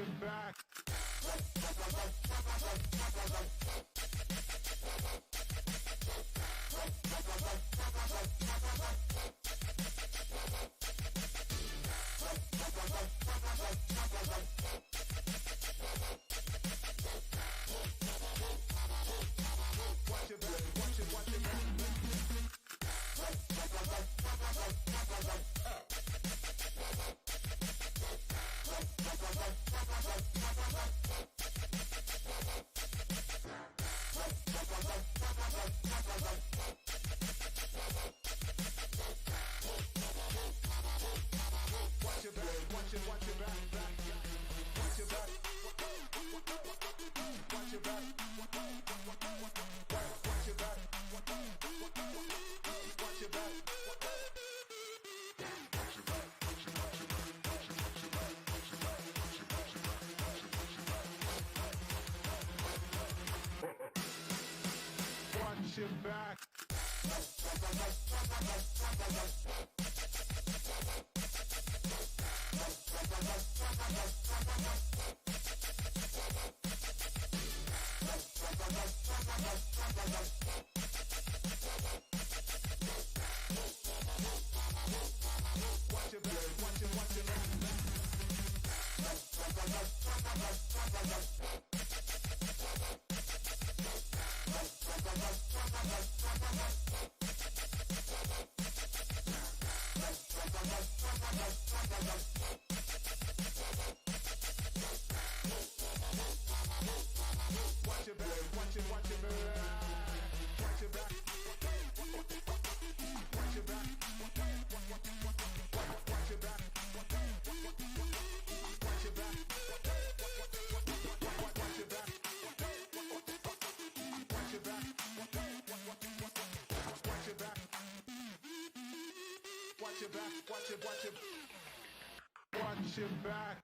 your back. Watch your back. Watch your back.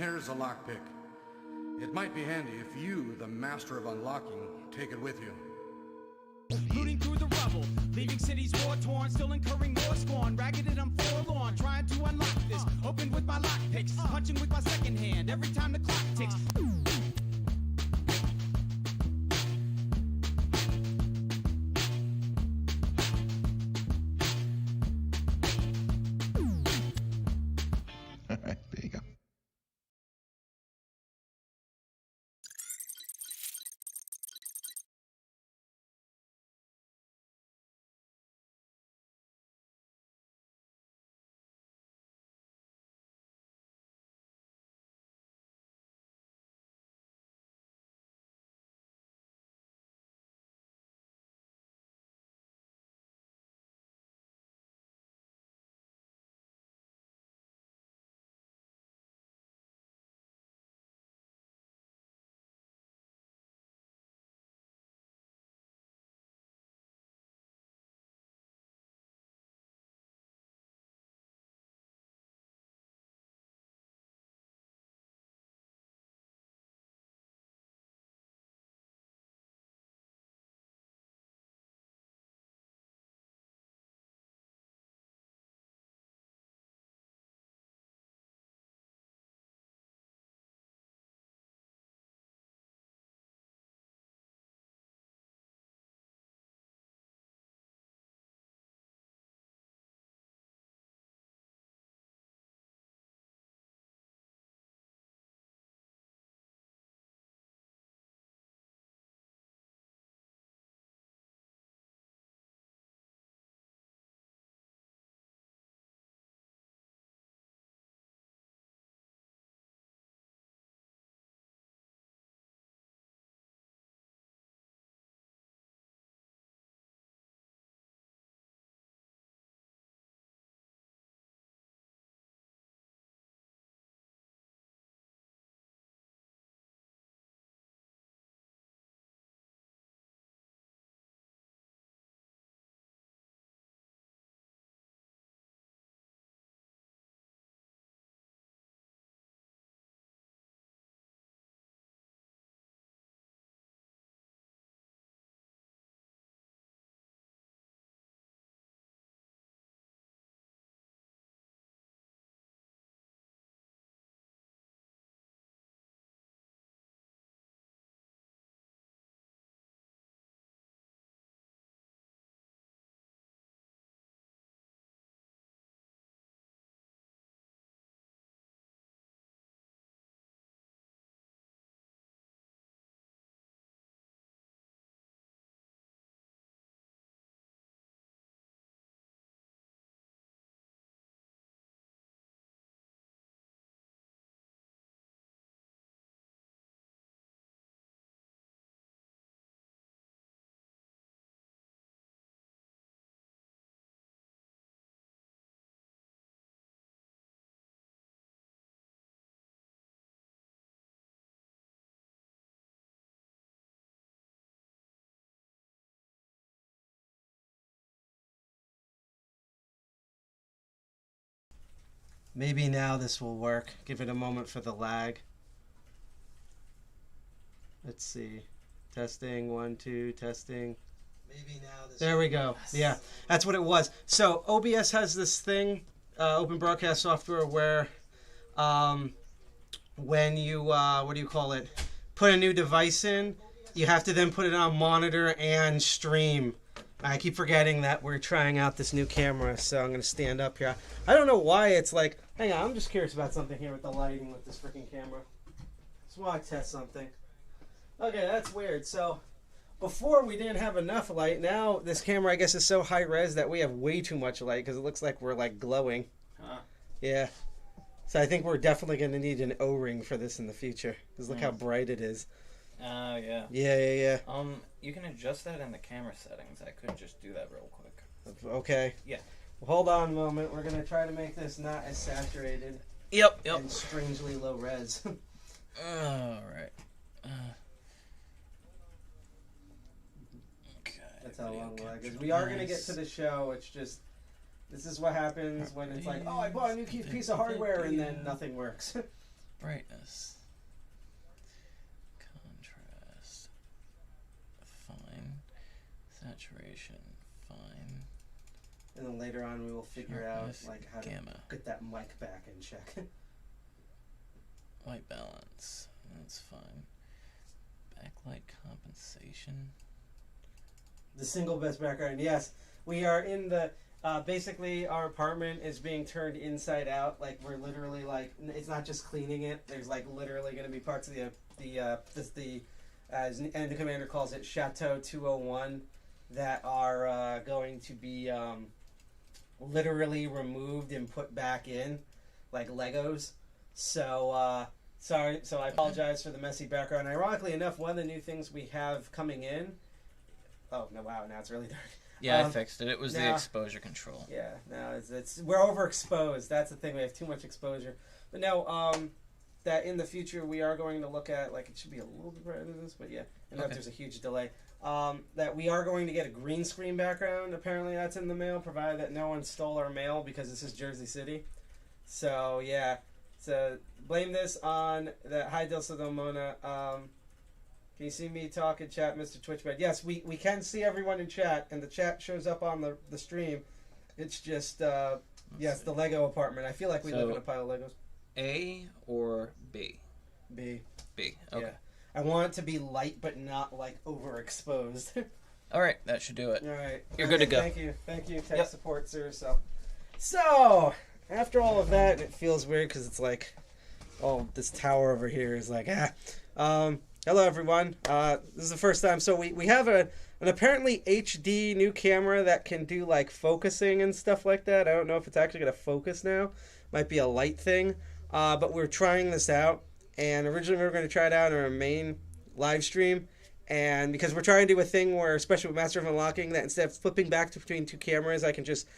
Here's a lockpick. It might be handy if you, the master of unlocking, take it with you. Looting through the rubble, leaving cities war-torn, still incurring more scorn. Ragged and I'm forlorn, trying to unlock this. Open with my lockpicks, punching with my second hand every time the clock ticks. All right, there you go. Maybe now this will work. Give it a moment for the lag. Let's see. Testing, 1, 2, testing. Maybe now this. There we go. Yeah, that's what it was. So OBS has this thing, Open Broadcast Software, where when you, what do you call it, put a new device in, you have to then put it on monitor and stream. I keep forgetting that we're trying out this new camera, so I'm going to stand up here. I don't know why it's like, hang on, I'm just curious about something here with the lighting with this freaking camera. Just want to test something. Okay, that's weird. So, before we didn't have enough light. Now, this camera, I guess, is so high-res that we have way too much light because it looks like we're, like, glowing. Huh. Yeah. So I think we're definitely going to need an O-ring for this in the future because look how bright it is. Oh, yeah. Yeah. You can adjust that in the camera settings. I could just do that real quick. Okay. Yeah. Well, hold on a moment. We're going to try to make this not as saturated. Yep. And strangely low res. Alright. Okay. That's how long the lag is. We are going to get to the show. It's just, this is what happens when it's like, oh, I bought a new piece of hardware and then nothing works. Brightness. Contrast. Fine. Saturation. Fine. And then later on, we will figure out Sharpness, like how gamma. to get that mic back in check. White balance. That's fine. Backlight compensation. The single best background. Yes, we are in the. Basically, our apartment is being turned inside out. Like we're literally like it's not just cleaning it. There's like literally going to be parts of as the commander calls it, Chateau 201, that are going to be literally removed and put back in, like Legos. So sorry. So I apologize for the messy background. Ironically enough, one of the new things we have coming in. Oh no! Wow! Now it's really dark. Yeah, I fixed it. It was the now- exposure control. Yeah, no, it's we're overexposed. That's the thing. We have too much exposure. But no, that in the future we are going to look at, like, it should be a little bit brighter than this, but yeah, I know Okay. there's a huge delay. That we are going to get a green screen background. Apparently that's in the mail, provided that no one stole our mail, because this is Jersey City. So yeah, so blame this on the Hi Dilsa Mona. Can you see me talk in chat, Mr. Twitchbed? Yes, we can see everyone in chat, and the chat shows up on the stream. It's just, yes, the Lego apartment. I feel like we live in a pile of Legos. A or B? B. B. Okay. Yeah. I want it to be light, but not, like, overexposed. All right, that should do it. All right. You're good to go. Thank you, tech Yep. support, sir. So, after all of that, it feels weird because it's like, oh, this tower over here is like, hello, everyone. This is the first time. So we have an apparently HD new camera that can do like focusing and stuff like that. I don't know if it's actually going to focus now. Might be a light thing. But we're trying this out. And originally we were going to try it out on our main live stream. And because we're trying to do a thing where, especially with Master of Unlocking, that instead of flipping back between two cameras, I can just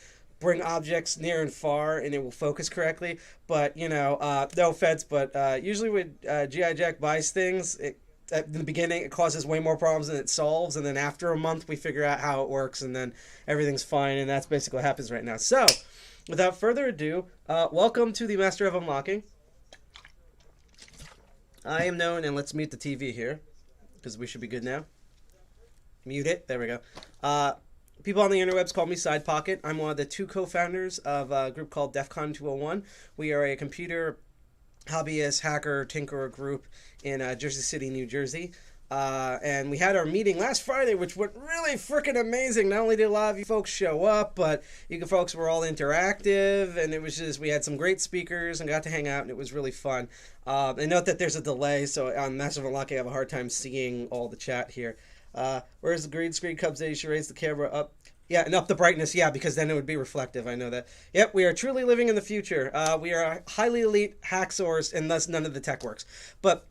bring objects near and far and it will focus correctly. But, you know, no offense, but usually when G.I. Jack buys things, at the beginning it causes way more problems than it solves, and then after a month we figure out how it works, and then everything's fine, and that's basically what happens right now. So, without further ado, welcome to the Master of Unlocking. I am known, and let's mute the TV here, because we should be good now. Mute it. There we go. People on the interwebs call me Side Pocket. I'm one of the two co-founders of a group called DEFCON 201. We are a computer hobbyist, hacker, tinkerer group in Jersey City, New Jersey. And we had our meeting last Friday, which went really freaking amazing. Not only did a lot of you folks show up, but you folks were all interactive, and it was just, we had some great speakers and got to hang out, and it was really fun. And note that there's a delay, so on Massive Unlocking I have a hard time seeing all the chat here. Where's the green screen? Cubs A, you should raise the camera up. Yeah, and up the brightness, yeah, because then it would be reflective. I know that. Yep, we are truly living in the future. We are highly elite hacksaws, and thus none of the tech works. But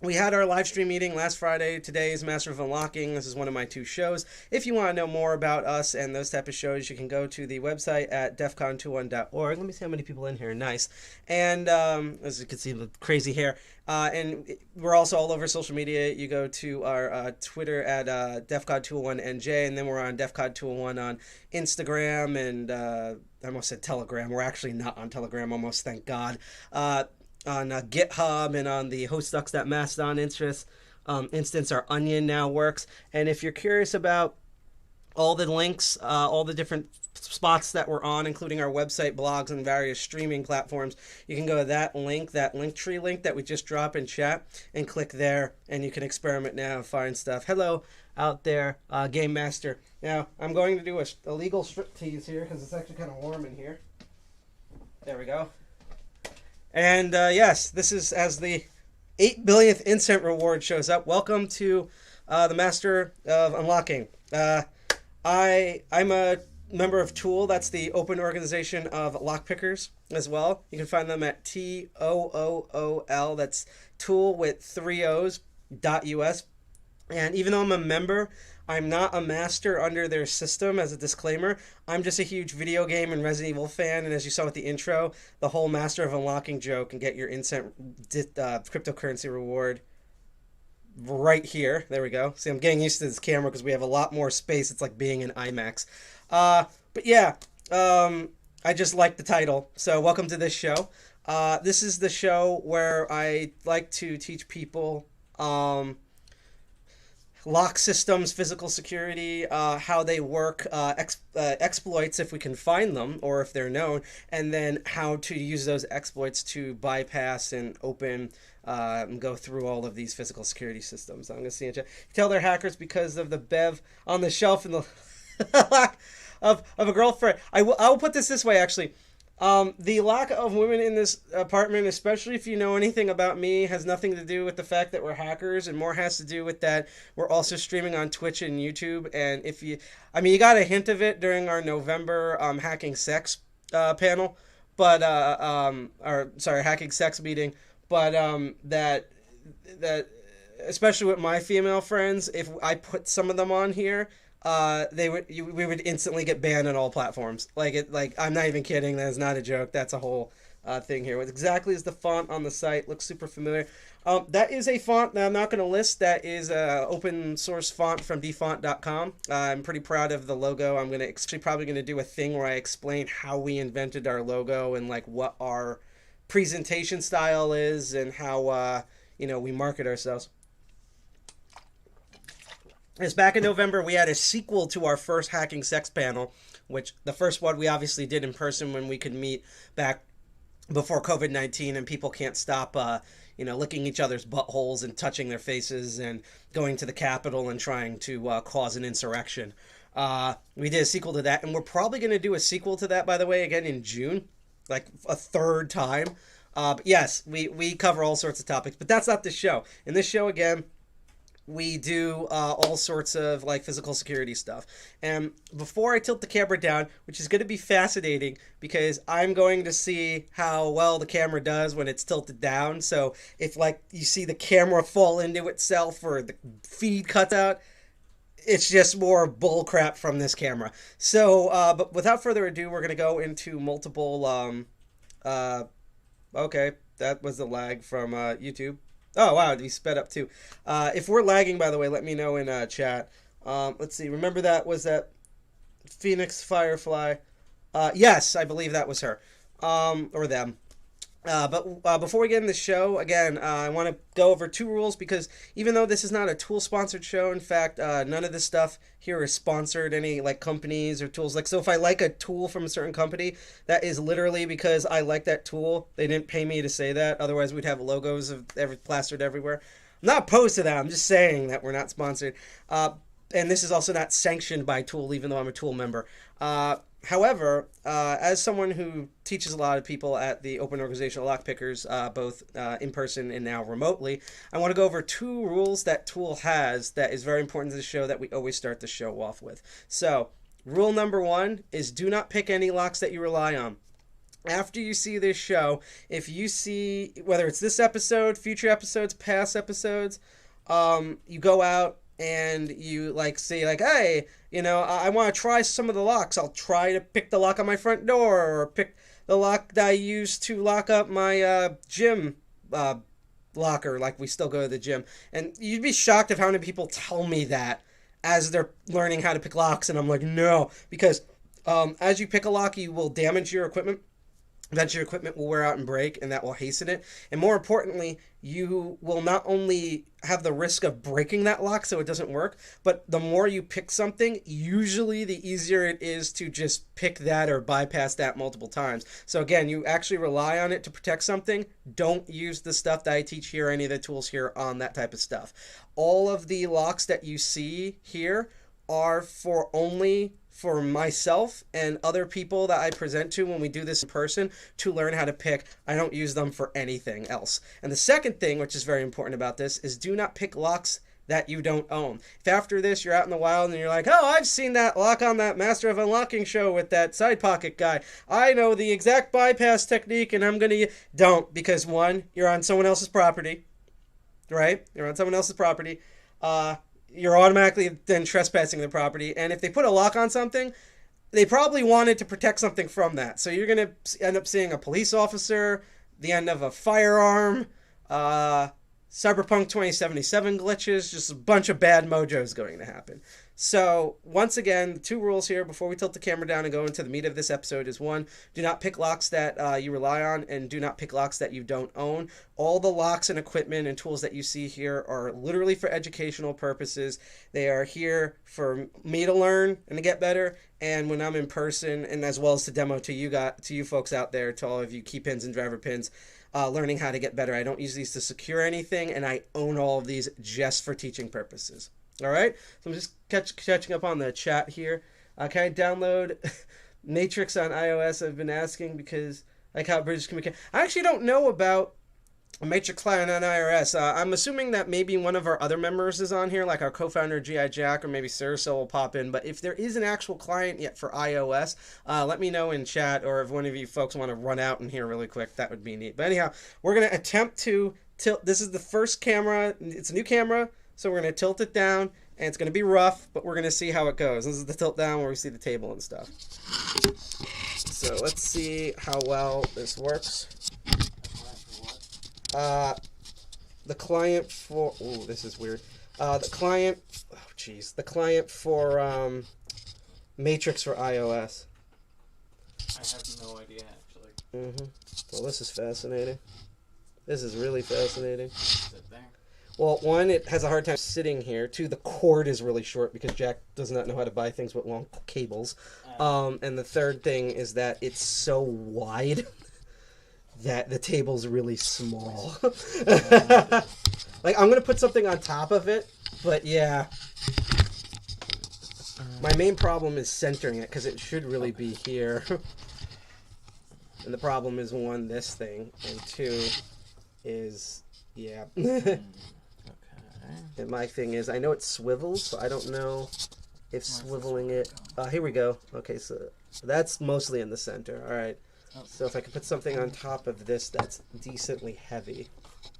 we had our live stream meeting last Friday. Today is Master of Unlocking. This is one of my two shows. If you want to know more about us and those type of shows, you can go to the website at defcon21.org. Let me see how many people in here. Nice. And as you can see, the crazy hair. And we're also all over social media. You go to our Twitter at defcon201nj, and then we're on defcon201 on Instagram, and I almost said Telegram. We're actually not on Telegram, almost, thank God. On GitHub and on the Hostucks.mastodon instance, our Onion now works. And if you're curious about all the links, all the different spots that we're on, including our website, blogs, and various streaming platforms, you can go to that Linktree link that we just dropped in chat, and click there, and you can experiment now and find stuff. Hello out there, Game Master. Now, I'm going to do a legal striptease here, because it's actually kind of warm in here. There we go. And yes, this is as the 8 billionth instant reward shows up. Welcome to the Master of Unlocking. I'm a member of Tool. That's the open organization of lockpickers as well. You can find them at TOOOL. That's Tool with 3 O's .us. And even though I'm a member, I'm not a master under their system. As a disclaimer, I'm just a huge video game and Resident Evil fan, and as you saw with the intro, the whole Master of Unlocking joke and get your instant cryptocurrency reward right here. There we go. See, I'm getting used to this camera because we have a lot more space. It's like being in IMAX. But yeah, I just like the title. So welcome to this show. This is the show where I like to teach people lock systems, physical security, how they work, exploits if we can find them or if they're known, and then how to use those exploits to bypass and open and go through all of these physical security systems. I'm going to see it. You tell they're hackers because of the bev on the shelf and the lack of a girlfriend. I will put this way, actually. The lack of women in this apartment, especially if you know anything about me, has nothing to do with the fact that we're hackers, and more has to do with that we're also streaming on Twitch and YouTube. And you got a hint of it during our November hacking sex panel, but hacking sex meeting. But that especially with my female friends, if I put some of them on here, we would instantly get banned on all platforms. I'm not even kidding. That is not a joke. That's a whole thing here. What exactly is the font on the site? Looks super familiar. That is a font that I'm not going to list. That is a open source font from dfont.com. I'm pretty proud of the logo. I'm probably going to do a thing where I explain how we invented our logo and like what our presentation style is and how we market ourselves. It's back in November, we had a sequel to our first hacking sex panel, which the first one we obviously did in person when we could meet back before COVID-19 and people can't stop, licking each other's buttholes and touching their faces and going to the Capitol and trying to cause an insurrection. We did a sequel to that, and we're probably going to do a sequel to that, by the way, again in June, like a third time. But yes, we cover all sorts of topics, but that's not this show. In this show, again, we do all sorts of like physical security stuff. And before I tilt the camera down, which is going to be fascinating because I'm going to see how well the camera does when it's tilted down. So if like you see the camera fall into itself or the feed cuts out, it's just more bull crap from this camera. So, but without further ado, we're going to go into multiple, okay, that was the lag from YouTube. Oh, wow, we sped up too. If we're lagging, by the way, let me know in chat. Let's see, remember was that Phoenix Firefly? Yes, I believe that was her, or them. But before we get in the show, again, I want to go over two rules because even though this is not a tool-sponsored show, in fact, none of this stuff here is sponsored, any like companies or tools. Like, so if I like a tool from a certain company, that is literally because I like that tool. They didn't pay me to say that. Otherwise, we'd have logos of plastered everywhere. I'm not opposed to that. I'm just saying that we're not sponsored. And this is also not sanctioned by Tool, even though I'm a Tool member. However, as someone who teaches a lot of people at the Open Organizational Lockpickers, both in person and now remotely, I want to go over two rules that Tool has that is very important to the show that we always start the show off with. So, rule number one is do not pick any locks that you rely on. After you see this show, if you see, whether it's this episode, future episodes, past episodes, you go out and you like say like, hey, I want to try some of the locks. I'll try to pick the lock on my front door or pick the lock that I use to lock up my gym locker, like we still go to the gym. And you'd be shocked at how many people tell me that as they're learning how to pick locks. And I'm like, no, because as you pick a lock, you will damage your equipment. Eventually your equipment will wear out and break, and that will hasten it. And more importantly, you will not only have the risk of breaking that lock so it doesn't work, but the more you pick something, usually the easier it is to just pick that or bypass that multiple times. So again, you actually rely on it to protect something. Don't use the stuff that I teach here, any of the tools here on that type of stuff. All of the locks that you see here are for myself and other people that I present to when we do this in person to learn how to pick. I don't use them for anything else. And the second thing, which is very important about this, is do not pick locks that you don't own. If after this you're out in the wild and you're like, oh, I've seen that lock on that Master of Unlocking show with that side pocket guy. I know the exact bypass technique and I'm going to... Don't, because one, you're on someone else's property, right? You're on someone else's property. You're automatically then trespassing the property. And if they put a lock on something, they probably wanted to protect something from that. So you're going to end up seeing a police officer, the end of a firearm, Cyberpunk 2077 glitches, just a bunch of bad mojo is going to happen. So, once again, the 2 rules here before we tilt the camera down and go into the meat of this episode is 1, do not pick locks that you rely on, and do not pick locks that you don't own. All the locks and equipment and tools that you see here are literally for educational purposes. They are here for me to learn and to get better, and when I'm in person, and as well as to demo to you folks out there, to all of you key pins and driver pins, learning how to get better. I don't use these to secure anything, and I own all of these just for teaching purposes. All right, so I'm just catching up on the chat here. Can I download Matrix on iOS? I've been asking because like how British communicate. I actually don't know about a Matrix client on iOS. I'm assuming that maybe one of our other members is on here, like our co-founder G.I. Jack, or maybe Sarasol will pop in. But if there is an actual client yet for iOS, let me know in chat, or if one of you folks want to run out in here really quick, that would be neat. But anyhow, we're going to attempt to tilt. This is the first camera. It's a new camera. So we're going to tilt it down, and it's going to be rough, but we're going to see how it goes. This is the tilt down where we see the table and stuff. So let's see how well this works. The client for... Ooh, this is weird. The client... Oh, jeez. The client for Matrix for iOS. I have no idea, actually. Mm-hmm. Well, this is fascinating. This is really fascinating. Is it there? Well, 1, it has a hard time sitting here. 2, the cord is really short because Jack does not know how to buy things with long cables. And the third thing is that it's so wide that the table's really small. Like, I'm going to put something on top of it, but yeah. My main problem is centering it because it should really be here. And the problem is, 1, this thing, and 2 is, yeah. And my thing is, I know it swivels, so I don't know if swiveling it... here we go. Okay, so that's mostly in the center. All right. So if I could put something on top of this that's decently heavy,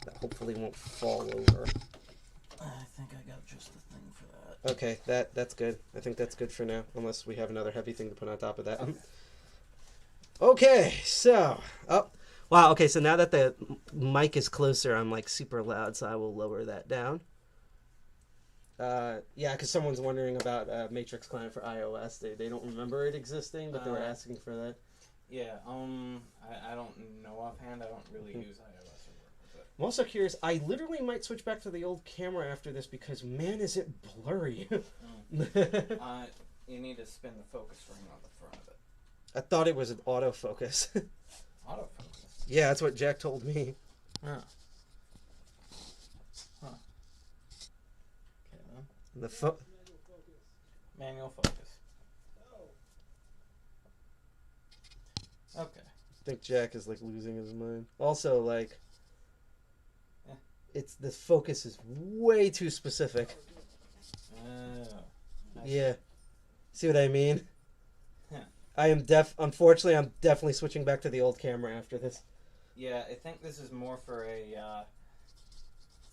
that hopefully won't fall over. I think I got just the thing for that. Okay, that's good. I think that's good for now, unless we have another heavy thing to put on top of that. Okay, so... Oh, wow, okay, so now that the mic is closer, I'm like super loud, so I will lower that down. Yeah, because someone's wondering about Matrix client for iOS. They don't remember it existing, but they were asking for that. Yeah, I don't know offhand. I don't really use iOS or work with it. I'm also curious. I literally might switch back to the old camera after this because, man, is it blurry. You need to spin the focus ring on the front of it. I thought it was an autofocus. Autofocus? Yeah, that's what Jack told me. Oh. Huh. Okay, then. Manual focus. Okay. I think Jack is like losing his mind. Also, like, it's the focus is way too specific. Yeah. See what I mean? I am unfortunately, I'm definitely switching back to the old camera after this. Yeah, I think this is more for a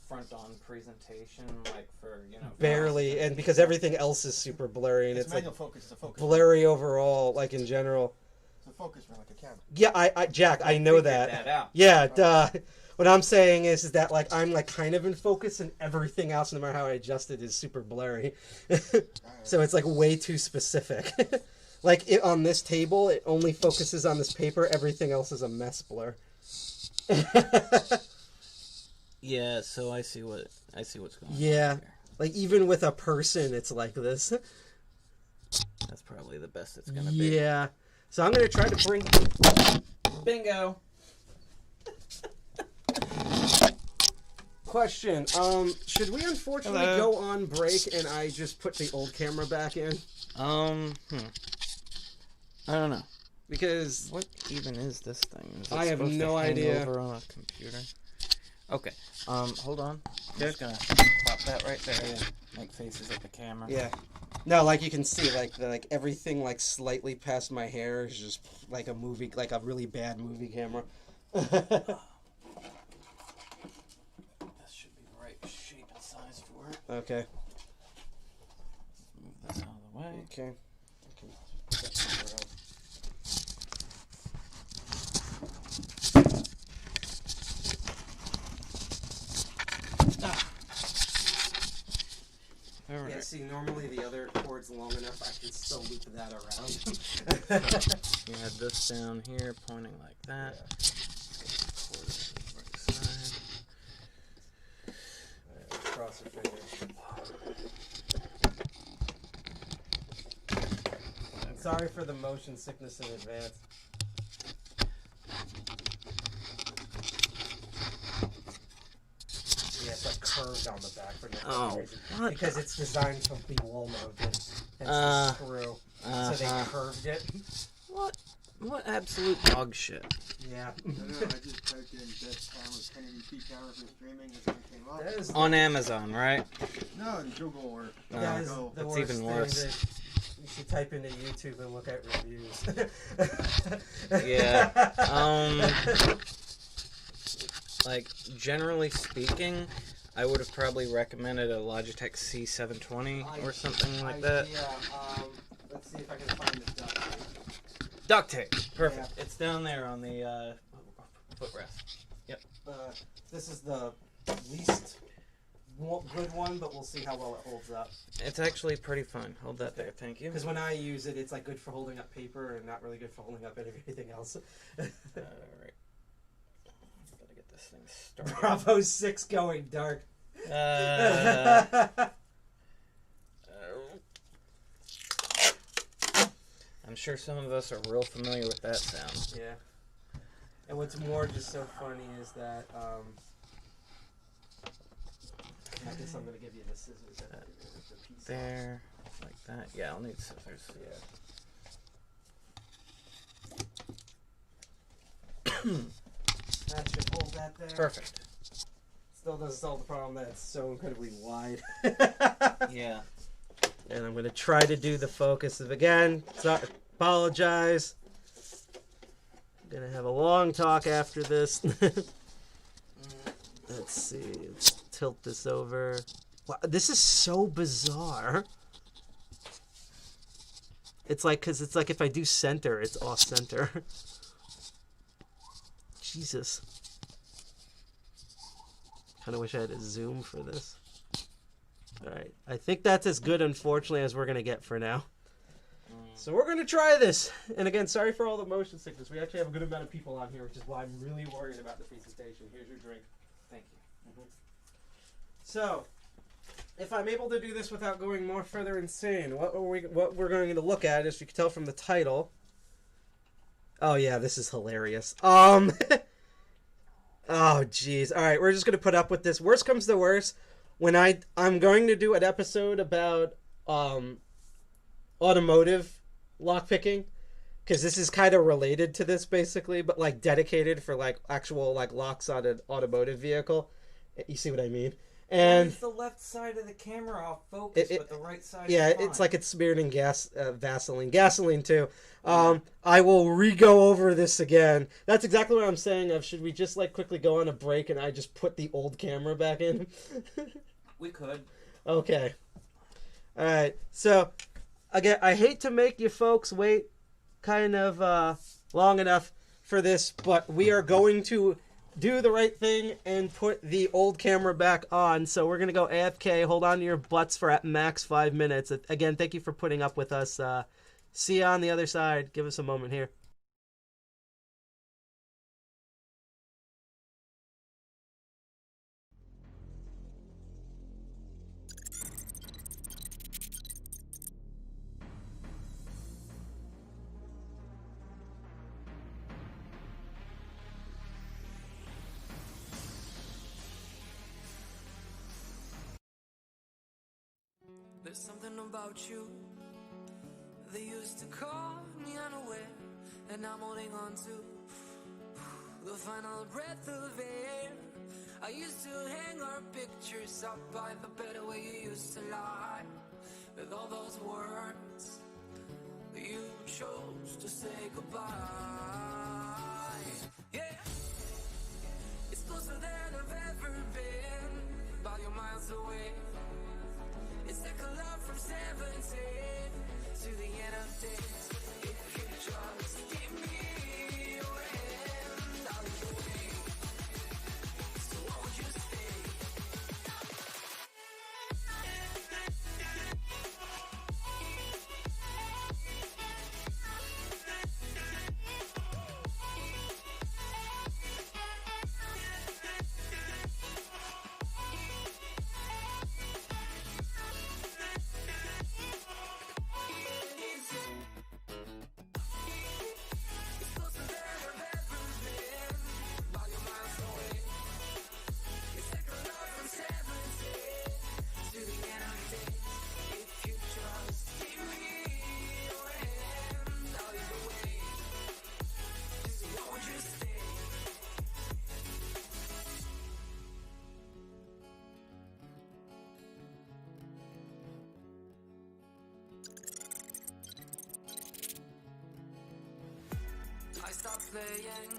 front-on presentation, like for, you know... Barely, and because everything else is super blurry, and it's like focus. It's a focus. blurry overall, like in general. It's a focus ring, like a camera. Yeah, Jack, I know that. That out. Yeah, duh. What I'm saying is that like I'm like kind of in focus, and everything else, no matter how I adjust it, is super blurry. So it's like way too specific. Like on this table, it only focuses on this paper. Everything else is a mess blur. Yeah, so I see what's going on. Yeah, Here. like even with a person, it's like this. That's probably the best it's gonna be. Yeah. So I'm gonna try to bring. Bingo. Question. Should we unfortunately go on break and I just put the old camera back in? I don't know. Because What even is this thing? Is it I have supposed no to hang idea. over on a computer? Okay. Hold on. I'm just gonna pop that right there. Make faces at the camera. yeah. No, like you can see, like everything like slightly past my hair is just like a movie, like a really bad movie camera. This should be the right shape and size for it. Okay. Move this out of the way. Okay. All right. Yeah, see, normally the other cord's long enough, I can still loop that around. You had this down here pointing like that. Let's get the cord on the right side. Cross your fingers. Sorry for the motion sickness in advance. Yeah, it's like curved on the back for no reason. What? Because it's designed to be wall mounted. Hence the screw. So they curved it. What absolute dog shit. Yeah. I don't know, I just typed in best camera, 1080p camera for streaming, this one came up. That is On Amazon, right? No, in Google or that is Go. the That's worst even thing worse. that you should type into YouTube and look at reviews. Yeah. Like, generally speaking, I would have probably recommended a Logitech C720 or something like that. Yeah, let's see if I can find the duct tape. Duct tape. Perfect. Yeah. It's down there on the footrest. Yep. This is the least good one, but we'll see how well it holds up. It's actually pretty fun. Hold that there. Thank you. Because when I use it, it's like good for holding up paper and not really good for holding up anything else. Alright. Gotta get this thing started. Bravo 6 going dark. I'm sure some of us are real familiar with that sound. Yeah. And what's more just so funny is that, I guess I'm going to give you the scissors. The piece There, like that. Yeah, I'll need scissors. That should hold that there. Perfect. Still doesn't solve the problem that it's so incredibly wide. Yeah. And I'm going to try to do the focus of again. Apologize. I'm going to have a long talk after this. Let's see. Let's tilt this over. Wow, this is so bizarre. It's like, because it's like if I do center, it's off center. Jesus. Kind of wish I had a zoom for this. Alright, I think that's as good, unfortunately, as we're going to get for now. So we're going to try this. And again, sorry for all the motion sickness. We actually have a good amount of people on here, which is why I'm really worried about the presentation. Here's your drink. Thank you. So, if I'm able to do this without going more further insane, what we're going to look at, as you can tell from the title. Oh yeah, this is hilarious. Oh jeez. All right, we're just going to put up with this. Worst comes to worst. When I'm going to do an episode about automotive lockpicking, because this is kind of related to this basically, but like dedicated for like actual like locks on an automotive vehicle. You see what I mean? And it's the left side of the camera off focus, but the right side. Yeah, is fine. it's like it's smeared in gasoline too. I will re-go over this again. That's exactly what I'm saying. Of should we just like quickly go on a break and I just put the old camera back in? We could. Okay. All right. So again, I hate to make you folks wait kind of long enough for this, but we are going to do the right thing and put the old camera back on. So we're going to go AFK. Hold on to your butts for at max 5 minutes. Again, thank you for putting up with us. See you on the other side. Give us a moment here. There's something about you. They used to call me unaware, and I'm holding on to the final breath of air. I used to hang our pictures up by the bed where you used to lie, with all those words you chose to say goodbye. Yeah, it's closer than I've ever been, but you're miles away. It's like a love from 17 to the end of days. If you just give me your hand, I'll lead the way. So won't you stay? stop playing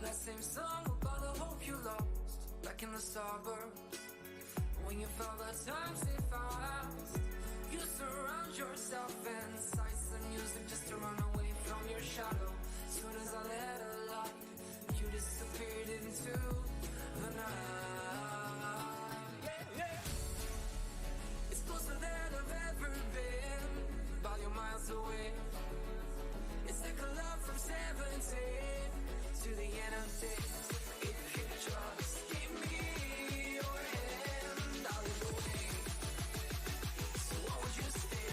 that same song about the hope you lost back in the suburbs. When you felt the time stay fast, you surround yourself in sights and music just to run away from your shadow. Soon as I let a light, you disappeared into the night. Yeah, yeah. It's closer than I've ever been, about your miles away. It's like a love from 17 to the end of days. If you just give me your hand, I'll lead the way. So won't you stay?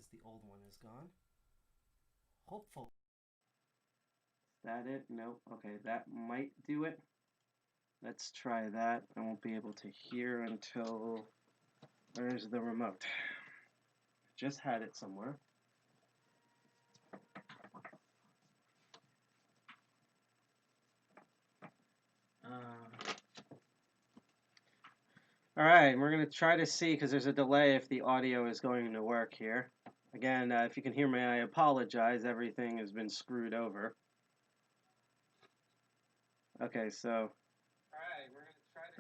since the old one is gone. Hopefully. Is that it? No. Okay, that might do it. Let's try that. I won't be able to hear until... Where's the remote? Just had it somewhere. All right, we're going to try to see, because there's a delay, if the audio is going to work here. Again, if you can hear me, I apologize. Everything has been screwed over. Okay, so...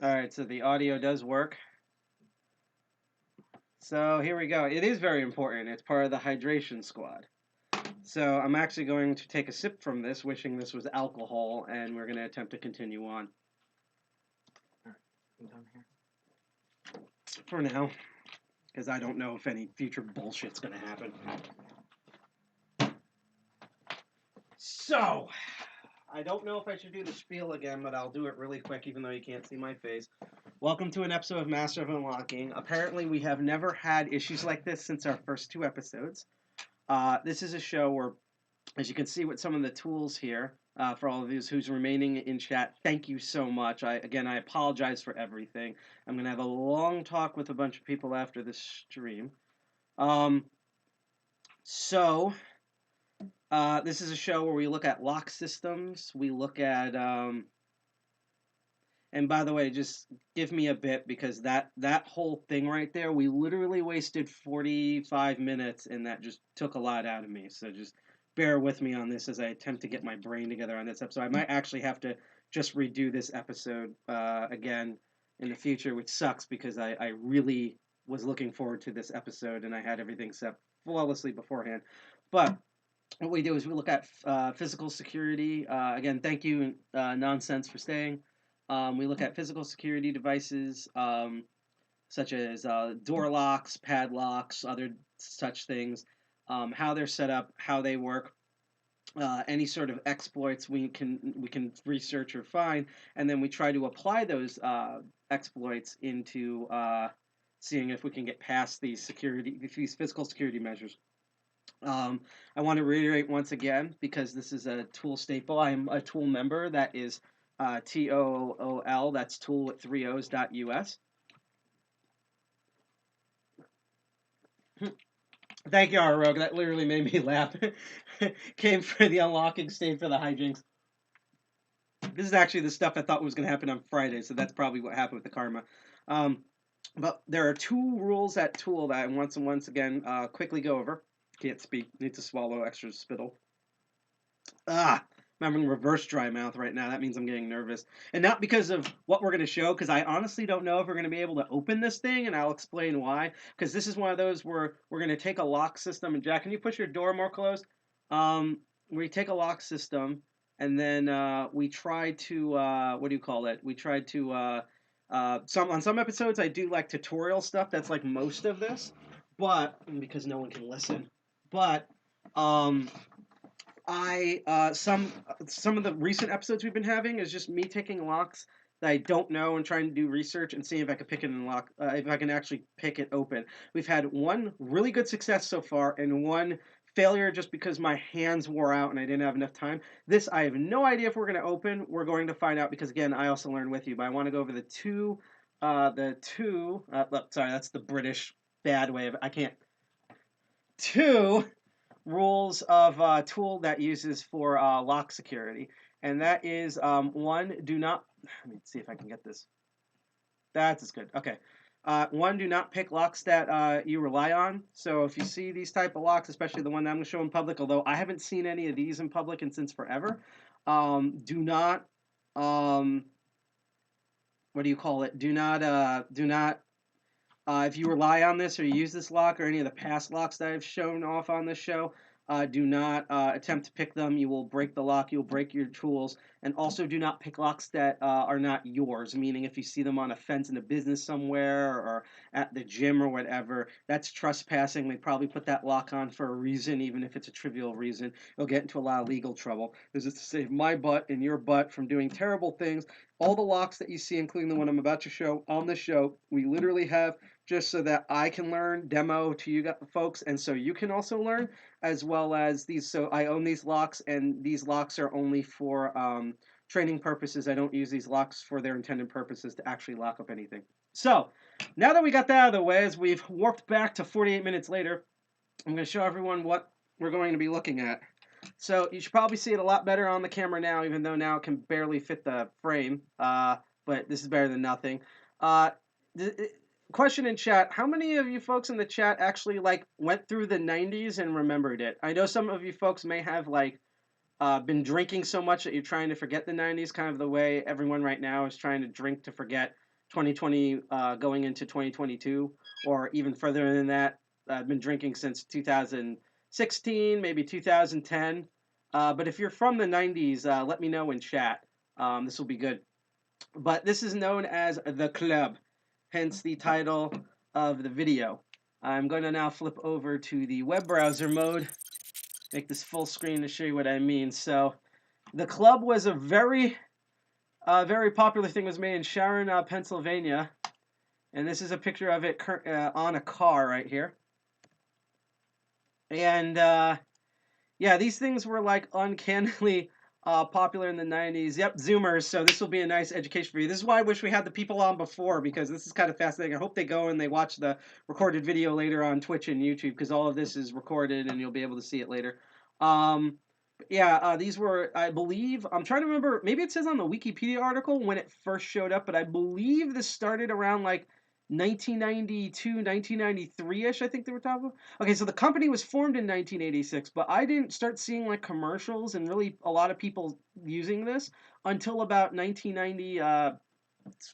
All right, so the audio does work. So here we go. It is very important. It's part of the hydration squad. So I'm actually going to take a sip from this, wishing this was alcohol, and we're going to attempt to continue on. I'm done here. For now, because I don't know if any future bullshit's going to happen. So, I don't know if I should do the spiel again, but I'll do it really quick, even though you can't see my face. Welcome to an episode of Master of Unlocking. Apparently, we have never had issues like this since our first 2 episodes. This is a show where, as you can see with some of the tools here, for all of you who's remaining in chat, thank you so much. I apologize for everything. I'm going to have a long talk with a bunch of people after this stream. This is a show where we look at lock systems. We look at... and by the way, just give me a bit, because that whole thing right there, we literally wasted 45 minutes, and that just took a lot out of me. So just bear with me on this as I attempt to get my brain together on this episode. I might actually have to just redo this episode again in the future, which sucks, because I really was looking forward to this episode, and I had everything set flawlessly beforehand. But what we do is we look at physical security. Again, thank you, Nonsense, for staying. We look at physical security devices, such as door locks, padlocks, other such things, how they're set up, how they work, any sort of exploits we can research or find, and then we try to apply those exploits into seeing if we can get past these physical security measures. I want to reiterate once again, because this is a tool staple. I am a tool member. That is TOOL. That's tool with 3 O's.us. Thank you, Rogue. That literally made me laugh. Came for the unlocking, stayed for the hijinks. This is actually the stuff I thought was going to happen on Friday, so that's probably what happened with the karma. But there are 2 rules at Tool that I once again quickly go over. Can't speak. Need to swallow extra spittle. I'm having reverse dry mouth right now. That means I'm getting nervous. And not because of what we're going to show, because I honestly don't know if we're going to be able to open this thing, and I'll explain why. Because this is one of those where we're going to take a lock system. And Jack, can you push your door more closed? We take a lock system, and then we try to, we try to, on some episodes, I do like tutorial stuff. That's like most of this. But, because no one can listen. But, some of the recent episodes we've been having is just me taking locks that I don't know and trying to do research and seeing if I can pick it and lock, if I can actually pick it open. We've had 1 really good success so far and 1 failure just because my hands wore out and I didn't have enough time. This, I have no idea if we're going to open. We're going to find out, because again, I also learned with you, but I want to go over the two, sorry, that's the British bad way of, I can't, 2 rules of tool that uses for lock security, and that is 1, do not, let me see if I can get this. That's good. Okay. 1, do not pick locks that you rely on. So if you see these type of locks, especially the one that I'm going to show in public, although I haven't seen any of these in public and since forever, do not, if you rely on this or you use this lock or any of the past locks that I've shown off on this show, do not attempt to pick them. You will break the lock. You'll break your tools. And also do not pick locks that are not yours, meaning if you see them on a fence in a business somewhere or at the gym or whatever, that's trespassing. They probably put that lock on for a reason, even if it's a trivial reason. You'll get into a lot of legal trouble. This is to save my butt and your butt from doing terrible things. All the locks that you see, including the one I'm about to show on the show, we literally have just so that I can learn, demo to you folks, and so you can also learn, as well as these. So I own these locks, and these locks are only for training purposes. I don't use these locks for their intended purposes to actually lock up anything. So now that we got that out of the way, as we've warped back to 48 minutes later, I'm going to show everyone what we're going to be looking at. So you should probably see it a lot better on the camera now, even though now it can barely fit the frame. But this is better than nothing. Question in chat: how many of you folks in the chat actually went through the '90s and remembered it? I know some of you folks may have been drinking so much that you're trying to forget the '90s, kind of the way everyone right now is trying to drink to forget 2020 going into 2022, or even further than that. I've been drinking since 2016, maybe 2010. But if you're from the '90s, let me know in chat. This will be good. But this is known as the club, hence the title of the video. I'm going to now flip over to the web browser mode, make this full screen to show you what I mean. So the club was a very popular thing. It was made in Sharon, Pennsylvania. And this is a picture of it on a car right here. And yeah, these things were uncannily popular in the '90s. Yep, Zoomers. So this will be a nice education for you. This is why I wish we had the people on before, because this is kind of fascinating. I hope they go and they watch the recorded video later on Twitch and YouTube, because all of this is recorded and you'll be able to see it later. Yeah, these were, I believe, I'm trying to remember, maybe it says on the Wikipedia article when it first showed up, but I believe this started around 1992, 1993-ish, I think they were talking about. Okay, so the company was formed in 1986, but I didn't start seeing commercials and really a lot of people using this until about 1990,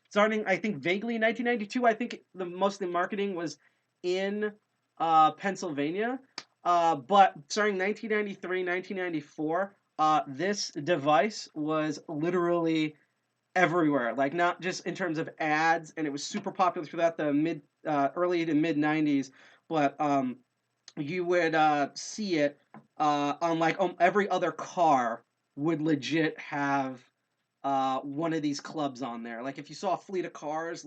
starting, I think, vaguely 1992. I think most of the marketing was in Pennsylvania. But starting 1993, 1994, this device was literally everywhere, not just in terms of ads, and it was super popular throughout the early to mid '90s. But you would see it on every other car would legit have one of these clubs on there. If you saw a fleet of cars,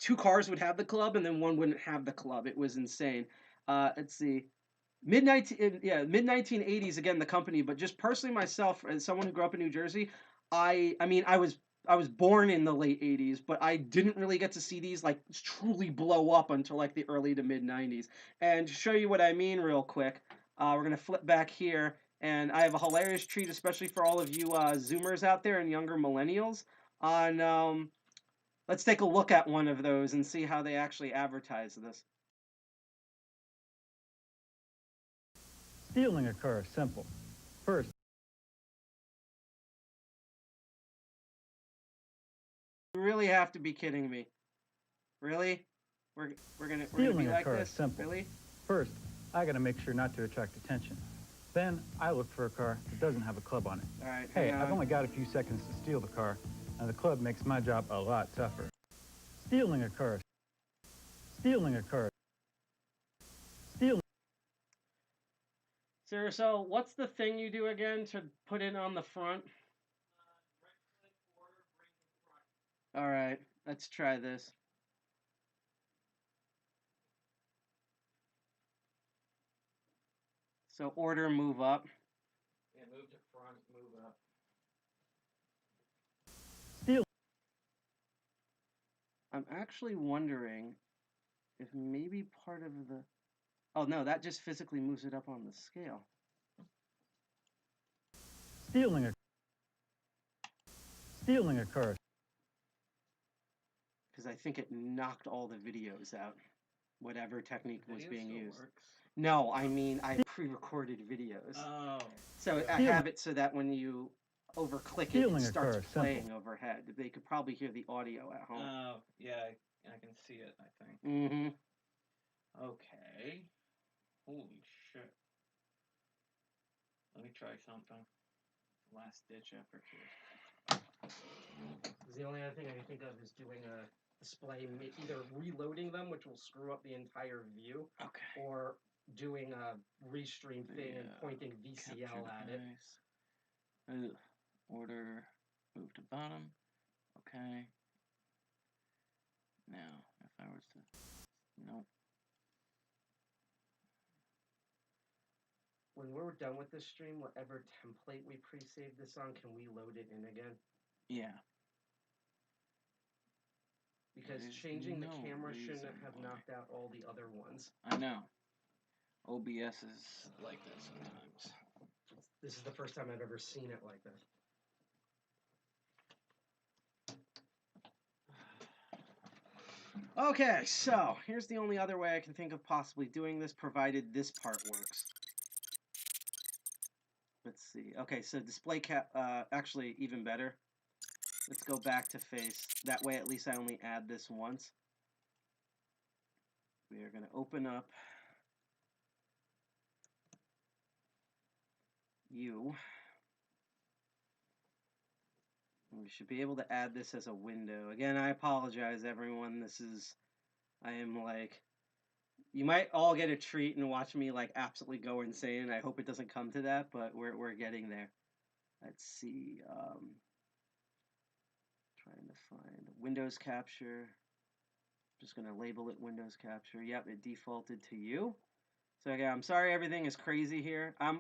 two cars would have the club and then one wouldn't have the club. It was insane. Let's see. Mid 1980s again, the company, but just personally myself, as someone who grew up in New Jersey, I mean I was born in the late '80s, but I didn't really get to see these truly blow up until the early to mid '90s. And to show you what I mean real quick, we're gonna flip back here, and I have a hilarious treat, especially for all of you Zoomers out there and younger millennials. On let's take a look at one of those and see how they actually advertise this. Stealing a car is simple. First, You really have to be kidding me. Really? We're gonna be stealing a like car this? is simple. Really? First, I gotta make sure not to attract attention. Then, I look for a car that doesn't have a club on it. All right. Hey, I've only got a few seconds to steal the car, and the club makes my job a lot tougher. Stealing a car. Stealing a car. Stealing. Sarah, so what's the thing you do again to put it on the front? All right, let's try this. So order, move up. Yeah, move to front, move up. Steal. I'm actually wondering if maybe part of the... Oh, no, that just physically moves it up on the scale. Stealing a car. Because I think it knocked all the videos out. Whatever technique was Video being still used. works. No, I mean I pre-recorded videos. Oh. So I have it so that when you over-click it, Stealing it a starts car is playing simple. overhead. They could probably hear the audio at home. Oh, yeah, I can see it, I think. Mm-hmm. Okay. Holy shit. Let me try something. Last ditch effort here. The only other thing I can think of is doing a display, either reloading them, which will screw up the entire view, Okay. or doing a restream thing and pointing VCL at it. Order, move to bottom. Okay. Now, if If I was to, no. When we're done with this stream, whatever template we pre-saved this on, can we load it in again? Yeah. Because There's changing no the camera shouldn't reason have why. knocked out all the other ones. I know. OBS is like that sometimes. This is the first time I've ever seen it like this. Okay, so here's the only other way I can think of possibly doing this, provided this part works. Let's see. Okay, so display cap, actually even better. Let's go back to face. That way at least I only add this once. We are going to open up U. We should be able to add this as a window. Again, I apologize, everyone. I am like, you might all get a treat and watch me like absolutely go insane. I hope it doesn't come to that, but we're getting there. Let's see. Trying to find Windows Capture. Just gonna label it Windows Capture. Yep, it defaulted to you. So again, I'm sorry everything is crazy here. I'm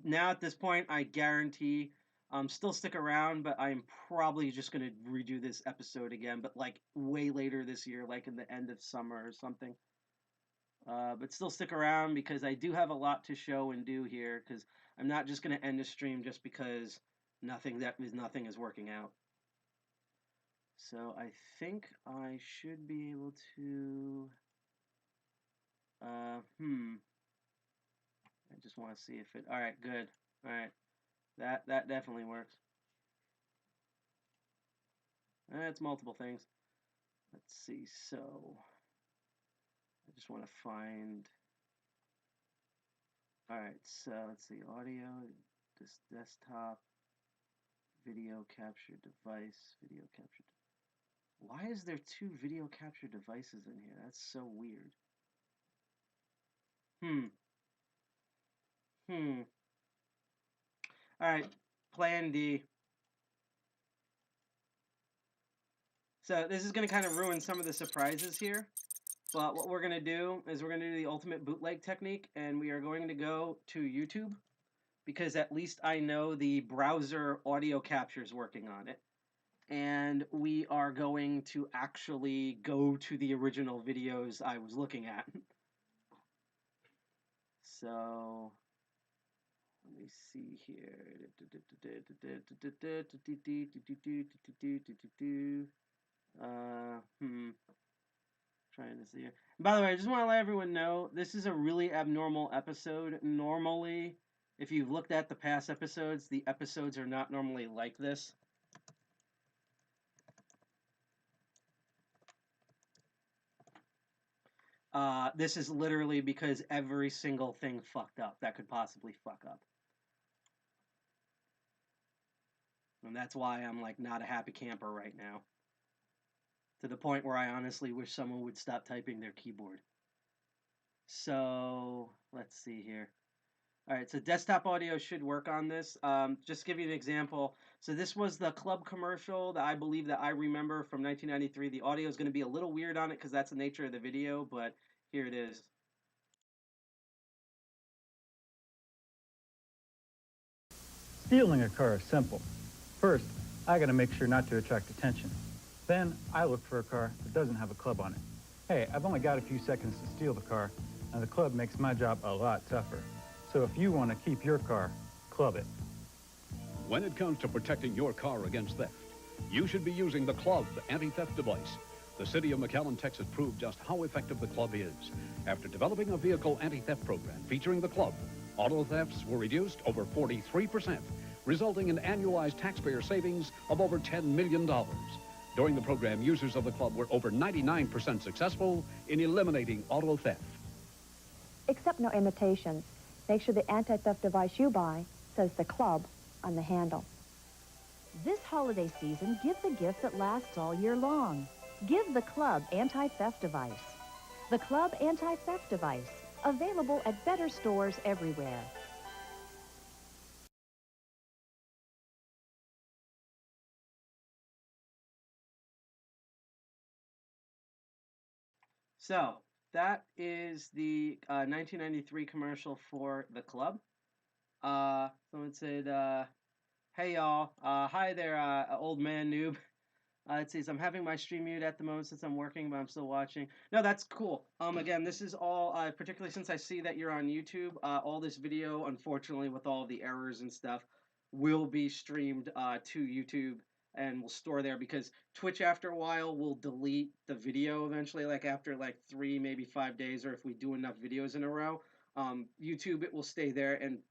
now at this point, I guarantee still stick around, but I'm probably just gonna redo this episode again, but like way later this year, like in the end of summer or something. But still stick around because I do have a lot to show and do here, because I'm not just gonna end the stream just because nothing is working out. So I think I should be able to. I just want to see if it. All right, good. All right, that definitely works. It's multiple things. Let's see. So I just want to find. All right, so let's see. Audio, this desktop, video capture device, video capture. Why is there 2 video capture devices in here? That's so weird. All right, plan D. So this is going to kind of ruin some of the surprises here. But what we're going to do is we're going to do the ultimate bootleg technique, and we are going to go to YouTube, because at least I know the browser audio capture is working on it. And we are going to actually go to the original videos I was looking at. So let me see here. Trying to see here. By the way, I just want to let everyone know this is a really abnormal episode. Normally, if you've looked at the past episodes, the episodes are not normally like this. This is literally because every single thing fucked up that could possibly fuck up. And that's why I'm like not a happy camper right now. To the point where I honestly wish someone would stop typing their keyboard. So, let's see here. All right, so desktop audio should work on this. Just to give you an example. So this was the club commercial that I believe that I remember from 1993. The audio is going to be a little weird on it because that's the nature of the video, but here it is. Stealing a car is simple. First, I gotta make sure not to attract attention. Then, I look for a car that doesn't have a club on it. Hey, I've only got a few seconds to steal the car, and the club makes my job a lot tougher. So if you want to keep your car, club it. When it comes to protecting your car against theft, you should be using the Club anti-theft device. The city of McAllen, Texas proved just how effective the Club is. After developing a vehicle anti-theft program featuring the Club, auto thefts were reduced over 43%, resulting in annualized taxpayer savings of over $10 million. During the program, users of the Club were over 99% successful in eliminating auto theft. Accept no imitations. Make sure the anti-theft device you buy says the Club on the handle. This holiday season, give the gift that lasts all year long. Give the Club anti-theft device. The Club anti-theft device, available at better stores everywhere. So that is the 1993 commercial for the club. Someone said, "Hey y'all, hi there, old man noob." It says, "I'm having my stream mute at the moment since I'm working, but I'm still watching." No, that's cool. Again, this is all, particularly since I see that you're on YouTube, all this video, unfortunately, with all the errors and stuff, will be streamed to YouTube and will store there because Twitch, after a while, will delete the video eventually, like after like 3, maybe 5 days, or if we do enough videos in a row. YouTube, it will stay there, and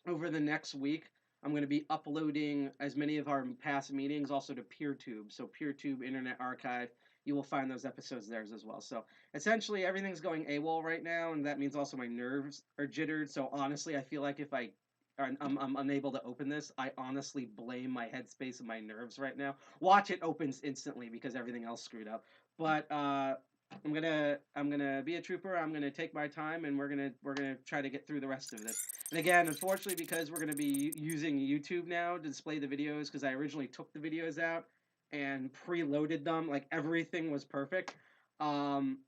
over the next week, I'm going to be uploading as many of our past meetings also to PeerTube. So PeerTube Internet Archive, you will find those episodes there as well. So essentially, everything's going AWOL right now, and that means also my nerves are jittered. So honestly, I feel like if I'm unable to open this, I honestly blame my headspace and my nerves right now. Watch, it opens instantly because everything else screwed up. But I'm gonna be a trooper. I'm gonna take my time, and we're gonna try to get through the rest of this. And again, unfortunately, because we're gonna be using YouTube now to display the videos, because I originally took the videos out and preloaded them, like everything was perfect. That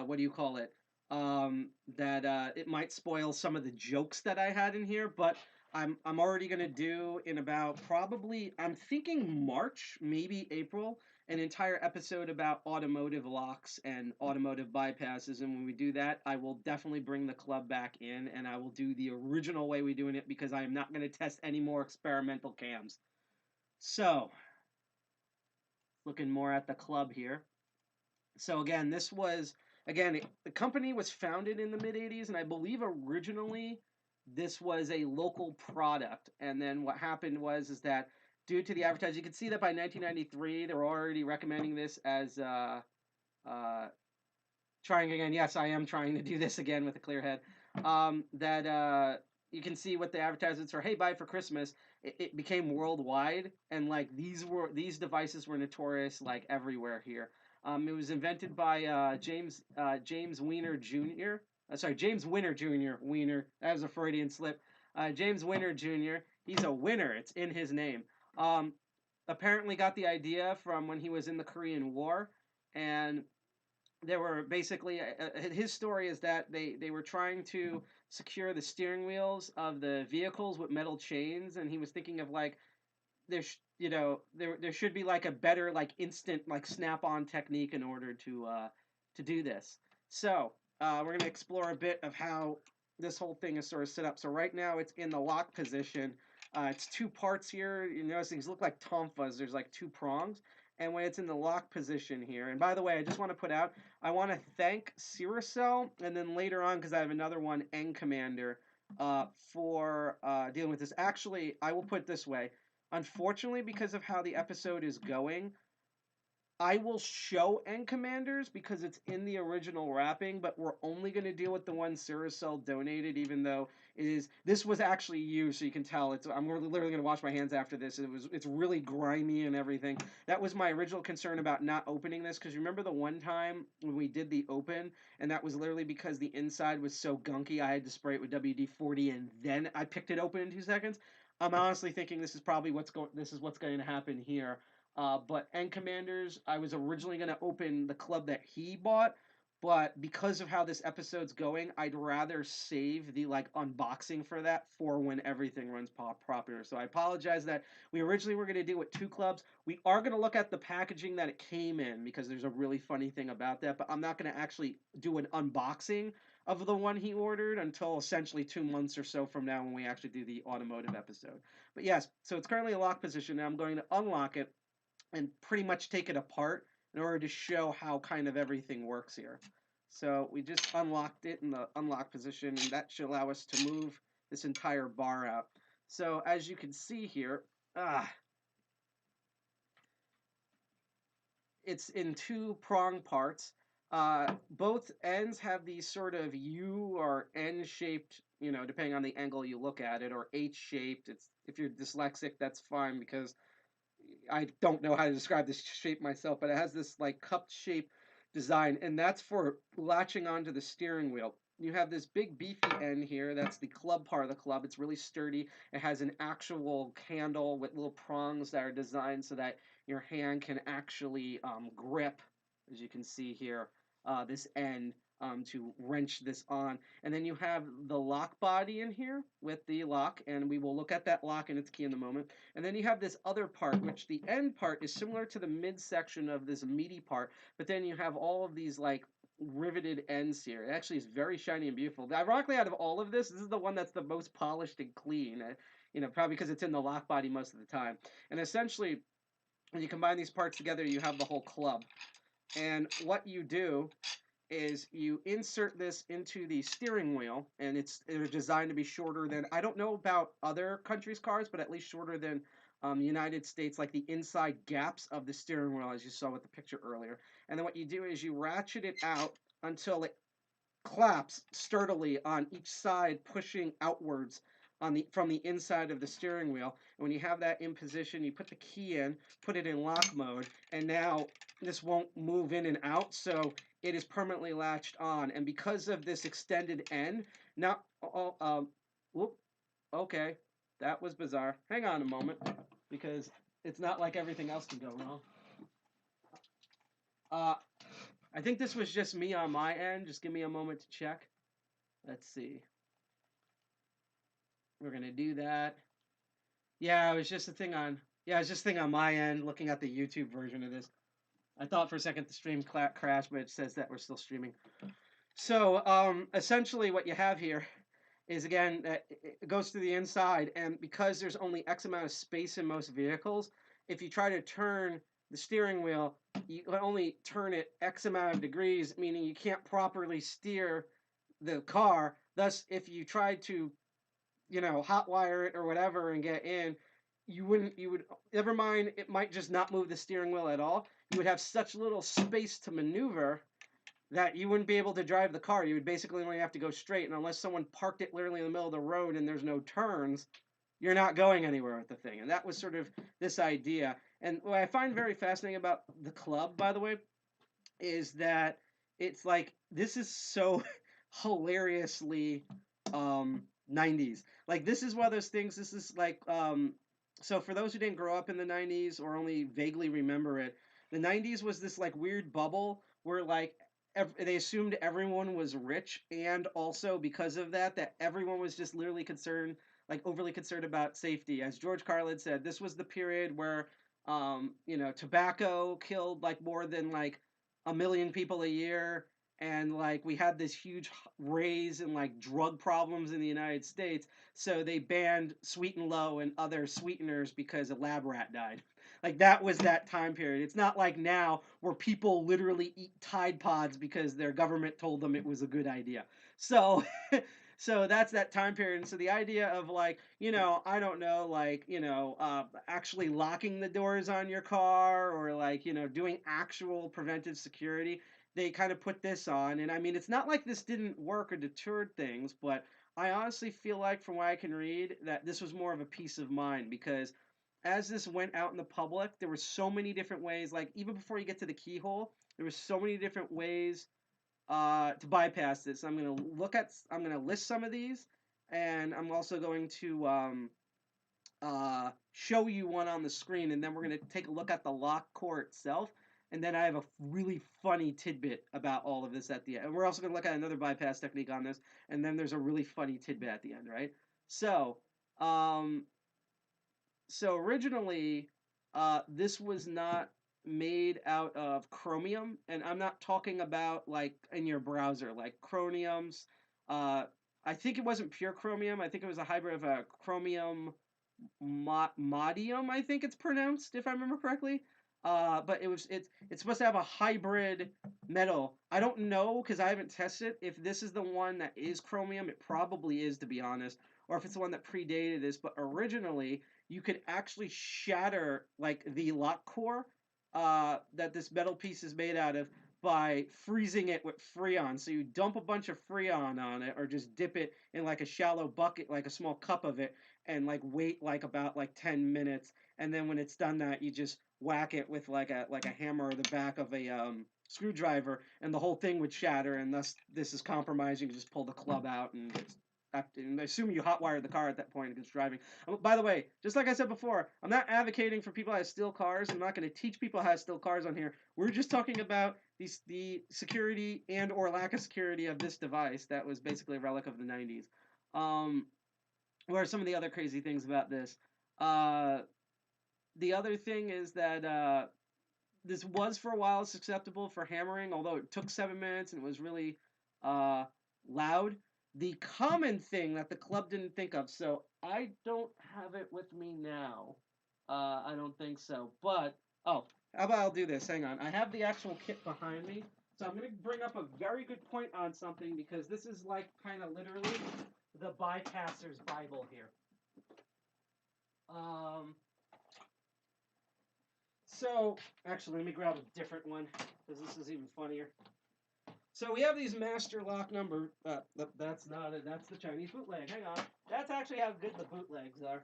what do you call it? That it might spoil some of the jokes that I had in here, but I'm already gonna do in about probably I'm thinking March, maybe April, an entire episode about automotive locks and automotive bypasses. And when we do that, I will definitely bring the club back in, and I will do the original way we're doing it because I am not going to test any more experimental cams. So, looking more at the club here. So again, the company was founded in the mid 80s, and I believe originally this was a local product. And then what happened is that due to the advertising, you can see that by 1993 they were already recommending this as trying again. Yes, I am trying to do this again with a clear head. That you can see what the advertisements are. Hey, buy for Christmas. It became worldwide, and like these devices were notorious like everywhere here. It was invented by James Weiner Jr. Sorry, James Winner Jr. Weiner. That was a Freudian slip. James Winner Jr. He's a winner. It's in his name. Apparently got the idea from when he was in the Korean War, and there were basically his story is that they were trying to secure the steering wheels of the vehicles with metal chains, and he was thinking of like there should be like a better like instant like snap-on technique in order to do this. So we're going to explore a bit of how this whole thing is sort of set up. So right now it's in the lock position. It's two parts here. You notice these look like tonfas. There's like two prongs. And when it's in the lock position here, and by the way, I just want to put out, I want to thank Ciracel, and then later on, because I have another one, N Commander, for dealing with this. Actually, I will put it this way. Unfortunately, because of how the episode is going, I will show N Commanders because it's in the original wrapping, but we're only going to deal with the one Ciracel donated, even though this was actually used, so you can tell I'm literally going to wash my hands after this. It's really grimy and everything. That was my original concern about not opening this, because remember the one time when we did the open, and that was literally because the inside was so gunky, I had to spray it with WD-40, and then I picked it open in 2 seconds. I'm honestly thinking this is probably what's going to happen here. But N Commanders, I was originally going to open the club that he bought, but because of how this episode's going, I'd rather save the like unboxing for that for when everything runs proper. So I apologize that we originally were going to do with 2 clubs. We are going to look at the packaging that it came in because there's a really funny thing about that, but I'm not going to actually do an unboxing of the one he ordered until essentially 2 months or so from now when we actually do the automotive episode. But yes, so it's currently a lock position. Now I'm going to unlock it and pretty much take it apart in order to show how kind of everything works here. So we just unlocked it in the unlock position, and that should allow us to move this entire bar out. So as you can see here, it's in 2 prong parts. Both ends have these sort of U or N-shaped, depending on the angle you look at it, or H-shaped. If you're dyslexic, that's fine because I don't know how to describe this shape myself, but it has this like cupped shape design, and that's for latching onto the steering wheel. You have this big beefy end here. That's the club part of the club. It's really sturdy. It has an actual handle with little prongs that are designed so that your hand can actually grip as you can see here, this end to wrench this on. And then you have the lock body in here with the lock, and we will look at that lock and its key in a moment. And then you have this other part, which the end part is similar to the midsection of this meaty part, but then you have all of these like riveted ends here. It actually is very shiny and beautiful. Ironically, out of all of this is the one that's the most polished and clean. Probably because it's in the lock body most of the time. And essentially, when you combine these parts together, you have the whole club. And what you do is you insert this into the steering wheel, and it's designed to be shorter than, I don't know about other countries' cars, but at least shorter than United States, like the inside gaps of the steering wheel, as you saw with the picture earlier. And then what you do is you ratchet it out until it claps sturdily on each side, pushing outwards from the inside of the steering wheel. And when you have that in position, you put the key in, put it in lock mode, and now this won't move in and out, so it is permanently latched on. And because of this extended end, now, whoop, okay, that was bizarre. Hang on a moment, because it's not like everything else can go wrong. I think this was just me on my end. Just give me a moment to check. Let's see. We're going to do that. Yeah, it was just a thing on... Yeah, it's just a thing on my end, looking at the YouTube version of this. I thought for a second the stream crashed, but it says that we're still streaming. So, essentially what you have here is, again, it goes to the inside, and because there's only X amount of space in most vehicles, if you try to turn the steering wheel, you can only turn it X amount of degrees, meaning you can't properly steer the car. Thus, if you tried to, hotwire it or whatever and get in, you would, never mind, it might just not move the steering wheel at all. You would have such little space to maneuver that you wouldn't be able to drive the car. You would basically only have to go straight, and unless someone parked it literally in the middle of the road and there's no turns, you're not going anywhere with the thing. And that was sort of this idea. And what I find very fascinating about the club, by the way, is that it's like, this is so hilariously 90s. Like, this is one of those things, this is like, so for those who didn't grow up in the 90s or only vaguely remember it, the 90s was this like weird bubble where like they assumed everyone was rich, and also because of that everyone was just literally concerned, like overly concerned about safety. As George Carlin said, this was the period where tobacco killed like more than like 1 million people a year, and like we had this huge raise in like drug problems in the United States, so they banned Sweet and Low and other sweeteners because a lab rat died. Like, that was that time period. It's not like now where people literally eat Tide Pods because their government told them it was a good idea. So so that's that time period. And so the idea of like, I don't know, like, actually locking the doors on your car, or like, doing actual preventive security, they kind of put this on. And I mean, it's not like this didn't work or deterred things, but I honestly feel like, from what I can read, that this was more of a peace of mind, because as this went out in the public, there were so many different ways, like even before you get to the keyhole, there were so many different ways to bypass this. I'm going to list some of these, and I'm also going to show you one on the screen, and then we're going to take a look at the lock core itself. And then I have a really funny tidbit about all of this at the end. And we're also going to look at another bypass technique on this, and then there's a really funny tidbit at the end, right? So, originally, this was not made out of chromium, and I'm not talking about like in your browser, like chromiums. I think it wasn't pure chromium. I think it was a hybrid of a chromium modium, I think it's pronounced, if I remember correctly. But it's supposed to have a hybrid metal. I don't know, because I haven't tested if this is the one that is chromium. It probably is, to be honest, or if it's the one that predated this. But originally, you could actually shatter like the lock core that this metal piece is made out of by freezing it with Freon. So you dump a bunch of Freon on it, or just dip it in like a shallow bucket, like a small cup of it, and like wait like about like 10 minutes. And then when it's done that, you just whack it with like a hammer or the back of a screwdriver, and the whole thing would shatter. And thus, this is compromised. You can just pull the club out, and and I assume you hotwired the car at that point if it's driving. By the way, just like I said before, I'm not advocating for people how to steal cars. I'm not going to teach people how to steal cars on here. We're just talking about the security and or lack of security of this device that was basically a relic of the 90s. What are some of the other crazy things about this? The other thing is that this was for a while susceptible for hammering, although it took 7 minutes and it was really loud. The common thing that the club didn't think of, so I don't have it with me now. I don't think so. But, how about I'll do this? Hang on. I have the actual kit behind me. So I'm going to bring up a very good point on something because this is like kind of literally the bypasser's Bible here. So, actually, let me grab a different one because this is even funnier. So we have these master lock number. That's not it. That's the Chinese bootleg. Hang on. That's actually how good the bootlegs are.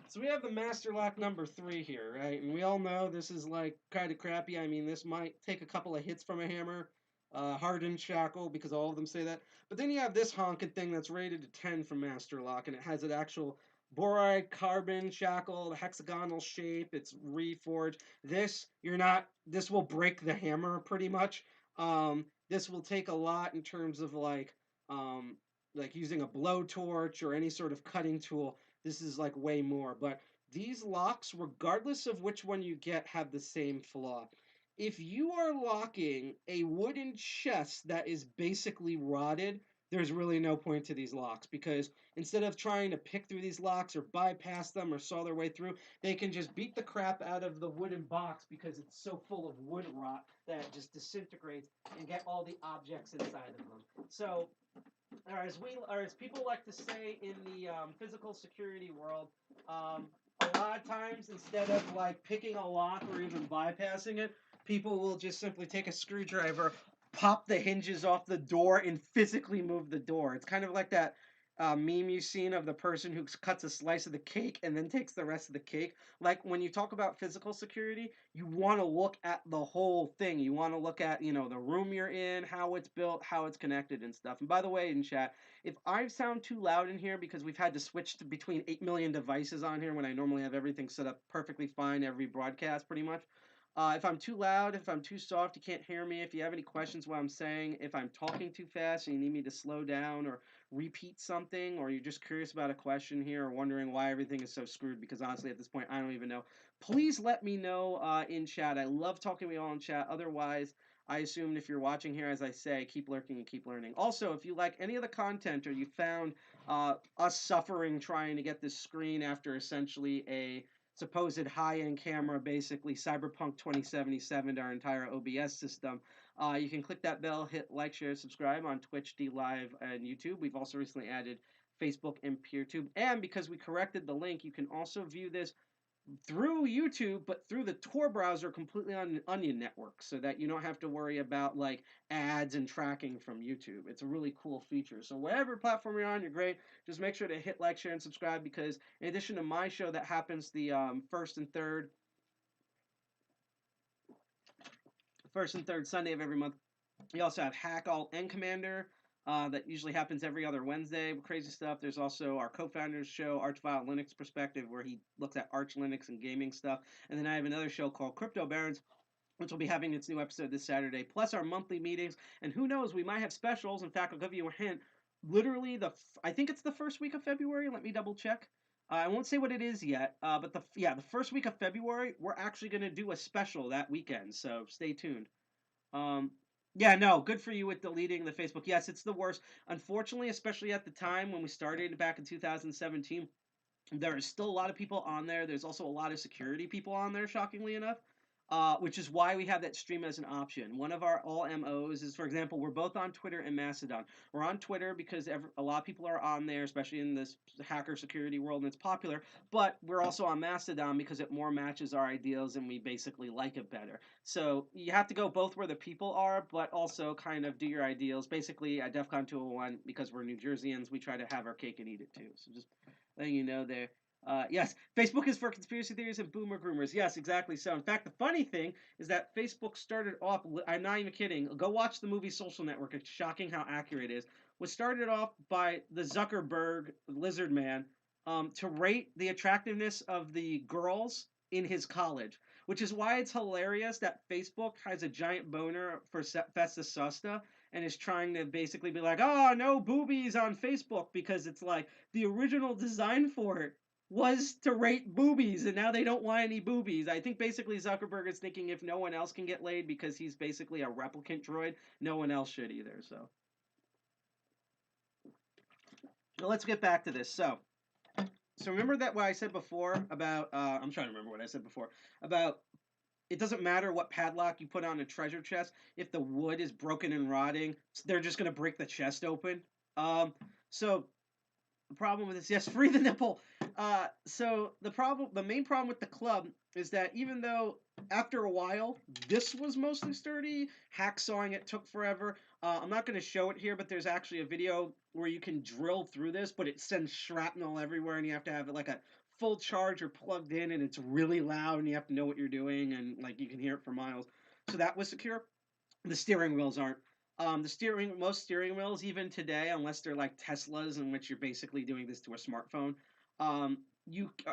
So we have the master lock number 3 here, right? And we all know this is like kind of crappy. I mean, this might take a couple of hits from a hammer. Hardened shackle, because all of them say that. But then you have this honking thing that's rated to 10 from master lock, and it has an actual boride carbon shackle, the hexagonal shape. It's reforged. This will break the hammer pretty much. This will take a lot in terms of like using a blowtorch or any sort of cutting tool. This is like way more. But these locks, regardless of which one you get, have the same flaw. If you are locking a wooden chest that is basically rotted, there's really no point to these locks, because instead of trying to pick through these locks or bypass them or saw their way through, they can just beat the crap out of the wooden box because it's so full of wood rot that it just disintegrates and get all the objects inside of them. So, or as people like to say in the physical security world, a lot of times instead of like picking a lock or even bypassing it, people will just simply take a screwdriver, pop the hinges off the door, and physically move the door. It's kind of like that meme you've seen of the person who cuts a slice of the cake and then takes the rest of the cake. Like when you talk about physical security, you want to look at the whole thing. You want to look at, the room you're in, how it's built, how it's connected and stuff. And by the way, in chat, if I sound too loud in here because we've had to switch between 8 million devices on here when I normally have everything set up perfectly fine every broadcast pretty much. If I'm too loud, if I'm too soft, you can't hear me. If you have any questions while I'm saying, if I'm talking too fast and you need me to slow down or repeat something, or you're just curious about a question here or wondering why everything is so screwed, because honestly at this point I don't even know, please let me know in chat. I love talking to you all in chat. Otherwise, I assume if you're watching here, as I say, keep lurking and keep learning. Also, if you like any of the content or you found us suffering trying to get this screen after essentially a supposed high-end camera, basically Cyberpunk 2077 our entire OBS system, you can click that bell, hit like, share, subscribe on Twitch, DLive, and YouTube. We've also recently added Facebook and PeerTube. And because we corrected the link, you can also view this through YouTube, but through the Tor browser completely on the Onion network, so that you don't have to worry about like ads and tracking from YouTube. It's a really cool feature. So whatever platform you're on, you're great. Just make sure to hit like, share, and subscribe, because in addition to my show that happens the first and third Sunday of every month, we also have Hack All and Commander. That usually happens every other Wednesday with crazy stuff. There's also our co-founder's show, Archvile Linux Perspective, where he looks at Arch Linux and gaming stuff. And then I have another show called Crypto Barons, which will be having its new episode this Saturday, plus our monthly meetings. And who knows, we might have specials. In fact, I'll give you a hint. Literally, I think it's the first week of February. Let me double check. I won't say what it is yet, but the first week of February, we're actually going to do a special that weekend. So stay tuned. Yeah, no, good for you with deleting the Facebook. Yes, it's the worst. Unfortunately, especially at the time when we started back in 2017, there is still a lot of people on there. There's also a lot of security people on there, shockingly enough, which is why we have that stream as an option. One of our all MOs is, for example, we're both on Twitter and Mastodon. We're on Twitter because a lot of people are on there, especially in this hacker security world, and it's popular. But we're also on Mastodon because it more matches our ideals and we basically like it better. So you have to go both where the people are, but also kind of do your ideals. Basically, at DEF CON 201, because we're New Jerseyans, we try to have our cake and eat it too. So just letting you know there. Yes, Facebook is for conspiracy theories and boomer groomers. Yes, exactly so. In fact, the funny thing is that Facebook started off, I'm not even kidding, go watch the movie Social Network. It's shocking how accurate it is. was started off by the Zuckerberg lizard man to rate the attractiveness of the girls in his college, which is why it's hilarious that Facebook has a giant boner for Festus Sosta and is trying to basically be like, oh, no boobies on Facebook, because it's like the original design for it was to rate boobies, and now they don't want any boobies. I think basically Zuckerberg is thinking if no one else can get laid because he's basically a replicant droid, no one else should either. So let's get back to this. So remember that what I said before about, I'm trying to remember what I said before, about it doesn't matter what padlock you put on a treasure chest. If the wood is broken and rotting, they're just going to break the chest open. So the problem with this, yes, free the nipple. So the main problem with the club is that even though after a while this was mostly sturdy, hacksawing it took forever. I'm not going to show it here, but there's actually a video where you can drill through this, but it sends shrapnel everywhere, and you have to have it like a full charger plugged in, and it's really loud, and you have to know what you're doing, and like you can hear it for miles. So that was secure. The steering wheels aren't. Most steering wheels, even today, unless they're like Teslas, in which you're basically doing this to a smartphone, and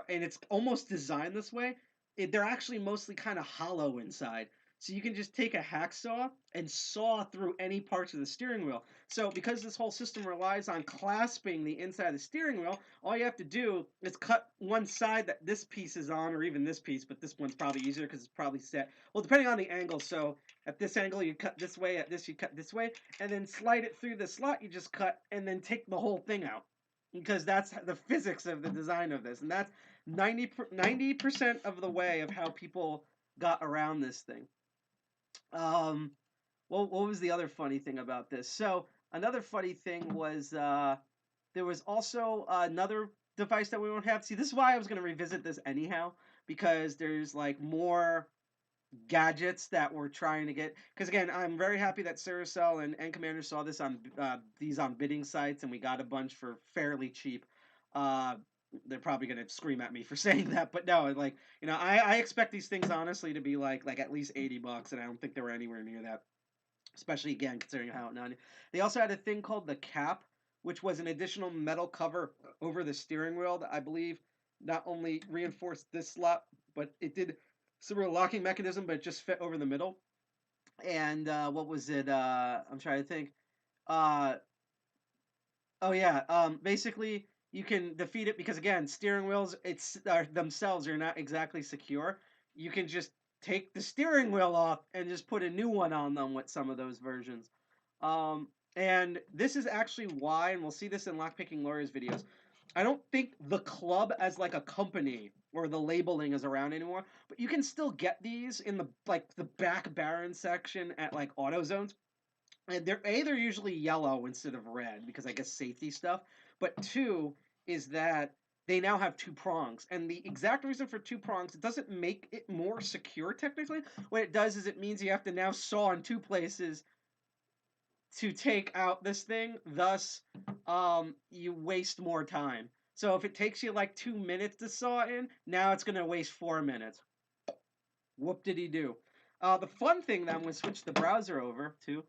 it's almost designed this way. They're actually mostly kind of hollow inside, so you can just take a hacksaw and saw through any parts of the steering wheel. So because this whole system relies on clasping the inside of the steering wheel, all you have to do is cut one side that this piece is on, or even this piece, but this one's probably easier because it's probably set, well, depending on the angle. So at this angle, you cut this way, at this, you cut this way, and then slide it through the slot you just cut, and then take the whole thing out. Because that's the physics of the design of this. And that's 90% of the way of how people got around this thing. Well, what was the other funny thing about this? So another funny thing was there was also another device that we won't have. See, this is why I was going to revisit this anyhow, because there's like more gadgets that we're trying to get. Because again, I'm very happy that Suracell and Commander saw this on these on bidding sites, and we got a bunch for fairly cheap. They're probably gonna scream at me for saying that, but no, like, you know, I expect these things honestly to be like at least $80, and I don't think they were anywhere near that. Especially again considering how none. They also had a thing called the cap, which was an additional metal cover over the steering wheel that I believe not only reinforced this slot, but it did similar locking mechanism, but it just fit over the middle. And what was it? I'm trying to think. Oh yeah. Basically, you can defeat it because again, steering wheels themselves are not exactly secure. You can just take the steering wheel off and just put a new one on them with some of those versions. And this is actually why, and we'll see this in Lockpicking Lawyers videos, I don't think the club as like a company or the labeling is around anymore, but you can still get these in the back Baron section at like AutoZones. And they're usually yellow instead of red because I guess safety stuff. But two is that they now have two prongs. And the exact reason for two prongs, it doesn't make it more secure technically. What it does is it means you have to now saw in two places to take out this thing. Thus, you waste more time. So if it takes you like 2 minutes to saw in, now it's going to waste 4 minutes. Whoop-diddy-do. The fun thing then was switch the browser over to,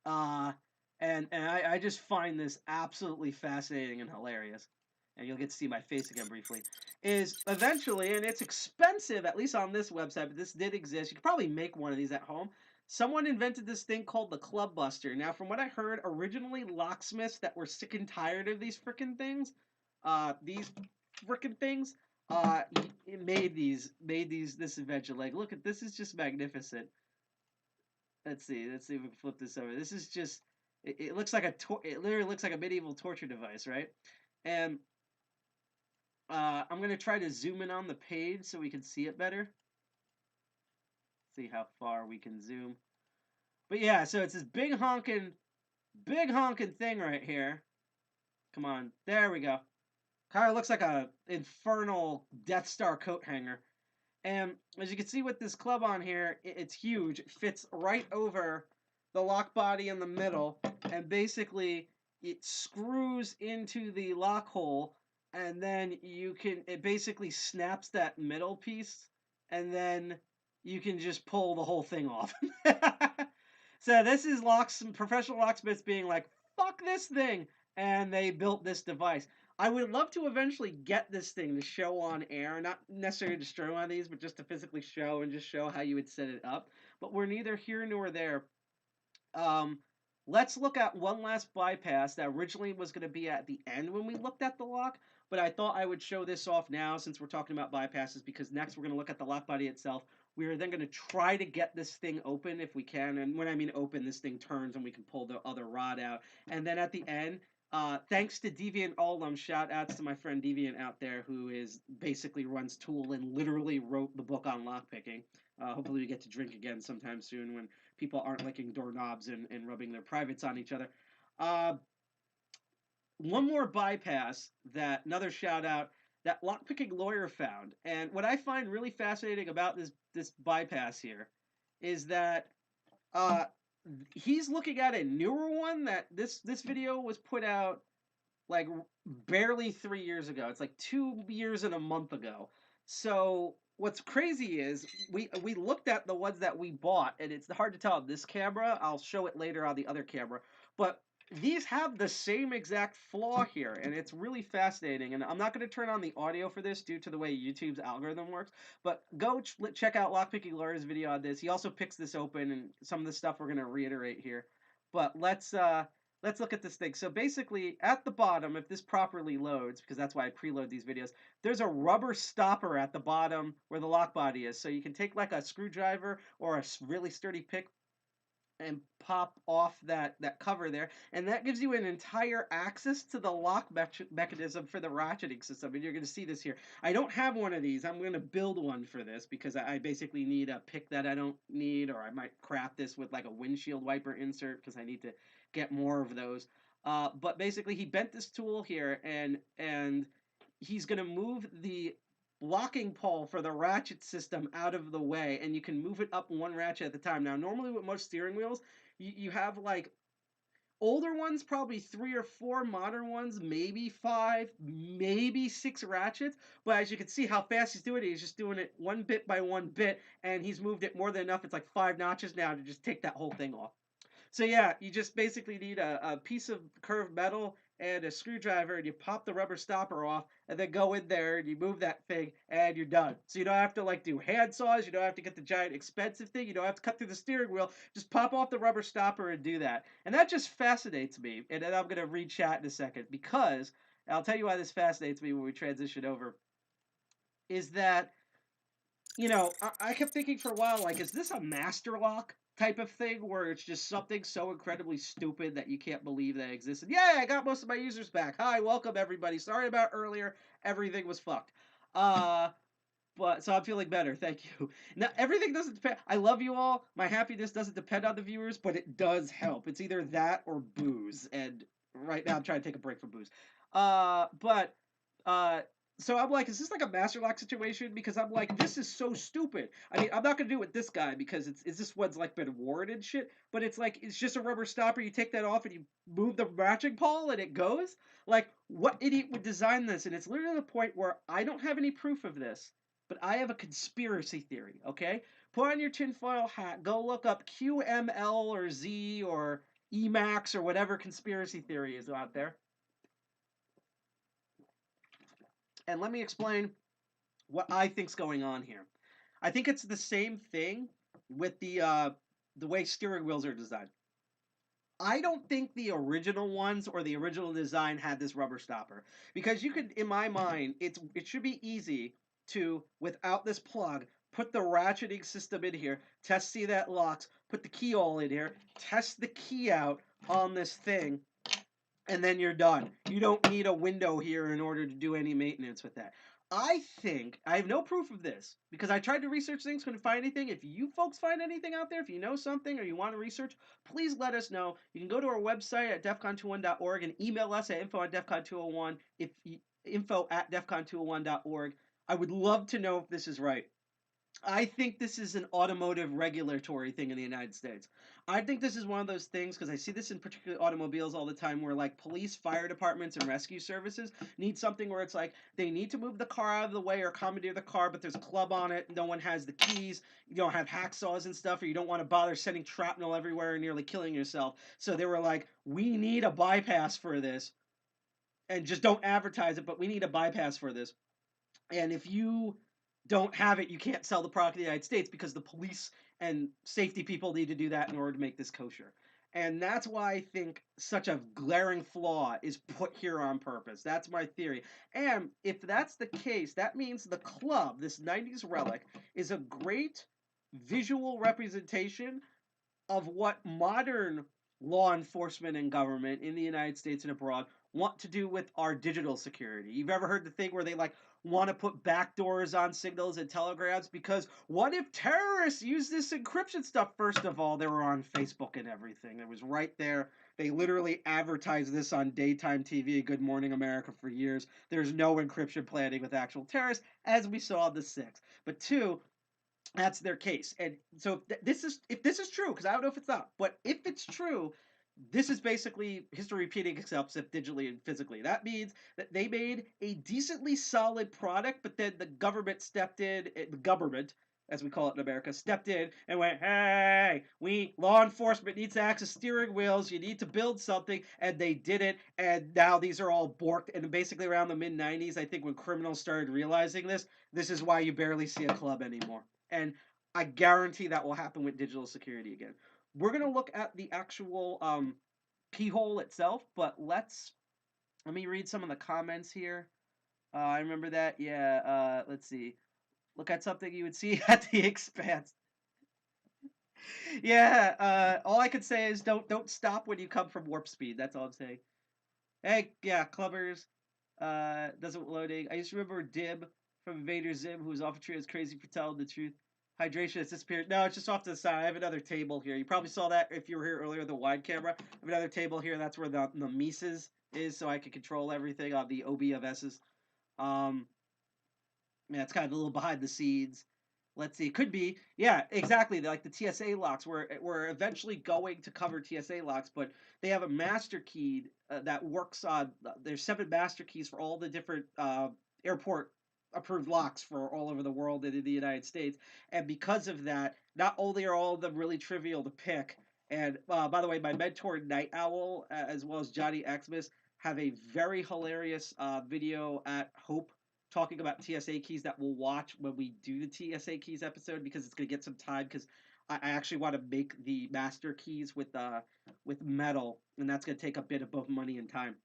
and I just find this absolutely fascinating and hilarious, and you'll get to see my face again briefly, is eventually, and it's expensive, at least on this website, but this did exist. You could probably make one of these at home. Someone invented this thing called the Club Buster. Now, from what I heard, originally locksmiths that were sick and tired of these frickin' things, made this invention. Like, look at this, is just magnificent. Let's see if we can flip this over. This is just, it looks like it literally looks like a medieval torture device, right? And I'm gonna try to zoom in on the page so we can see it better. See how far we can zoom. But yeah, so it's this big honking thing right here. Come on, there we go. Kind of looks like a infernal Death Star coat hanger. And as you can see with this club on here, it's huge. It fits right over the lock body in the middle, and basically it screws into the lock hole, and then it basically snaps that middle piece, and then you can just pull the whole thing off. So this is professional locksmiths being like, fuck this thing, and they built this device. I would love to eventually get this thing to show on air, not necessarily to show one of these, but just to physically show and just show how you would set it up. But we're neither here nor there. Um, let's look at one last bypass that originally was going to be at the end when we looked at the lock, but I thought I would show this off now since we're talking about bypasses, because next we're going to look at the lock body itself. We are then going to try to get this thing open if we can, and when I mean open, this thing turns and we can pull the other rod out. And then at the end, thanks to Deviant Olam, shout outs to my friend Deviant out there, who is basically runs Tool and literally wrote the book on lockpicking. Hopefully we get to drink again sometime soon when people aren't licking doorknobs and rubbing their privates on each other. One more bypass that, another shout out, that lockpicking lawyer found. And what I find really fascinating about this bypass here is that he's looking at a newer one that this video was put out like barely 3 years ago. It's like 2 years and a month ago. So what's crazy is we looked at the ones that we bought, and it's hard to tell on this camera. I'll show it later on the other camera, but these have the same exact flaw here, and it's really fascinating. And I'm not going to turn on the audio for this due to the way YouTube's algorithm works, but go check out Lockpicking Lawyer's video on this. He also picks this open, and some of the stuff we're going to reiterate here. But let's look at this thing. So basically, at the bottom, if this properly loads, because that's why I preload these videos, there's a rubber stopper at the bottom where the lock body is. So you can take like a screwdriver or a really sturdy pick and pop off that cover there, and that gives you an entire access to the lock mechanism for the ratcheting system. And you're going to see this here. I don't have one of these. I'm going to build one for this because I basically need a pick that I don't need, or I might craft this with like a windshield wiper insert because I need to get more of those. But basically, he bent this tool here, and he's going to move the locking pole for the ratchet system out of the way, and you can move it up one ratchet at a time. Now, normally with most steering wheels, you have like older ones, probably 3 or 4, modern ones, maybe 5, maybe 6 ratchets. But as you can see how fast he's doing it, he's just doing it one bit by one bit, and he's moved it more than enough. It's like 5 notches now to just take that whole thing off. So yeah, you just basically need a piece of curved metal and a screwdriver, and you pop the rubber stopper off, and then go in there and you move that thing, and you're done. So you don't have to like do hand saws, you don't have to get the giant expensive thing, you don't have to cut through the steering wheel. Just pop off the rubber stopper and do that. And that just fascinates me. And then I'm gonna read chat in a second, because I'll tell you why this fascinates me when we transition over. Is that, you know, I kept thinking for a while, like, is this a master lock type of thing where it's just something so incredibly stupid that you can't believe that existed? Yeah, I got most of my users back. Hi, welcome everybody. Sorry about earlier. Everything was fucked. But so I'm feeling better. Thank you. Now, everything doesn't depend. I love you all. My happiness doesn't depend on the viewers, but it does help. It's either that or booze. And right now I'm trying to take a break from booze. So I'm like, is this like a master lock situation? Because I'm like, this is so stupid. I mean, I'm not gonna do it with this guy because it's this one's like been worn and shit. But it's like, it's just a rubber stopper. You take that off and you move the ratchet pole and it goes. Like, what idiot would design this? And it's literally the point where I don't have any proof of this, but I have a conspiracy theory. Okay, put on your tinfoil hat. Go look up QML or Z or Emacs or whatever conspiracy theory is out there. And let me explain what I think's going on here. I think it's the same thing with the way steering wheels are designed. I don't think the original ones or the original design had this rubber stopper, because you could, in my mind, it should be easy to, without this plug, put the ratcheting system in here, test see that locks, put the keyhole in here, test the key out on this thing, and then you're done. You don't need a window here in order to do any maintenance with that. I think, I have no proof of this, because I tried to research things, couldn't find anything. If you folks find anything out there, if you know something or you want to research, please let us know. You can go to our website at defcon21.org and email us at info@defcon201, info@defcon201.org. I would love to know if this is right. I think this is an automotive regulatory thing in the United States. I think this is one of those things because I see this in particular automobiles all the time where like police, fire departments, and rescue services need something where it's like they need to move the car out of the way or commandeer the car, but there's a club on it, no one has the keys, you don't have hacksaws and stuff, or you don't want to bother sending shrapnel everywhere and nearly killing yourself. So they were like, we need a bypass for this. And just don't advertise it, but we need a bypass for this. And if you don't have it, you can't sell the product in the United States because the police and safety people need to do that in order to make this kosher. And that's why I think such a glaring flaw is put here on purpose. That's my theory. And if that's the case, that means the club, this 90s relic, is a great visual representation of what modern law enforcement and government in the United States and abroad want to do with our digital security. You've ever heard the thing where they like want to put backdoors on signals and telegrams because what if terrorists use this encryption stuff? First of all, they were on Facebook and everything. It was right there. They literally advertised this on daytime TV, Good Morning America, for years. There's no encryption planning with actual terrorists, as we saw on the 6th. But two, that's their case. And so if this is true, because I don't know if it's not, but if it's true, this is basically history repeating itself digitally and physically. That means that they made a decently solid product, but then the government stepped in, the government, as we call it in America, stepped in and went, hey, law enforcement needs to access steering wheels, you need to build something, and they did it, and now these are all borked, and basically around the mid-90s, I think when criminals started realizing this is why you barely see a club anymore. And I guarantee that will happen with digital security again. We're going to look at the actual keyhole itself, but let me read some of the comments here. I remember that. Yeah, let's see. Look at something you would see at the Expanse. Yeah, all I could say is don't stop when you come from warp speed. That's all I'm saying. Hey, yeah, clubbers. Doesn't loading. I used to remember Dib from Invader Zim, who was off a tree, was crazy for telling the truth. Hydration has disappeared. No, it's just off to the side. I have another table here. You probably saw that if you were here earlier, the wide camera. I have another table here. That's where the Mises is, so I can control everything on the OB of S's. Yeah, it's kind of a little behind the scenes. Let's see. It could be. Yeah, exactly. Like the TSA locks. We're eventually going to cover TSA locks, but they have a master key that works on. There's 7 master keys for all the different airport approved locks for all over the world and in the United States. And because of that, not only are all of them really trivial to pick, and by the way, my mentor Night Owl, as well as Johnny Xmas, have a very hilarious video at Hope talking about TSA keys that we'll watch when we do the TSA keys episode because it's going to get some time because I actually want to make the master keys with metal, and that's going to take a bit of both money and time.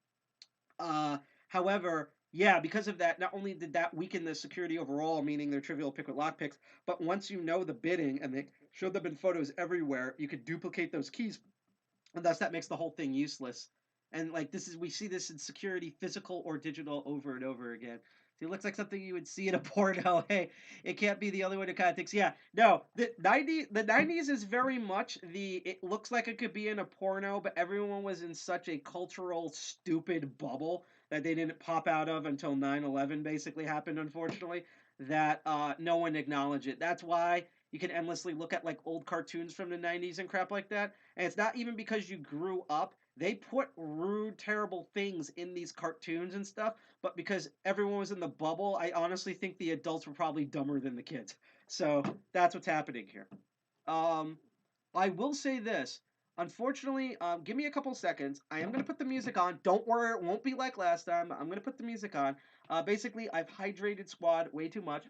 However, yeah, because of that, not only did that weaken the security overall, meaning they're trivial pick with lockpicks, but once you know the bidding and they showed them in photos everywhere, you could duplicate those keys, and thus that makes the whole thing useless. And like we see this in security, physical or digital, over and over again. So it looks like something you would see in a porno. Hey, it can't be the only one who kind of thinks. Yeah, no, the 90s is very much it looks like it could be in a porno, but everyone was in such a cultural stupid bubble that they didn't pop out of until 9/11 basically happened, unfortunately, that no one acknowledged it. That's why you can endlessly look at like old cartoons from the 90s and crap like that. And it's not even because you grew up. They put rude, terrible things in these cartoons and stuff, but because everyone was in the bubble, I honestly think the adults were probably dumber than the kids. So that's what's happening here. I will say this. Unfortunately, give me a couple seconds. I am going to put the music on. Don't worry, it won't be like last time. I'm going to put the music on. Basically, I've hydrated Squad way too much.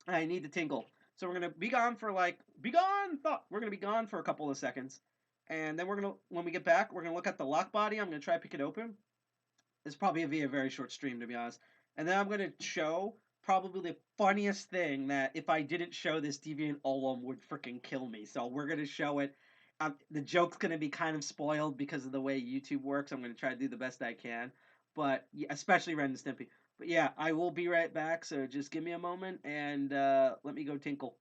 I need to tinkle. So we're going to be gone for We're going to be gone for a couple of seconds. And then when we get back, we're going to look at the lock body. I'm going to try to pick it open. This will probably be a very short stream, to be honest. And then I'm going to show probably the funniest thing that if I didn't show this, Deviant Olum would freaking kill me. So we're going to show it. The joke's going to be kind of spoiled because of the way YouTube works. I'm going to try to do the best I can. But yeah, especially Ren and Stimpy. But yeah, I will be right back. So just give me a moment and let me go tinkle.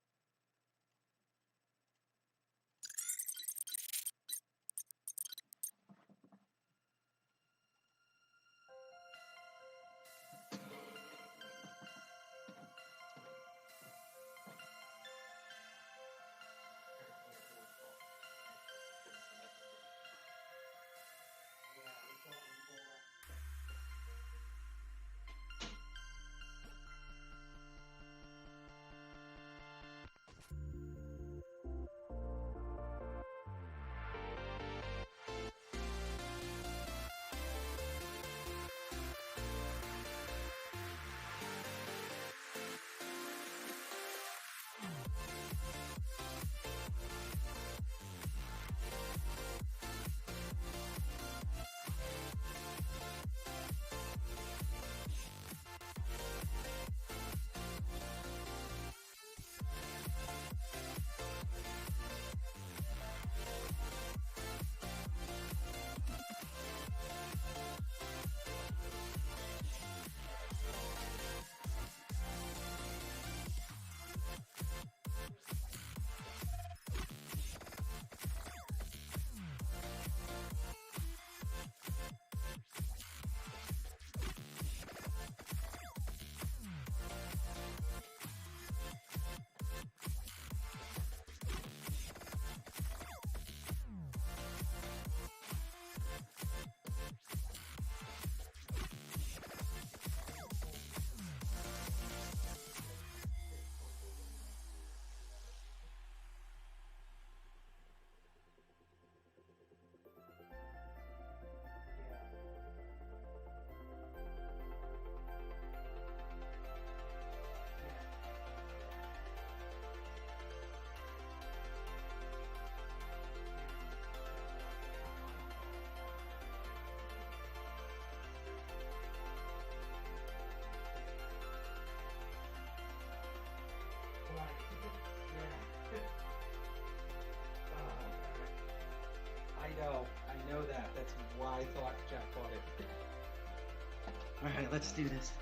Alright, let's do this.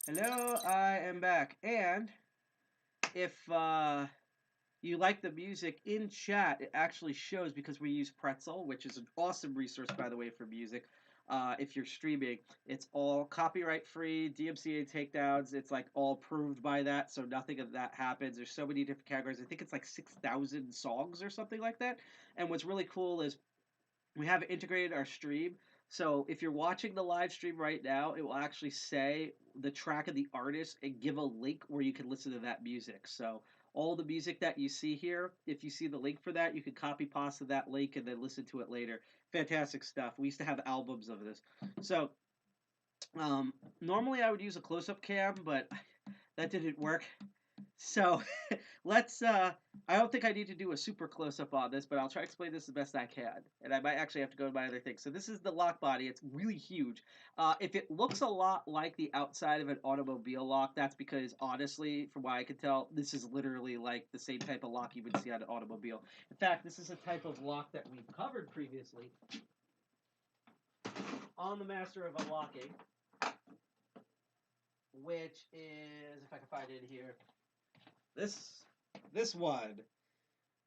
Hello, I am back. And if you like the music in chat, it actually shows because we use Pretzel, which is an awesome resource, by the way, for music. If you're streaming, it's all copyright free, DMCA takedowns. It's like all approved by that, so nothing of that happens. There's so many different categories. I think it's like 6,000 songs or something like that. And what's really cool is we have integrated our stream. So if you're watching the live stream right now, it will actually say the track of the artist and give a link where you can listen to that music. So all the music that you see here, if you see the link for that, you can copy pasta that link and then listen to it later. Fantastic stuff. We used to have albums of this. So normally I would use a close-up cam, but that didn't work. So let's I don't think I need to do a super close-up on this, but I'll try to explain this as best I can. And I might actually have to go to my other thing. So this is the lock body. It's really huge. If it looks a lot like the outside of an automobile lock, that's because, honestly, from what I can tell, this is literally like the same type of lock you would see on an automobile. In fact, this is a type of lock that we've covered previously on the Master of Unlocking, which is, if I can find it here, this one,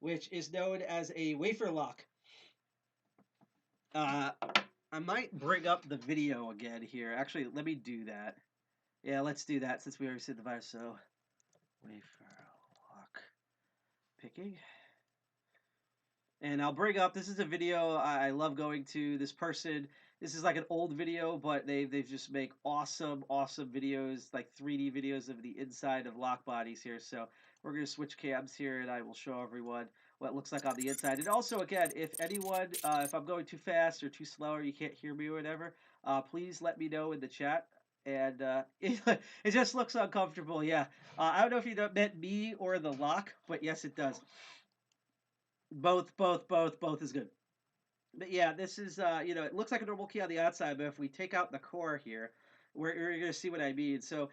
which is known as a wafer lock. I might bring up the video again here. Actually, let me do that. Yeah, let's do that since we already said the device. So, wafer lock picking. And I'll bring up, this is a video I love going to. This person, this is like an old video, but they just make awesome videos, like 3D videos of the inside of lock bodies here. So we're going to switch cams here, and I will show everyone what it looks like on the inside. And also, again, if anyone, if I'm going too fast or too slow or you can't hear me or whatever, please let me know in the chat. And it just looks uncomfortable, yeah. I don't know if you meant me or the lock, but yes, it does. Both is good. But yeah, this is, it looks like a normal key on the outside, but if we take out the core here, you're going to see what I mean. So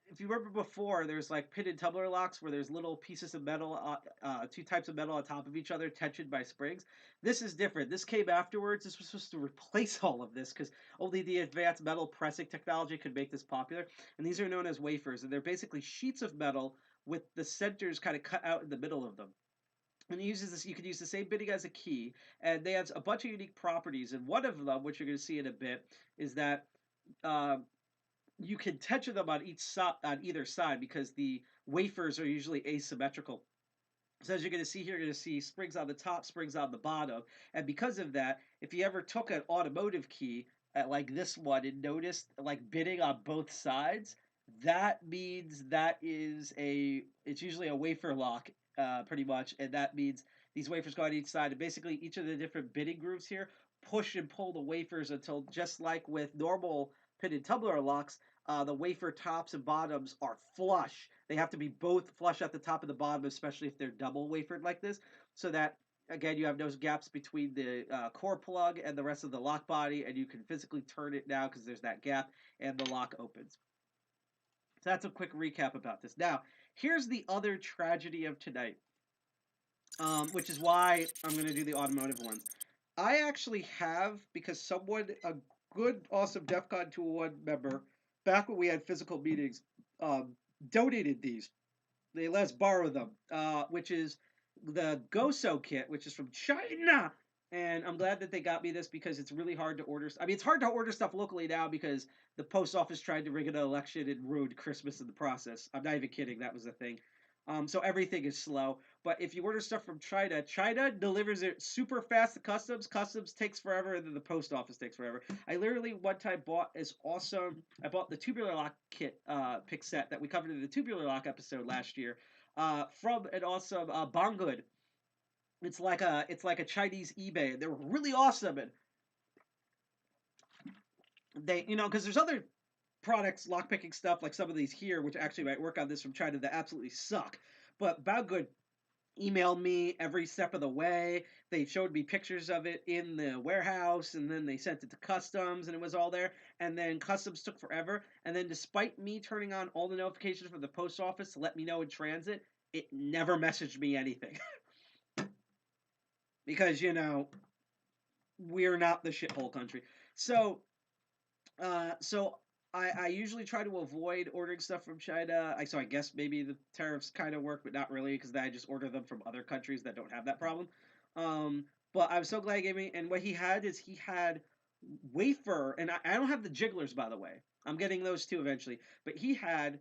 if you remember before, there's like pin and tumbler locks where there's little pieces of metal, two types of metal on top of each other, tensioned by springs. This is different. This came afterwards. This was supposed to replace all of this because only the advanced metal pressing technology could make this popular. And these are known as wafers, and they're basically sheets of metal with the centers kind of cut out in the middle of them. And it uses this, you can use the same bitting as a key, and they have a bunch of unique properties. And one of them, which you're going to see in a bit, is that you can tension them on either side because the wafers are usually asymmetrical. So as you're going to see here, you're going to see springs on the top, springs on the bottom. And because of that, if you ever took an automotive key like this one and noticed like bitting on both sides, that means it's usually a wafer lock, pretty much. And that means these wafers go on each side. And basically each of the different bitting grooves here push and pull the wafers until, just like with normal pin and tumbler locks, the wafer tops and bottoms are flush. They have to be both flush at the top and the bottom, especially if they're double wafered like this, so that, again, you have those gaps between the core plug and the rest of the lock body, and you can physically turn it now because there's that gap, and the lock opens. So that's a quick recap about this. Now, here's the other tragedy of tonight, which is why I'm going to do the automotive ones. I actually have, because someone, a good, awesome DEF CON 201 member, back when we had physical meetings, donated these. They let us borrow them, which is the Goso kit, which is from China. And I'm glad that they got me this because it's really hard to order. I mean, it's hard to order stuff locally now because the post office tried to rig an election and ruined Christmas in the process. I'm not even kidding. That was the thing. So everything is slow. But if you order stuff from China, China delivers it super fast to customs. Customs takes forever, and then the post office takes forever. I literally one time bought this awesome. I bought the tubular lock kit pick set that we covered in the tubular lock episode last year from an awesome Banggood. It's like a Chinese eBay. They're really awesome, and they, because there's other products, lockpicking stuff like some of these here, which actually might work on this from China, that absolutely suck. But Banggood emailed me every step of the way. They showed me pictures of it in the warehouse, and then they sent it to customs, and it was all there. And then customs took forever. And then despite me turning on all the notifications from the post office to let me know in transit, it never messaged me anything. Because, you know, we're not the shithole country. So, I usually try to avoid ordering stuff from China. So I guess maybe the tariffs kind of work, but not really, because I just order them from other countries that don't have that problem. But I'm so glad he gave me. And what he had is he had wafer, and I don't have the jigglers, by the way. I'm getting those too eventually. But he had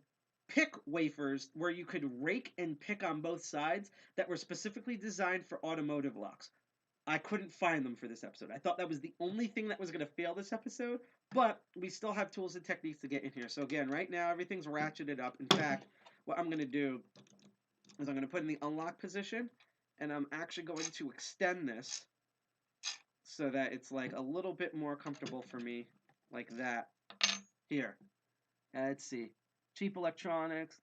pick wafers where you could rake and pick on both sides that were specifically designed for automotive locks. I couldn't find them for this episode. I thought that was the only thing that was going to fail this episode, but we still have tools and techniques to get in here. So again, right now everything's ratcheted up. In fact, what I'm going to do is I'm going to put in the unlock position, and I'm actually going to extend this so that it's like a little bit more comfortable for me, like that. Here. Let's see. Cheap electronics.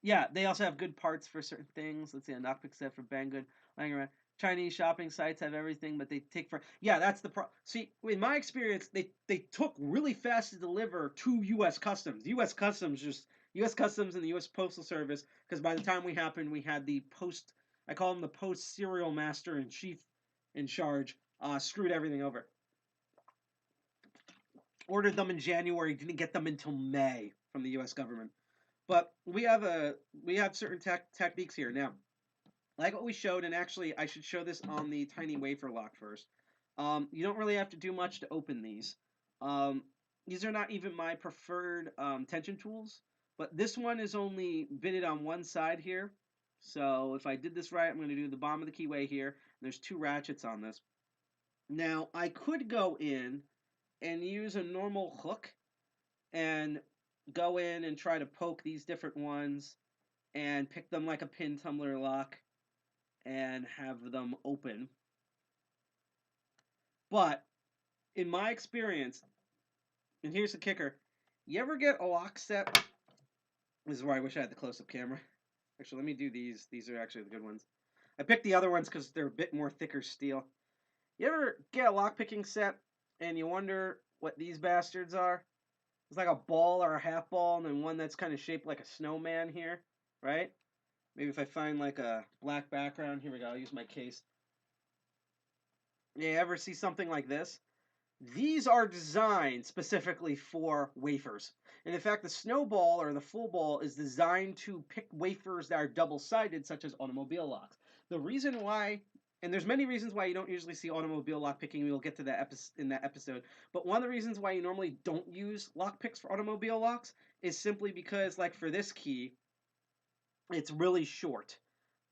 Yeah, they also have good parts for certain things. Let's see, a knockpick set for Banggood, lying around. Chinese shopping sites have everything, but they take for. Yeah, that's the problem. See, in my experience, they took really fast to deliver to U.S. Customs. U.S. Customs U.S. Customs and the U.S. Postal Service, because by the time we happened, we had the post. I call him the post serial master in chief in charge. Screwed everything over. Ordered them in January, didn't get them until May from the U.S. government. But we have certain techniques here now. Like what we showed, and actually I should show this on the tiny wafer lock first. You don't really have to do much to open these. These are not even my preferred tension tools, but this one is only bitted on one side here. So if I did this right, I'm going to do the bottom of the keyway here. There's 2 ratchets on this. Now, I could go in and use a normal hook and go in and try to poke these different ones and pick them like a pin tumbler lock and have them open. But in my experience, and here's the kicker, you ever get a lock set? This is where I wish I had the close-up camera. Actually, let me do these. These are actually the good ones. I picked the other ones because they're a bit more thicker steel. You ever get a lock-picking set and you wonder what these bastards are? It's like a ball or a half ball, and then one that's kind of shaped like a snowman here, right? Maybe if I find like a black background, here we go, I'll use my case. You ever see something like this? These are designed specifically for wafers. And in fact, the snowball or the full ball is designed to pick wafers that are double-sided, such as automobile locks. The reason why, and there's many reasons why you don't usually see automobile lock picking, we'll get to that in that episode, but one of the reasons why you normally don't use lock picks for automobile locks is simply because, like for this key, it's really short.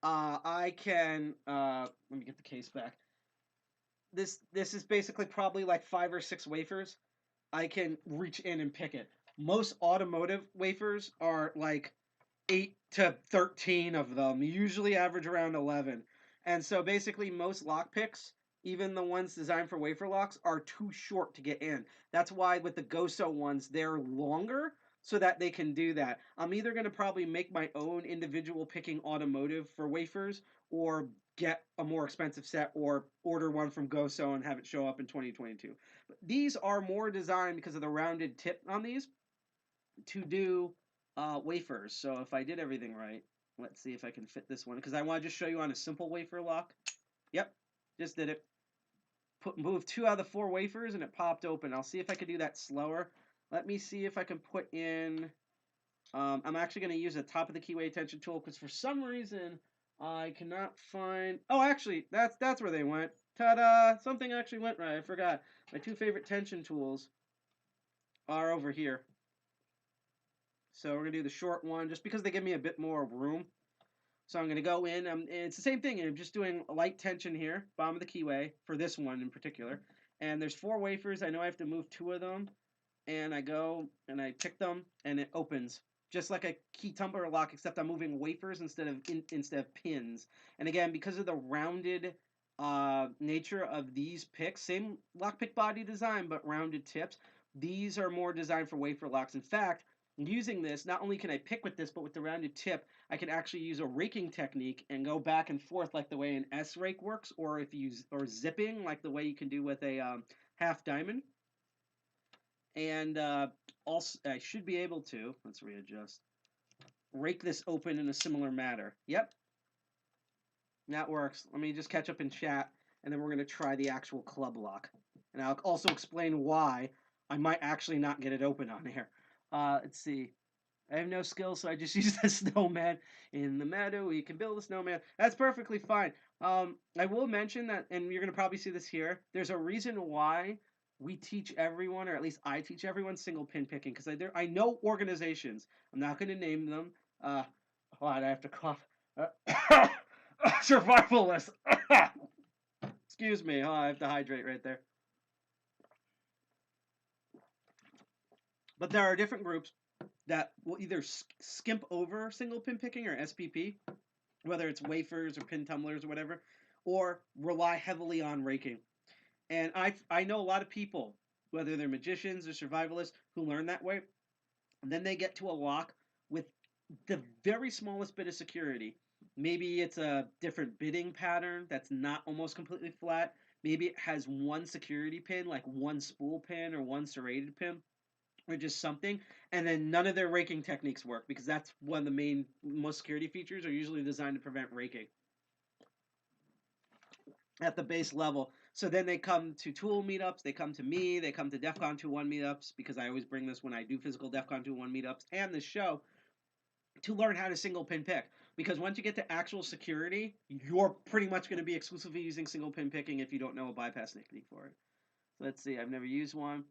I can, let me get the case back. This is basically probably like 5 or 6 wafers. I can reach in and pick it. Most automotive wafers are like 8 to 13 of them. Usually average around 11. And so basically most lock picks, even the ones designed for wafer locks, are too short to get in. That's why with the Goso ones, they're longer so that they can do that. I'm either going to probably make my own individual picking automotive for wafers or get a more expensive set or order one from Goso and have it show up in 2022. But these are more designed because of the rounded tip on these to do wafers. So if I did everything right, let's see if I can fit this one because I want to just show you on a simple wafer lock. Yep, just did it. Move 2 out of the 4 wafers and it popped open. I'll see if I can do that slower. Let me see if I can put in. I'm actually going to use a top of the keyway tension tool because for some reason I cannot find. Oh, actually, that's where they went. Ta-da! Something actually went right. I forgot. My 2 favorite tension tools are over here. So we're going to do the short one just because they give me a bit more room. So I'm going to go in. And it's the same thing. I'm just doing a light tension here, bottom of the keyway, for this one in particular. And there's 4 wafers. I know I have to move 2 of them. And I go and I pick them, and it opens. Just like a key tumbler lock, except I'm moving wafers instead of pins. And again, because of the rounded nature of these picks, same lockpick body design, but rounded tips, these are more designed for wafer locks. In fact, using this, not only can I pick with this, but with the rounded tip, I can actually use a raking technique and go back and forth like the way an S rake works, or zipping like the way you can do with a half diamond. And also, I should be able to, let's readjust. rake this open in a similar manner. Yep, that works. Let me just catch up in chat, and then we're going to try the actual club lock. And I'll also explain why I might actually not get it open on here. Let's see. I have no skill, so I just use the snowman. In the meadow, we can build a snowman. That's perfectly fine. I will mention that, and you're going to probably see this here, there's a reason why we teach everyone, or at least I teach everyone, single pin picking, because I know organizations. I'm not going to name them. Hold on, I have to cough. Survivalist. Excuse me. Oh, I have to hydrate right there. But there are different groups that will either skimp over single pin picking or SPP, whether it's wafers or pin tumblers or whatever, or rely heavily on raking. And I know a lot of people, whether they're magicians or survivalists, who learn that way. And then they get to a lock with the very smallest bit of security. Maybe it's a different bidding pattern that's not almost completely flat. Maybe it has one security pin, like one spool pin or one serrated pin, or just something, and then none of their raking techniques work, because that's one of the most security features are usually designed to prevent raking at the base level. So then they come to tool meetups, they come to me, they come to DEF CON 2-1 meetups, because I always bring this when I do physical DEF CON 2-1 meetups and this show, to learn how to single pin pick. Because once you get to actual security, you're pretty much going to be exclusively using single pin picking if you don't know a bypass technique for it. So let's see, I've never used one.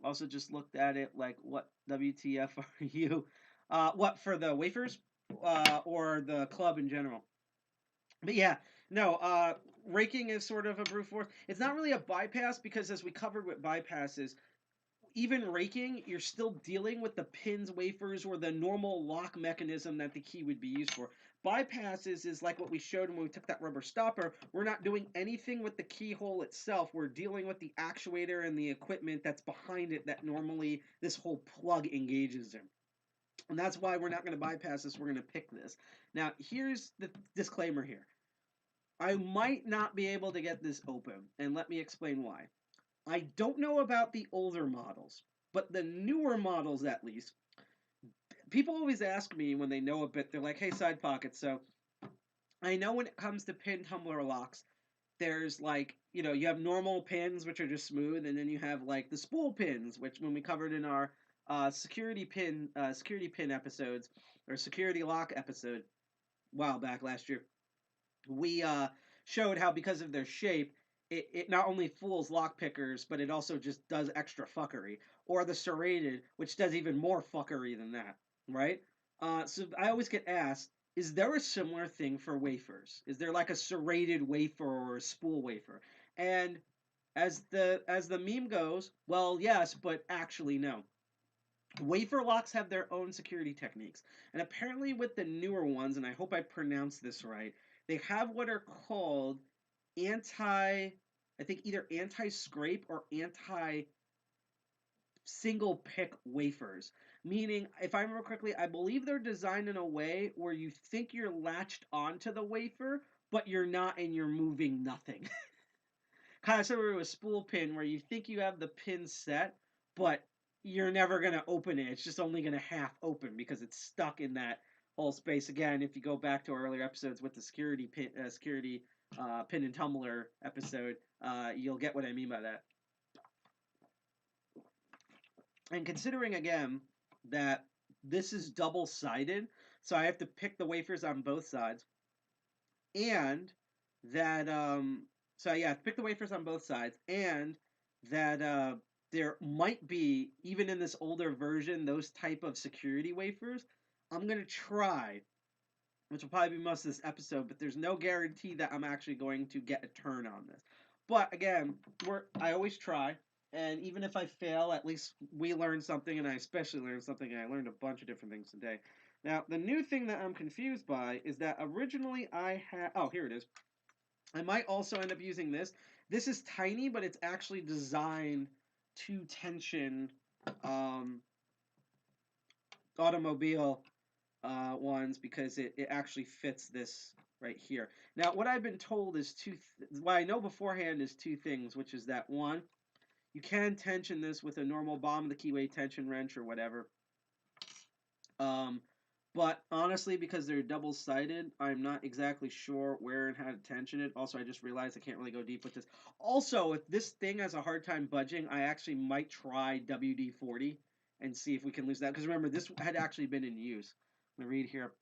Also just looked at it like, what WTF are you? What, for the wafers? Or the club in general? But yeah, no, raking is sort of a brute force. It's not really a bypass, because as we covered with bypasses, even raking, you're still dealing with the pins, wafers, or the normal lock mechanism that the key would be used for. Bypasses is like what we showed when we took that rubber stopper. We're not doing anything with the keyhole itself. We're dealing with the actuator and the equipment that's behind it that normally this whole plug engages in. And that's why we're not going to bypass this. We're going to pick this. Now, here's the disclaimer here. I might not be able to get this open, and let me explain why. I don't know about the older models, but the newer models, at least, people always ask me when they know a bit, they're like, hey, Side Pocket, so I know when it comes to pin tumbler locks, there's like, you have normal pins, which are just smooth, and then you have like the spool pins, which when we covered in our security pin episodes, or security lock episode, a while back last year, we showed how because of their shape, it not only fools lock pickers, but it also just does extra fuckery. Or the serrated, which does even more fuckery than that, right? So I always get asked, is there a similar thing for wafers? Is there like a serrated wafer or a spool wafer? And as the meme goes, well, yes, but actually no. Wafer locks have their own security techniques. And apparently with the newer ones, and I hope I pronounced this right, they have what are called I think either anti-scrape or anti-single pick wafers. Meaning, if I remember correctly, I believe they're designed in a way where you think you're latched onto the wafer, but you're not, and you're moving nothing. Kind of similar to a spool pin where you think you have the pin set, but you're never going to open it. It's just only going to half open because it's stuck in that whole space. Again, if you go back to our earlier episodes with the security pin and tumbler episode, you'll get what I mean by that. And considering again that this is double-sided, so I have to pick the wafers on both sides, and that so yeah, I have to pick the wafers on both sides, and that there might be, even in this older version, those type of security wafers. I'm gonna try, which will probably be most of this episode, but there's no guarantee that I'm actually going to get a turn on this. But again, I always try, and even if I fail, at least we learned something, and I especially learned something, and I learned a bunch of different things today. Now, the new thing that I'm confused by is that originally I had... Oh, here it is. I might also end up using this. This is tiny, but it's actually designed to tension automobile ones, because it actually fits this right here. Now, what I've been told is what I know beforehand is two things, which is that, one, you can tension this with a normal bottom of the keyway tension wrench or whatever. But honestly, because they're double-sided, I'm not exactly sure where and how to tension it. Also, I just realized I can't really go deep with this. Also, if this thing has a hard time budging, I actually might try WD-40 and see if we can lose that. Because remember, this had actually been in use. I'm going to read here.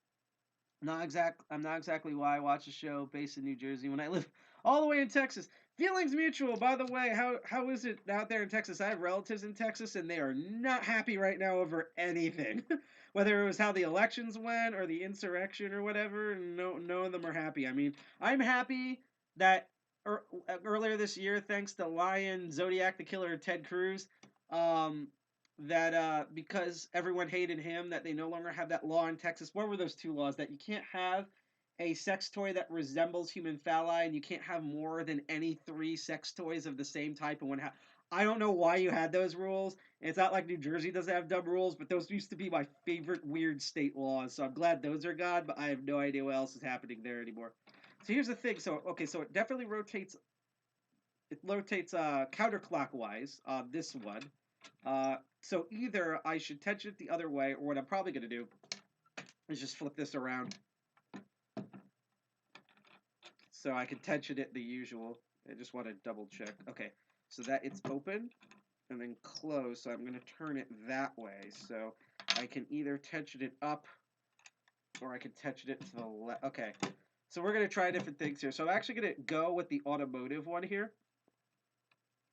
I'm not exactly why I watch a show based in New Jersey when I live all the way in Texas. Feelings mutual. By the way, how is it out there in Texas? I have relatives in Texas, and they are not happy right now over anything, whether it was how the elections went or the insurrection or whatever. No of them are happy. I mean, I'm happy that earlier this year, thanks to Lion, Zodiac the Killer, Ted Cruz, that because everyone hated him, that they no longer have that law in Texas. What were those two laws? That you can't have a sex toy that resembles human phalli, and you can't have more than any 3 sex toys of the same type in one house. I don't know why you had those rules. It's not like New Jersey doesn't have dumb rules, but those used to be my favorite weird state laws. So I'm glad those are gone, but I have no idea what else is happening there anymore. So here's the thing. So it definitely rotates. It rotates counterclockwise on this one. So either I should tension it the other way, or what I'm probably going to do is just flip this around so I can tension it the usual. I just want to double check. Okay, so that it's open and then closed, so I'm going to turn it that way. So I can either tension it up or I can tension it to the left. Okay, so we're going to try different things here. So I'm actually going to go with the automotive one here,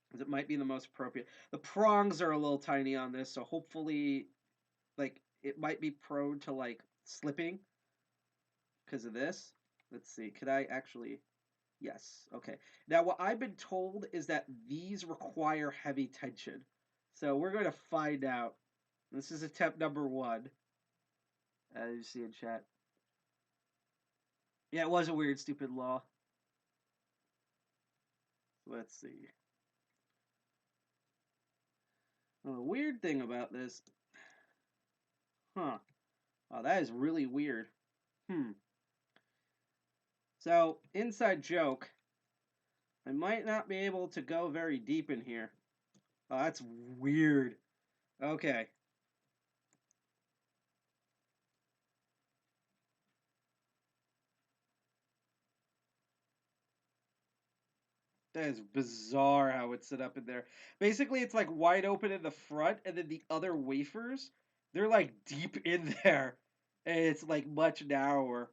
because it might be the most appropriate. The prongs are a little tiny on this, so hopefully, like, it might be prone to, like, slipping because of this. Let's see. Could I actually... Yes. Okay. Now, what I've been told is that these require heavy tension. So we're going to find out. This is attempt number 1. As you see in chat. Yeah, it was a weird, stupid law. Let's see. Well, the weird thing about this... Huh. Oh, that is really weird. So, inside joke, I might not be able to go very deep in here. Oh, that's weird. Okay. That is bizarre how it's set up in there. Basically, it's like wide open in the front, and then the other wafers, they're like deep in there. And it's like much narrower.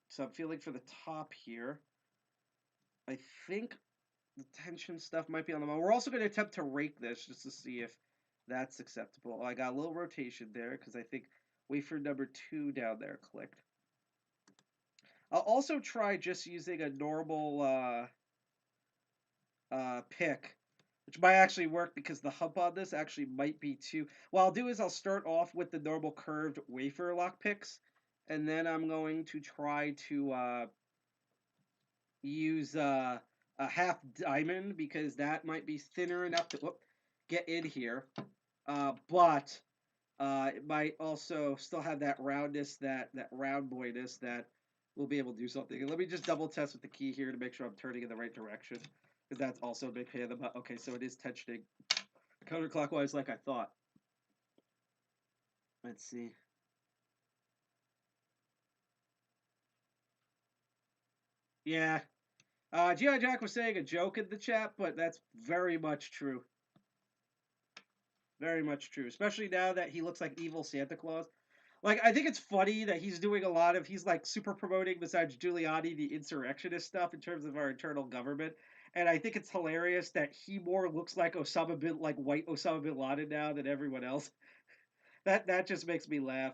So I'm feeling for the top here. I think the tension stuff might be on the bottom. We're also going to attempt to rake this just to see if that's acceptable. Oh, I got a little rotation there because I think wafer number 2 down there clicked. I'll also try just using a normal pick, which might actually work because the hump on this actually might be too... What I'll do is I'll start off with the normal curved wafer lock picks, and then I'm going to try to use a half diamond because that might be thinner enough to get in here, but it might also still have that roundness, that round boyness that will be able to do something. And let me just double test with the key here to make sure I'm turning in the right direction, because that's also a big pain in the butt. Okay, so it is tensioning counterclockwise like I thought. Let's see. Yeah. G.I. Jack was saying a joke in the chat, but that's very much true. Very much true, especially now that he looks like evil Santa Claus. Like, I think it's funny that he's doing a lot of, he's like super promoting, besides Giuliani, the insurrectionist stuff in terms of our internal government. And I think it's hilarious that he more looks like white Osama bin Laden now than everyone else. That just makes me laugh.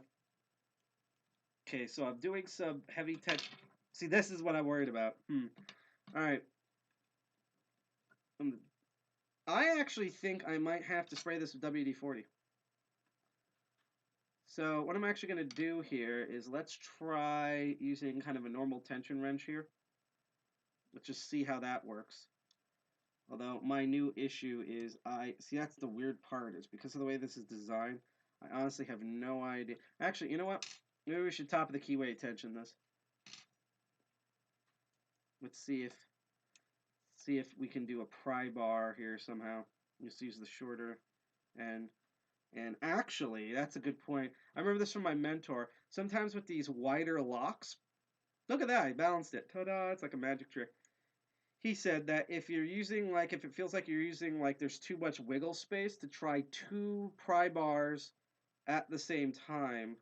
Okay, so I'm doing some heavy tension. See, this is what I'm worried about. All right. I actually think I might have to spray this with WD-40. So what I'm actually going to do here is let's try using kind of a normal tension wrench here. Let's just see how that works. Although my new issue is see, that's the weird part, is because of the way this is designed, I honestly have no idea. Actually, you know what? Maybe we should top of the keyway tension this. Let's see if we can do a pry bar here somehow. Just use the shorter end. And actually, that's a good point. I remember this from my mentor. Sometimes with these wider locks, look at that, I balanced it. Ta-da, it's like a magic trick. He said that if you're using, like, if it feels like you're using, like, there's too much wiggle space, to try 2 pry bars at the same time.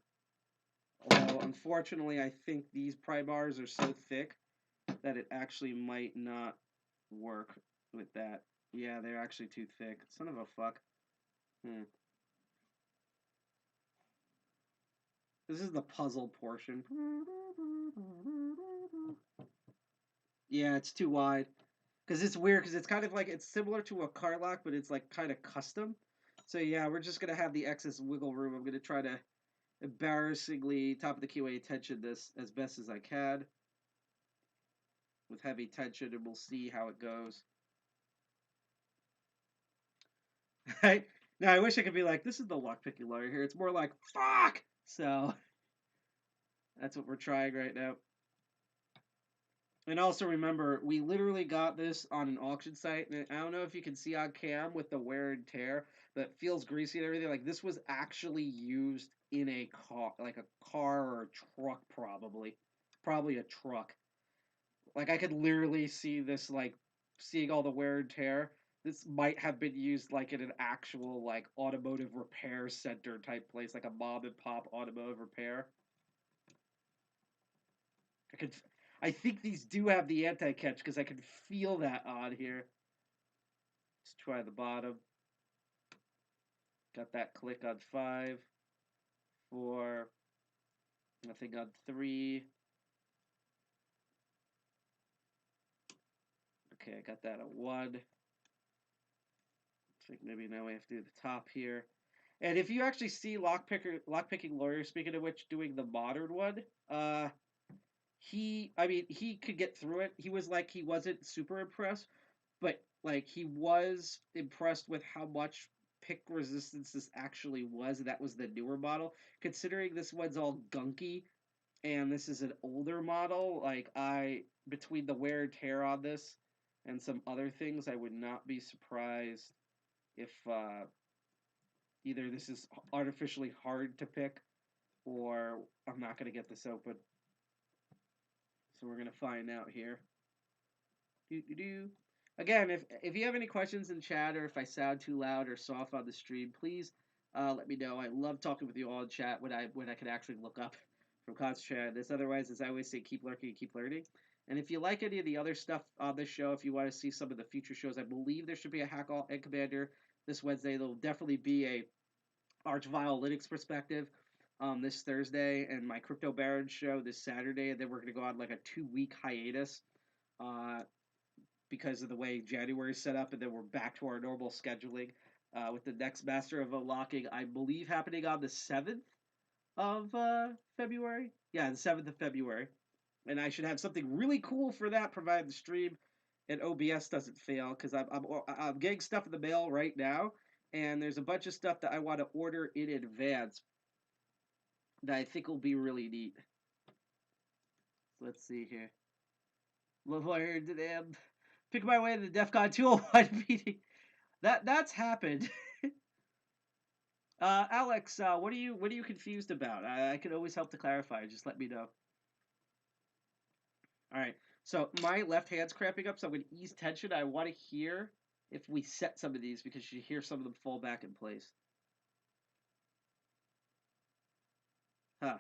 Although, unfortunately, I think these pry bars are so thick that it actually might not work with that. Yeah, they're actually too thick. Son of a fuck. This is the puzzle portion. Yeah, it's too wide. Because it's weird, because it's kind of like, it's similar to a car lock, but it's like kind of custom. So yeah, we're just going to have the excess wiggle room. I'm going to try to embarrassingly top of the QA tension this as best as I can. With heavy tension, and we'll see how it goes. Right? Now, I wish I could be like, this is the lockpicking lawyer here. It's more like, fuck! So, that's what we're trying right now. And also remember, we literally got this on an auction site, and I don't know if you can see on cam with the wear and tear, but it feels greasy and everything. Like, this was actually used in a car, like a car or a truck, probably. Probably a truck. Like, I could literally see this, like, seeing all the wear and tear. This might have been used, like, in an actual, like, automotive repair center type place, like a mom and pop automotive repair. I think these do have the anti-catch because I can feel that on here. Let's try the bottom. Got that click on 5, 4, nothing on 3. Okay, I got that on 1. I think maybe now we have to do the top here. And if you actually see lockpicking lawyer, speaking of which, doing the modern one, he could get through it. He was like, he wasn't super impressed, but like he was impressed with how much pick resistance this actually was. That was the newer model. Considering this one's all gunky and this is an older model, like between the wear and tear on this and some other things, I would not be surprised if either this is artificially hard to pick or I'm not going to get this open. So we're going to find out here. Again, if you have any questions in chat or if I sound too loud or soft on the stream, please let me know. I love talking with you all in chat when I can actually look up from concentrating on this. Otherwise, as I always say, keep lurking and keep learning. And if you like any of the other stuff on this show, if you want to see some of the future shows, I believe there should be a Hack All and Commander this Wednesday. There'll definitely be a Archvile Linux perspective this Thursday, and my Crypto Baron show this Saturday. And then we're going to go on like a 2-week hiatus because of the way January is set up, and then we're back to our normal scheduling with the next Master of Unlocking, I believe, happening on the 7th of February. Yeah, the 7th of February. And I should have something really cool for that, provided the stream and OBS doesn't fail, because I'm getting stuff in the mail right now, and there's a bunch of stuff that I want to order in advance that I think will be really neat. Let's see here. Lawyer today. Pick my way to the DEF CON 201 meeting. That's happened. Alex, what are you confused about? I can always help to clarify. Just let me know. All right. So my left hand's cramping up, so I'm going to ease tension. I want to hear if we set some of these because you hear some of them fall back in place. Huh.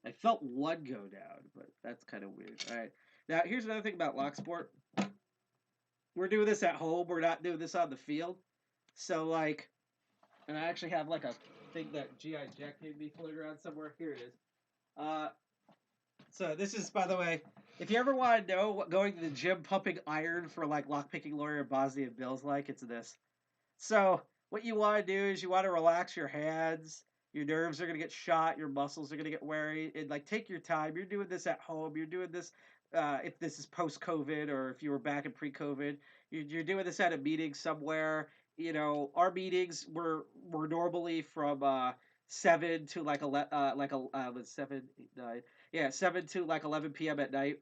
I felt one go down, but that's kind of weird. All right. Now, here's another thing about Locksport. We're doing this at home. We're not doing this on the field. So, like, and I actually have, like, a thing that G.I. Jack gave me floating around somewhere. Here it is. So this is, by the way, if you ever want to know what going to the gym pumping iron for, like, lockpicking lawyer Bosnia Bill's like, it's this. So what you want to do is you want to relax your hands. Your nerves are going to get shot. Your muscles are going to get weary. And, like, take your time. You're doing this at home. You're doing this if this is post-COVID or if you were back in pre-COVID. You're doing this at a meeting somewhere. You know, our meetings were normally from 7 to like 7, 8, 9. Yeah, 7 to like 11 p.m. at night.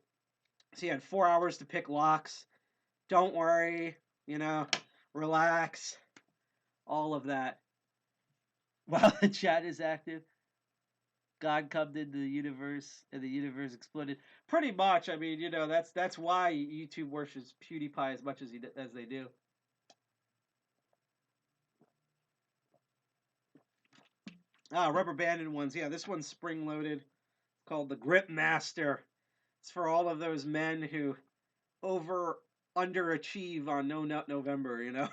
So you had 4 hours to pick locks. Don't worry. You know, relax. All of that. while the chat is active. God come into the universe, and the universe exploded. Pretty much. I mean, that's why YouTube worships PewDiePie as much as they do. Rubber banded ones. Yeah, this one's spring loaded. Called the Grip Master. It's for all of those men who underachieve on No Nut November, And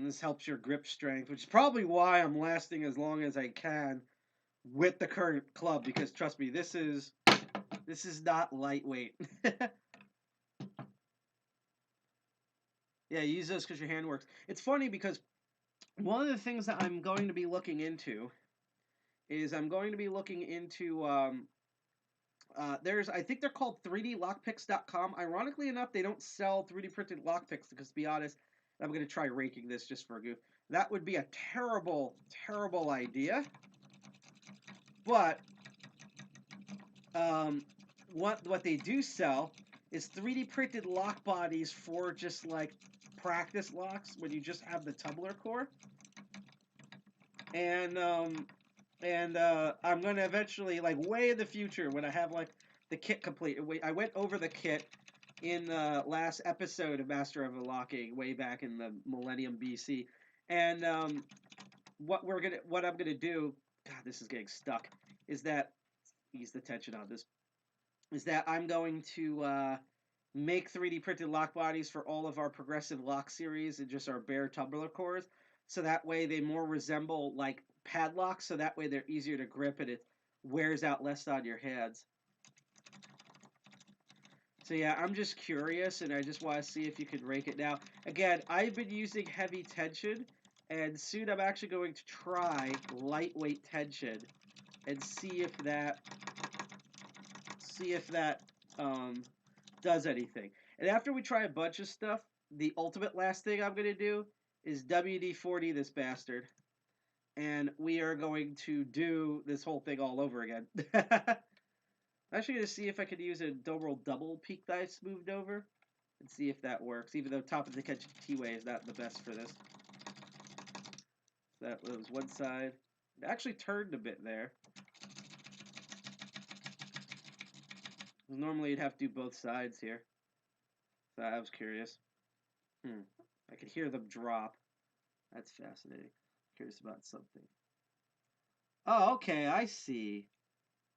this helps your grip strength, which is probably why I'm lasting as long as I can with the current club, because trust me, this is not lightweight. Yeah, use those because your hand works. It's funny because one of the things that I'm going to be looking into is I think they're called 3dlockpicks.com. Ironically enough, they don't sell 3D printed lockpicks because, to be honest, I'm going to try raking this just for a goof. That would be a terrible, terrible idea. But what they do sell is 3D printed lock bodies for just like practice locks when you just have the tubular core. And I'm going to eventually, like way in the future, when I have like the kit complete. I went over the kit in the last episode of Master of Unlocking way back in the Millennium BC. And what I'm gonna do, God, this is getting stuck, is that, ease the tension on this, is that I'm going to make 3D printed lock bodies for all of our progressive lock series and just our bare tubular cores, so that way they more resemble like padlocks, so that way they're easier to grip and it wears out less on your hands. So yeah, I'm just curious, and I just want to see if you could rake it now. Again, I've been using heavy tension, and soon I'm actually going to try lightweight tension and see if that does anything. And after we try a bunch of stuff, the ultimate last thing I'm going to do is WD-40 this bastard. And we are going to do this whole thing all over again. I'm actually going to see if I could use a Dobro double peak that I smoothed over and see if that works, even though top of the catch T-way is not the best for this. That was one side. It actually turned a bit there. Normally you'd have to do both sides here. So I was curious. I could hear them drop. That's fascinating. Curious about something. Oh, okay, I see.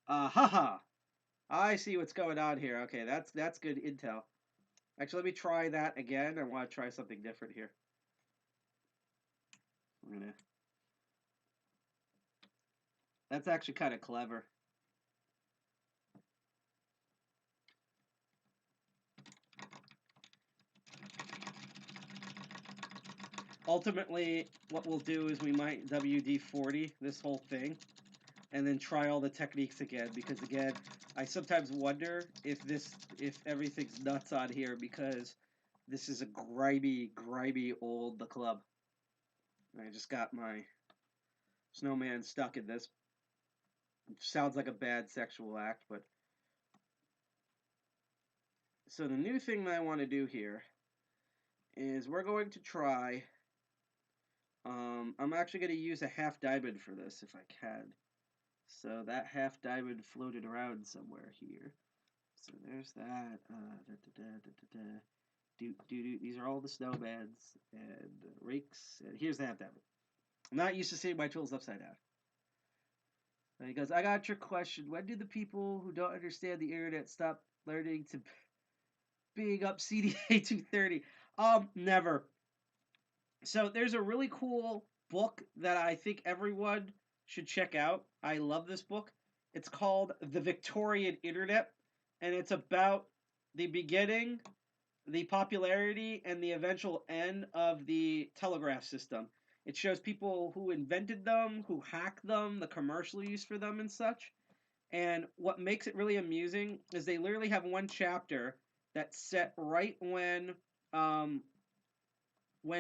Haha. I see what's going on here. Okay, that's good intel. Actually, let me try that again. I want to try something different here. That's actually kind of clever. Ultimately, what we'll do is we might WD-40 this whole thing and then try all the techniques again, because again, I sometimes wonder if everything's nuts on here, because this is a grimy old the club. I just got my snowman stuck in this. It sounds like a bad sexual act, but so the new thing that I want to do here is we're going to try. I'm actually going to use a half diamond for this if I can. So that half diamond floated around somewhere here. So there's that. These are all the snowmans and rakes. And here's the half diamond. I'm not used to seeing my tools upside down. And he goes, I got your question. When do the people who don't understand the internet stop learning to big up CDA 230? Never. So there's a really cool book that I think everyone should check out. I love this book. It's called The Victorian Internet, and it's about the beginning, the popularity, and the eventual end of the telegraph system. It shows people who invented them, who hacked them, the commercial use for them and such. And what makes it really amusing is they literally have one chapter that's set right when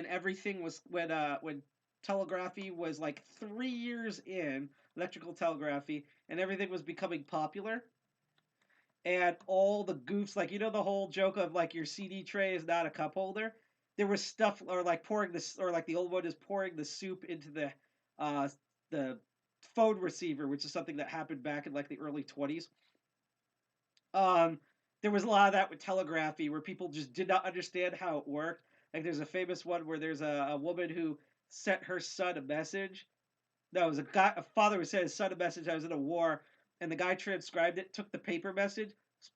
everything was when telegraphy was like 3 years in, electrical telegraphy, and everything was becoming popular. And all the goofs, like, the whole joke of like your CD tray is not a cup holder. there was stuff or like pouring this or like the old one is pouring the soup into the phone receiver, which is something that happened back in like the early 20s. Um, there was a lot of that with telegraphy where people just did not understand how it worked. Like there's a famous one where there's a woman who sent her son a message. No, it was a father who sent his son a message. I was in a war, and the guy transcribed it, took the paper message,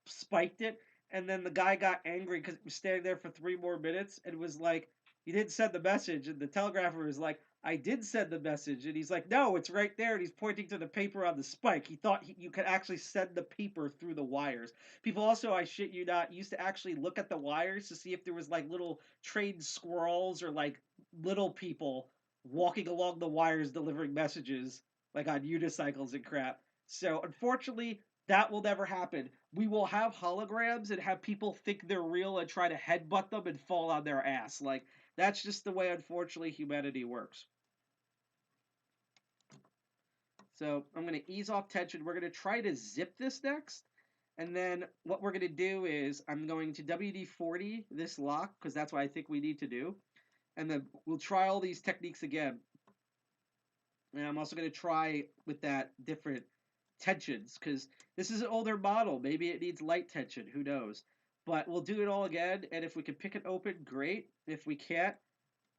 spiked it, and then the guy got angry because it was standing there for 3 more minutes and was like, "You didn't send the message." And the telegrapher was like, "I did send the message." And he's like, "No, it's right there." And he's pointing to the paper on the spike. He thought you could actually send the paper through the wires. People also, I shit you not, used to actually look at the wires to see if there was like little trained squirrels or like little people walking along the wires delivering messages like on unicycles and crap. So unfortunately, that will never happen. We will have holograms and have people think they're real and try to headbutt them and fall on their ass. Like that's just the way unfortunately humanity works. So I'm going to ease off tension. We're going to try to zip this next. And then what we're going to do is I'm going to WD-40 this lock because that's what I think we need to do. And then we'll try all these techniques again. And I'm also going to try with that different tensions because this is an older model. Maybe it needs light tension. Who knows? But we'll do it all again. And if we can pick it open, great. If we can't,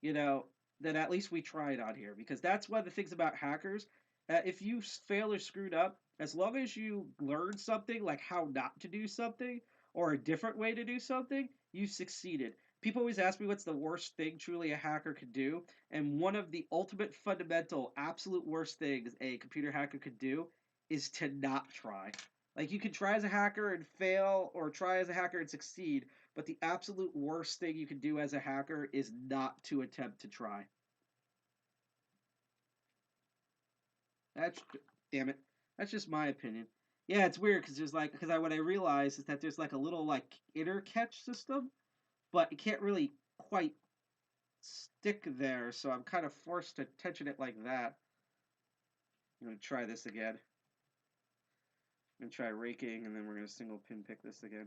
then at least we tried on here. Because that's one of the things about hackers. If you fail or screwed up, as long as you learn something like how not to do something or a different way to do something, you succeeded. People always ask me what's the worst thing truly a hacker could do, and one of the ultimate fundamental, absolute worst things a computer hacker could do is to not try. Like you can try as a hacker and fail, or try as a hacker and succeed, but the absolute worst thing you can do as a hacker is not to attempt to try. That's damn it. That's just my opinion. Yeah, it's weird because what I realized is that there's like a little like inner catch system, but it can't really quite stick there, so I'm kind of forced to tension it like that. I'm going to try this again. I'm going to try raking, and then we're going to single pin pick this again.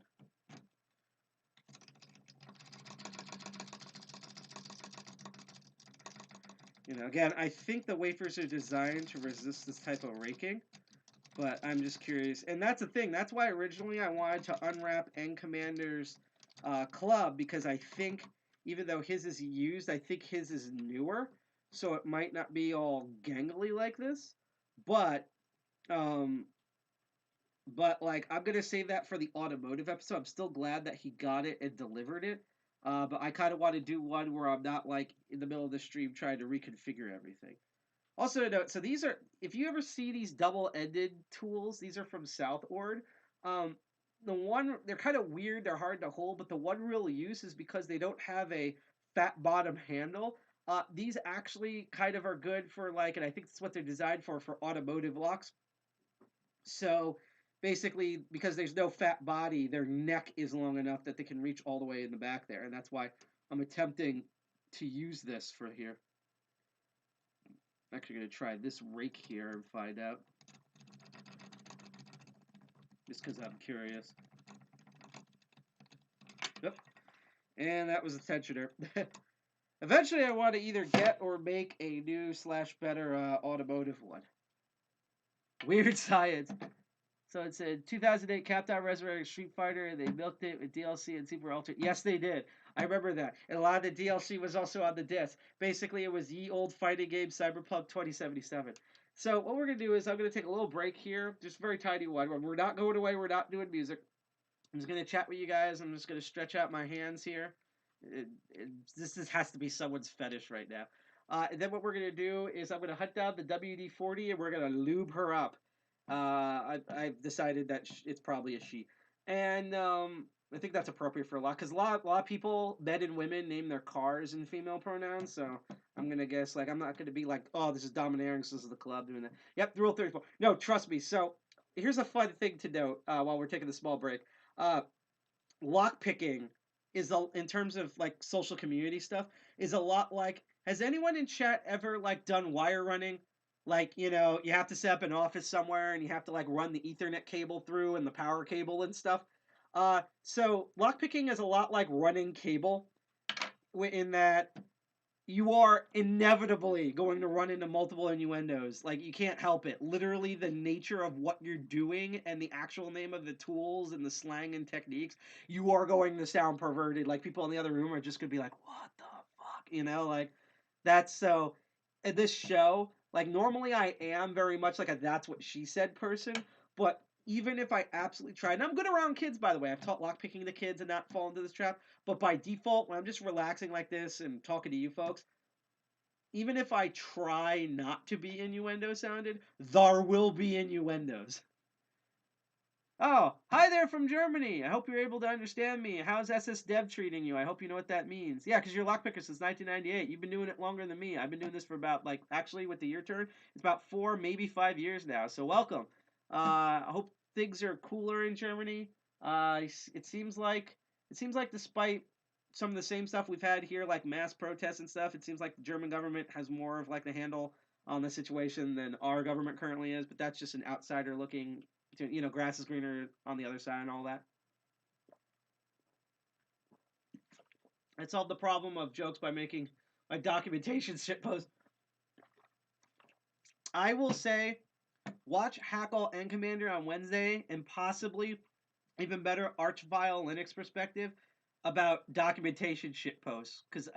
Again, I think the wafers are designed to resist this type of raking, but I'm just curious. And that's the thing. That's why originally I wanted to unwrap N Commander's club, because I think, even though his is used, I think his is newer, so it might not be all gangly like this. But like I'm gonna save that for the automotive episode. I'm still glad that he got it and delivered it. But I kind of want to do one where I'm not like in the middle of the stream trying to reconfigure everything. Also note, so these are, if you ever see these double-ended tools, these are from Southord. They're kind of weird, they're hard to hold, but the one real use is because they don't have a fat bottom handle. These actually kind of are good for like, and I think that's what they're designed for automotive locks. So basically, because there's no fat body, their neck is long enough that they can reach all the way in the back there, and that's why I'm attempting to use this for here. I'm actually going to try this rake here and find out. Just because I'm curious. Yep. And that was a tensioner. Eventually I want to either get or make a new / better automotive one. Weird science. So it said 2008 Capcom resurrected Street Fighter, and they milked it with DLC and Super Ultra. Yes, they did. I remember that. And a lot of the DLC was also on the disc. Basically, it was ye old fighting game Cyberpunk 2077. So what we're going to do is I'm going to take a little break here, just a very tiny one. We're not going away. We're not doing music. I'm just going to chat with you guys. I'm just going to stretch out my hands here. This has to be someone's fetish right now. And then what we're going to do is I'm going to hunt down the WD-40 and we're going to lube her up. I've decided that it's probably a she. And I think that's appropriate for a lot. Because a lot of people, men and women, name their cars in female pronouns. So I'm going to guess, like, I'm not going to be like, oh, this is domineering, so this is the club doing that. Yep, Rule 34. No, trust me. So here's a fun thing to note while we're taking a small break. Lock picking is, in terms of like social community stuff, is a lot like, has anyone in chat ever like done wire running? Like, you have to set up an office somewhere and you have to like run the Ethernet cable through and the power cable and stuff. So lockpicking is a lot like running cable. in that you are inevitably going to run into multiple innuendos. Like, you can't help it. Literally, the nature of what you're doing and the actual name of the tools and the slang and techniques, you are going to sound perverted. Like, people in the other room are just going to be like, what the fuck? You know, like, that's so. At this show, like, normally I am very much like a that's what she said person, but even if I absolutely tried, and I'm good around kids, by the way, I've taught lockpicking to kids and not fall into this trap, but by default, when I'm just relaxing like this and talking to you folks, even if I try not to be innuendo sounded, there will be innuendos. Oh, hi there from Germany. I hope you're able to understand me. How's SS Dev treating you? I hope you know what that means. Yeah, because you're a lockpicker since 1998. You've been doing it longer than me. I've been doing this for about, like, actually with the year turn, it's about 4, maybe 5 years now. So welcome. I hope things are cooler in Germany. It seems like despite some of the same stuff we've had here, like mass protests and stuff, it seems like the German government has more of like the handle on the situation than our government currently is. But that's just an outsider looking. You know, grass is greener on the other side and all that. I solved the problem of jokes by making my documentation shitpost. I will say, watch Hackle and Commander on Wednesday, and possibly, even better, Archvile Linux perspective about documentation shitposts. Because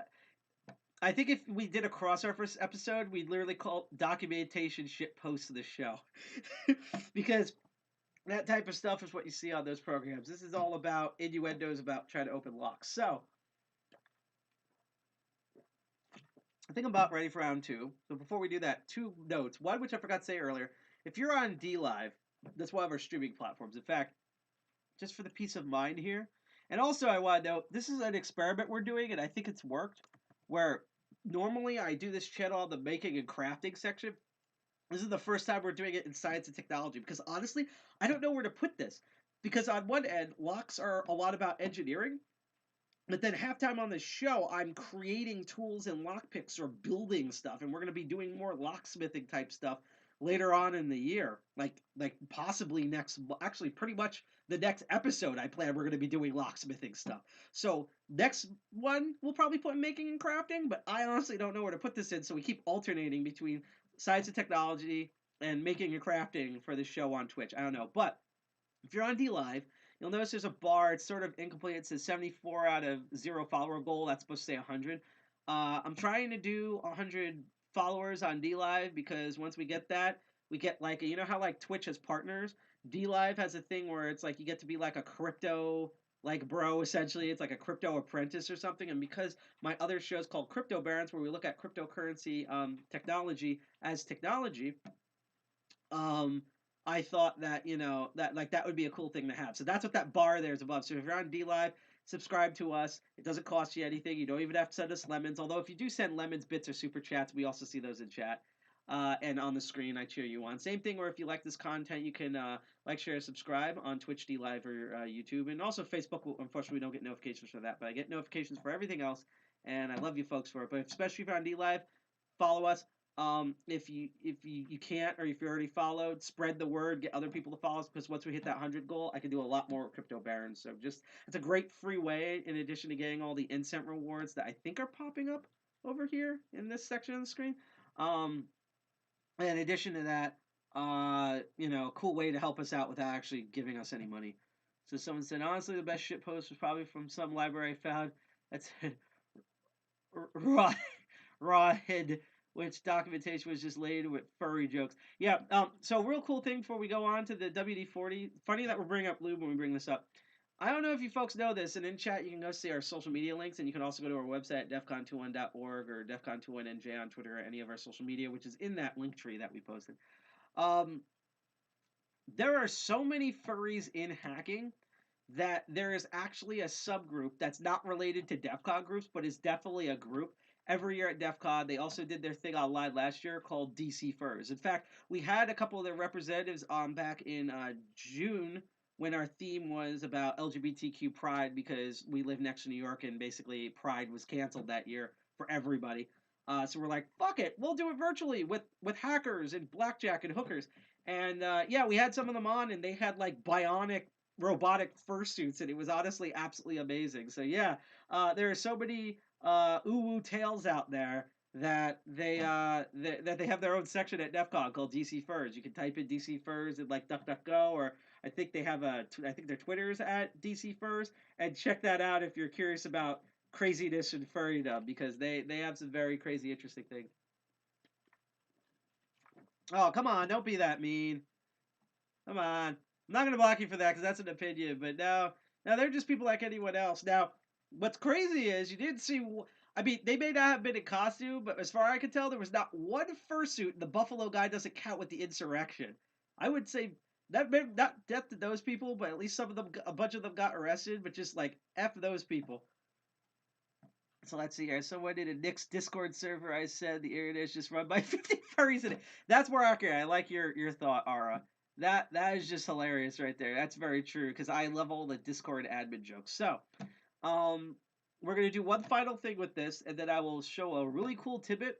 I think if we did a crossover episode, we'd literally call documentation shitposts of the show. Because that type of stuff is what you see on those programs. This is all about innuendos about trying to open locks. So, I think I'm about ready for round 2. So before we do that, 2 notes. One, which I forgot to say earlier. If you're on DLive, that's one of our streaming platforms. In fact, just for the peace of mind here. And also, I want to note, this is an experiment we're doing, and I think it's worked, where normally I do this channel on the making and crafting section. This is the first time we're doing it in science and technology, because honestly, I don't know where to put this. Because on one end, locks are a lot about engineering, but then halftime on the show, I'm creating tools and lockpicks or building stuff, and we're going to be doing more locksmithing type stuff later on in the year. Like possibly actually pretty much the next episode I plan we're going to be doing locksmithing stuff. So next one, we'll probably put making and crafting, but I honestly don't know where to put this in, so we keep alternating between science and technology and making and crafting for the show on Twitch. I don't know, but if you're on DLive, you'll notice there's a bar. It's sort of incomplete. It says 74 out of 0 follower goal. That's supposed to say 100. I'm trying to do 100 followers on DLive, because once we get that, we get like, you know how like Twitch has partners? DLive has a thing where it's like you get to be like a crypto like bro, essentially. It's like a crypto apprentice or something. And because my other show is called Crypto Barons, where we look at cryptocurrency technology as technology, I thought that, you know, that like that would be a cool thing to have. So that's what that bar there is above. So if you're on DLive, subscribe to us. It doesn't cost you anything. You don't even have to send us lemons. Although if you do send lemons, bits, or super chats, we also see those in chat. And on the screen, I cheer you on. Same thing where if you like this content, you can like, share, subscribe on Twitch, DLive, or YouTube. And also Facebook. Unfortunately, we don't get notifications for that, but I get notifications for everything else. And I love you folks for it. But especially if you're on DLive, follow us. If you can't, or if you're already followed, spread the word, get other people to follow us, because once we hit that 100 goal, I can do a lot more Crypto Barons. So just, it's a great free way, in addition to getting all the incent rewards that I think are popping up over here in this section of the screen. In addition to that, you know, a cool way to help us out without actually giving us any money. So someone said, honestly, the best shit post was probably from some library I found that said Rawhead, which documentation was just laid with furry jokes. Yeah, so real cool thing before we go on to the WD-40. Funny that we're bringing up lube when we bring this up. I don't know if you folks know this, and in chat you can go see our social media links, and you can also go to our website at defcon21.org or defcon21nj on Twitter, or any of our social media, which is in that link tree that we posted. There are so many furries in hacking that there is actually a subgroup that's not related to DEF CON groups, but is definitely a group. Every year at DEF CON, they also did their thing online last year called DC Furs. In fact, we had a couple of their representatives on back in June, when our theme was about LGBTQ pride, because we live next to New York, and basically pride was canceled that year for everybody. So we're like, fuck it, we'll do it virtually with hackers and blackjack and hookers. And yeah, we had some of them on, and they had like bionic robotic fursuits, and it was honestly absolutely amazing. So yeah, there are so many uwu tales out there that they have their own section at DEF CON called DC Furs. You can type in DC Furs in like DuckDuckGo, or I think they have I think their Twitter's at DC Furs, and check that out if you're curious about craziness and furrydom, because they have some very crazy interesting things. Oh, come on, don't be that mean. Come on. I'm not going to block you for that because that's an opinion, but now they're just people like anyone else. Now, what's crazy is you didn't see. I mean, they may not have been in costume, but as far as I can tell, there was not one fursuit. The Buffalo guy doesn't count with the insurrection. I would say that not death to those people, but at least some of them, a bunch of them got arrested. But just like F those people. So let's see here. Someone in a Nick's Discord server, I said the internet is just run by 50 furries in it. That's more accurate. I like your thought, Ara. That is just hilarious right there. That's very true because I love all the Discord admin jokes. So, we're gonna do one final thing with this, and then I will show a really cool tidbit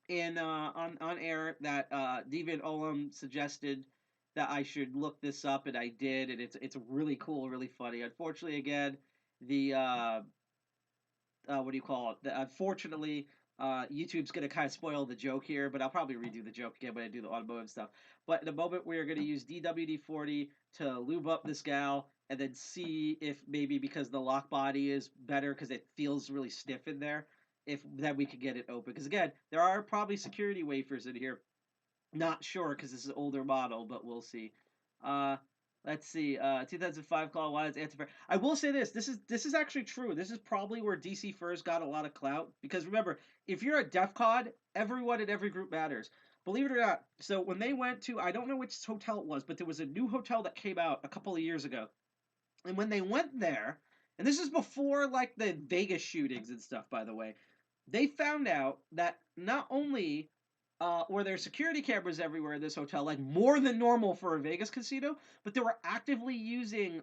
in on air that Deviant Olam suggested that I should look this up, and I did, and it's really cool, really funny. Unfortunately, again, the what do you call it? Unfortunately, YouTube's going to kind of spoil the joke here, but I'll probably redo the joke again when I do the automotive stuff. But in a moment, we are going to use DWD-40 to lube up this gal and then see if maybe because the lock body is better because it feels really stiff in there, if then we could get it open. Because again, there are probably security wafers in here. Not sure because this is an older model, but we'll see. Uh, let's see. 2005 Call Wild's anti-fair. I will say this. This is actually true. This is probably where DC Furs got a lot of clout because remember, if you're at DEF CON, everyone in every group matters. Believe it or not. So when they went to, I don't know which hotel it was, but there was a new hotel that came out a couple of years ago, and when they went there, and this is before like the Vegas shootings and stuff, by the way, they found out that not only were there security cameras everywhere in this hotel, like more than normal for a Vegas casino, but they were actively using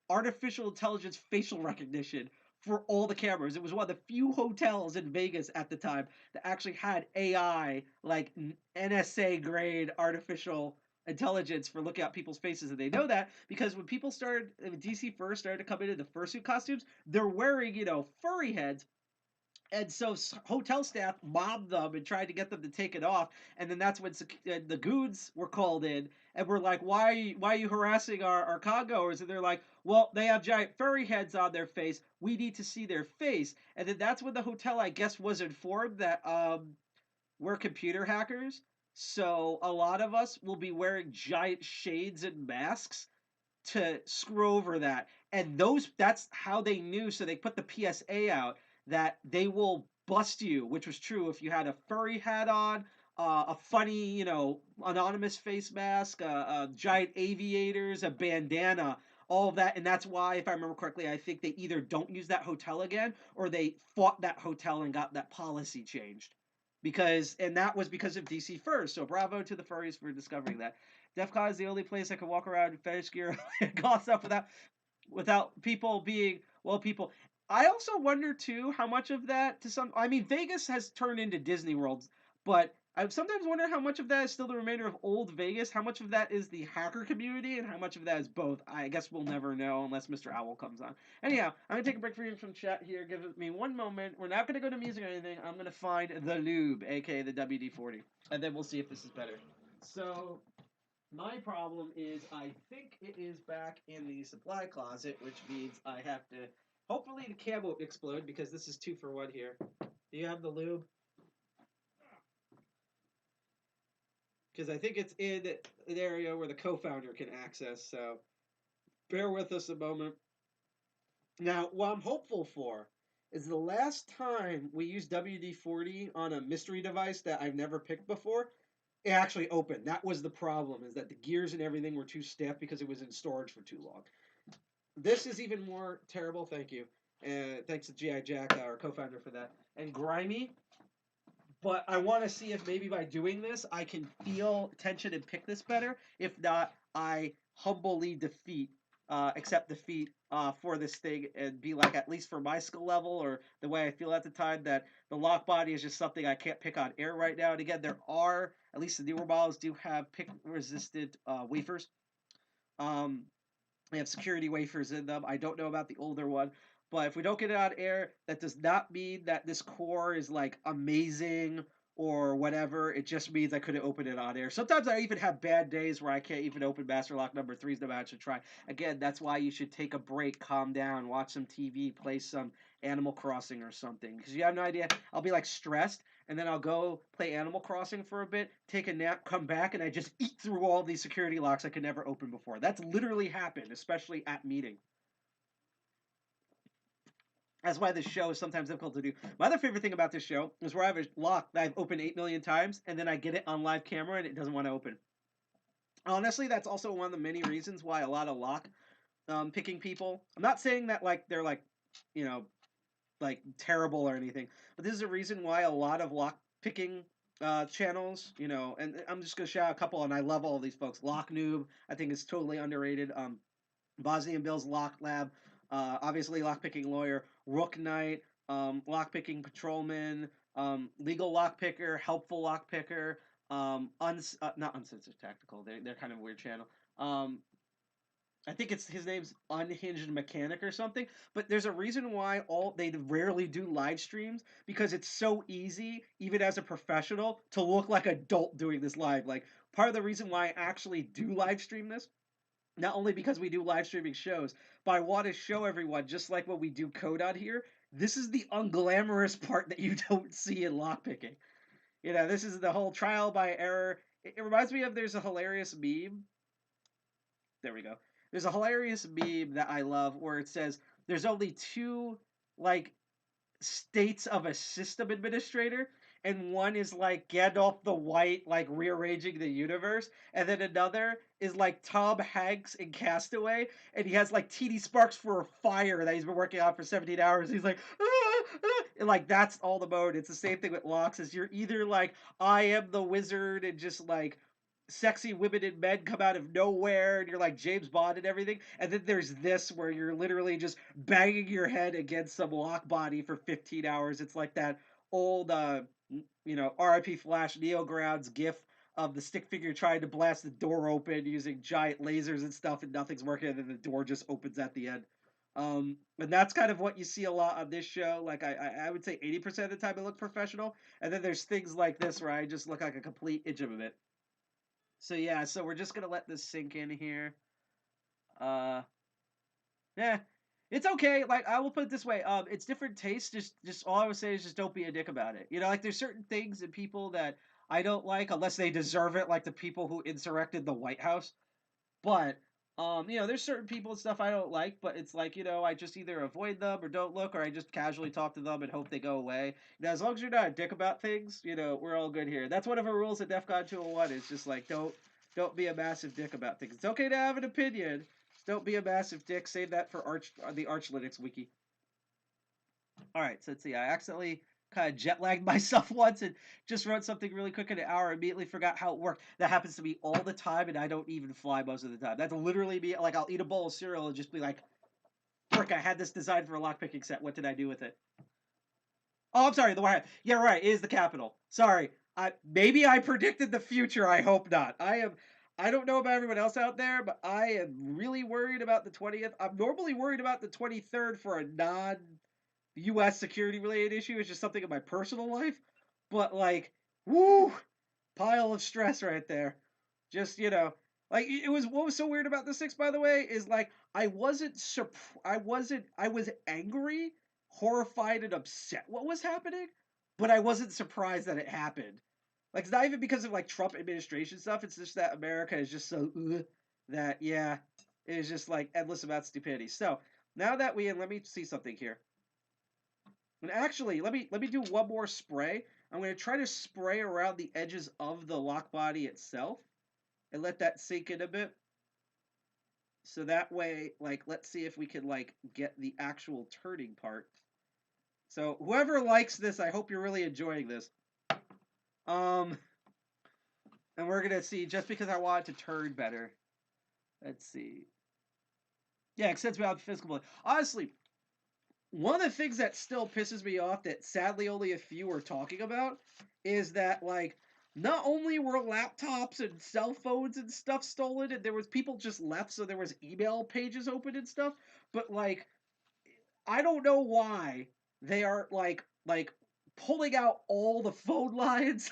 artificial intelligence facial recognition for all the cameras. It was one of the few hotels in Vegas at the time that actually had AI, like NSA grade artificial intelligence for looking at people's faces, and they know that because when DC first started to come into the fursuit costumes, they're wearing furry heads, and so hotel staff mobbed them and tried to get them to take it off. And then that's when the goons were called in and were like, why are you harassing our congoers? And they're like, well, they have giant furry heads on their face. We need to see their face. And then that's when the hotel, I guess, was informed that we're computer hackers. So a lot of us will be wearing giant shades and masks to screw over that. And that's how they knew. So they put the PSA out that they will bust you, which was true if you had a furry hat on, a funny, anonymous face mask, giant aviators, a bandana, all of that. And that's why, if I remember correctly, I think they either don't use that hotel again or they fought that hotel and got that policy changed. And that was because of DC Furs. So bravo to the furries for discovering that. DEF CON is the only place I can walk around in fetish gear and call stuff without people being people. I also wonder too how much of that I mean Vegas has turned into Disney World, but I sometimes wonder how much of that is still the remainder of old Vegas, how much of that is the hacker community, and how much of that is both. I guess we'll never know unless Mr. Owl comes on. Anyhow, I'm gonna take a break from chat here. Give me one moment. We're not gonna go to music or anything. I'm gonna find the lube, aka the WD-40, and then we'll see if this is better. So my problem is I think it is back in the supply closet, which means I have to. Hopefully the cam won't explode because this is 2 for 1 here. Do you have the lube? Because I think it's in an area where the co-founder can access, so bear with us a moment. Now, what I'm hopeful for is the last time we used WD-40 on a mystery device that I've never picked before, it actually opened. That was the problem, is that the gears and everything were too stiff because it was in storage for too long. This is even more terrible, thank you. And thanks to G.I. Jack, our co-founder, for that. And grimy. But I want to see if maybe by doing this, I can feel tension and pick this better. If not, I humbly accept defeat for this thing and be like, at least for my skill level or the way I feel at the time, that the lock body is just something I can't pick on air right now. And again, there are, at least the newer models do have pick-resistant wafers. They have security wafers in them. I don't know about the older one, But if we don't get it on air, that does not mean that this core is like amazing or whatever. It just means I couldn't open it on air. Sometimes I even have bad days where I can't even open Master Lock number 3s no matter what I try. Again, that's why you should take a break, calm down, watch some TV, play some Animal Crossing or something. Because you have no idea. I'll be like stressed, and then I'll go play Animal Crossing for a bit, take a nap, come back, and I just eat through all these security locks I could never open before. That's literally happened, especially at meetings. That's why this show is sometimes difficult to do. My other favorite thing about this show is where I have a lock that I've opened 8 million times, and then I get it on live camera and it doesn't want to open. Honestly, that's also one of the many reasons why a lot of lock picking people. I'm not saying that like they're like, you know, like terrible or anything, but this is a reason why a lot of lock picking channels, you know, and I'm just gonna shout out a couple, and I love all of these folks. Lock Noob, I think is totally underrated. Bosnian Bill's Lock Lab, obviously Lockpicking Lawyer, Rook Knight, Lockpicking Patrolman, Legal Lockpicker, Helpful Lockpicker, not Uncensored Tactical. They're kind of a weird channel. I think it's his name's Unhinged Mechanic or something. But there's a reason why they rarely do live streams, because it's so easy, even as a professional, to look like an adult doing this live. Like part of the reason why I actually do live stream this, not only because we do live streaming shows, but I want to show everyone, just like when we do code out here, this is the unglamorous part that you don't see in lockpicking. You know, this is the whole trial by error. It reminds me of, there's a hilarious meme. There we go. There's a hilarious meme that I love where it says there's only two, like, states of a system administrator, and one is like Gandalf the White, like rearranging the universe, and then another is like Tom Hanks in Castaway, and he has like teeny sparks for a fire that he's been working on for 17 hours. He's like, ah, ah. And like that's all the mode. It's the same thing with locks. Is you're either like, I am the wizard, and just like sexy women and men come out of nowhere, and you're like James Bond and everything, and then there's this where you're literally just banging your head against some lock body for 15 hours. It's like that old RIP Flash Neogrounds gif of the stick figure trying to blast the door open using giant lasers and stuff, and nothing's working, and then the door just opens at the end. And that's kind of what you see a lot on this show. Like I would say 80% of the time I look professional, and then there's things like this where I just look like a complete idiot. So yeah, so we're just gonna let this sink in here. Yeah, it's okay. Like I will put it this way, it's different tastes. Just all I would say is just don't be a dick about it. You know, like there's certain things and people that I don't like unless they deserve it, like the people who insurrected the White House. But there's certain people and stuff I don't like, but it's like, I just either avoid them or don't look, or I just casually talk to them and hope they go away. As long as you're not a dick about things, we're all good here. That's one of our rules at DEF CON 201 is just like, don't be a massive dick about things. It's okay to have an opinion. Just don't be a massive dick. Save that for the Arch Linux wiki. All right, so let's see. I accidentally kind of jet lagged myself once and just wrote something really quick in an hour. Immediately forgot how it worked. That happens to me all the time, and I don't even fly most of the time. That's literally me. Like I'll eat a bowl of cereal and just be like, "Frick! I had this designed for a lockpicking set. What did I do with it?" Oh, I'm sorry. The White House. Yeah, right. It is the Capitol. Sorry. Maybe I predicted the future. I hope not. I don't know about everyone else out there, but I am really worried about the 20th. I'm normally worried about the 23rd for a non-U.S. security-related issue. It's just something in my personal life. But, like, woo! Pile of stress right there. Just, like, what was so weird about the 6th, by the way, is, like, I was angry, horrified, and upset what was happening, but I wasn't surprised that it happened. Like, it's not even because of, like, Trump administration stuff. It's just that America is just so, that, yeah, it is just, like, endless amount of stupidity. So, now that let me see something here. And actually, let me do one more spray. I'm going to try to spray around the edges of the lock body itself and let that sink in a bit. So that way, like, let's see if we can, like, get the actual turning part. So, whoever likes this, I hope you're really enjoying this. And we're going to see, just because I want it to turn better. Let's see. Yeah, extends beyond physical. Honestly, one of the things that still pisses me off that sadly only a few are talking about is that, like, not only were laptops and cell phones and stuff stolen, and there was people just left, so there was email pages open and stuff, but, like, I don't know why they are like pulling out all the phone lines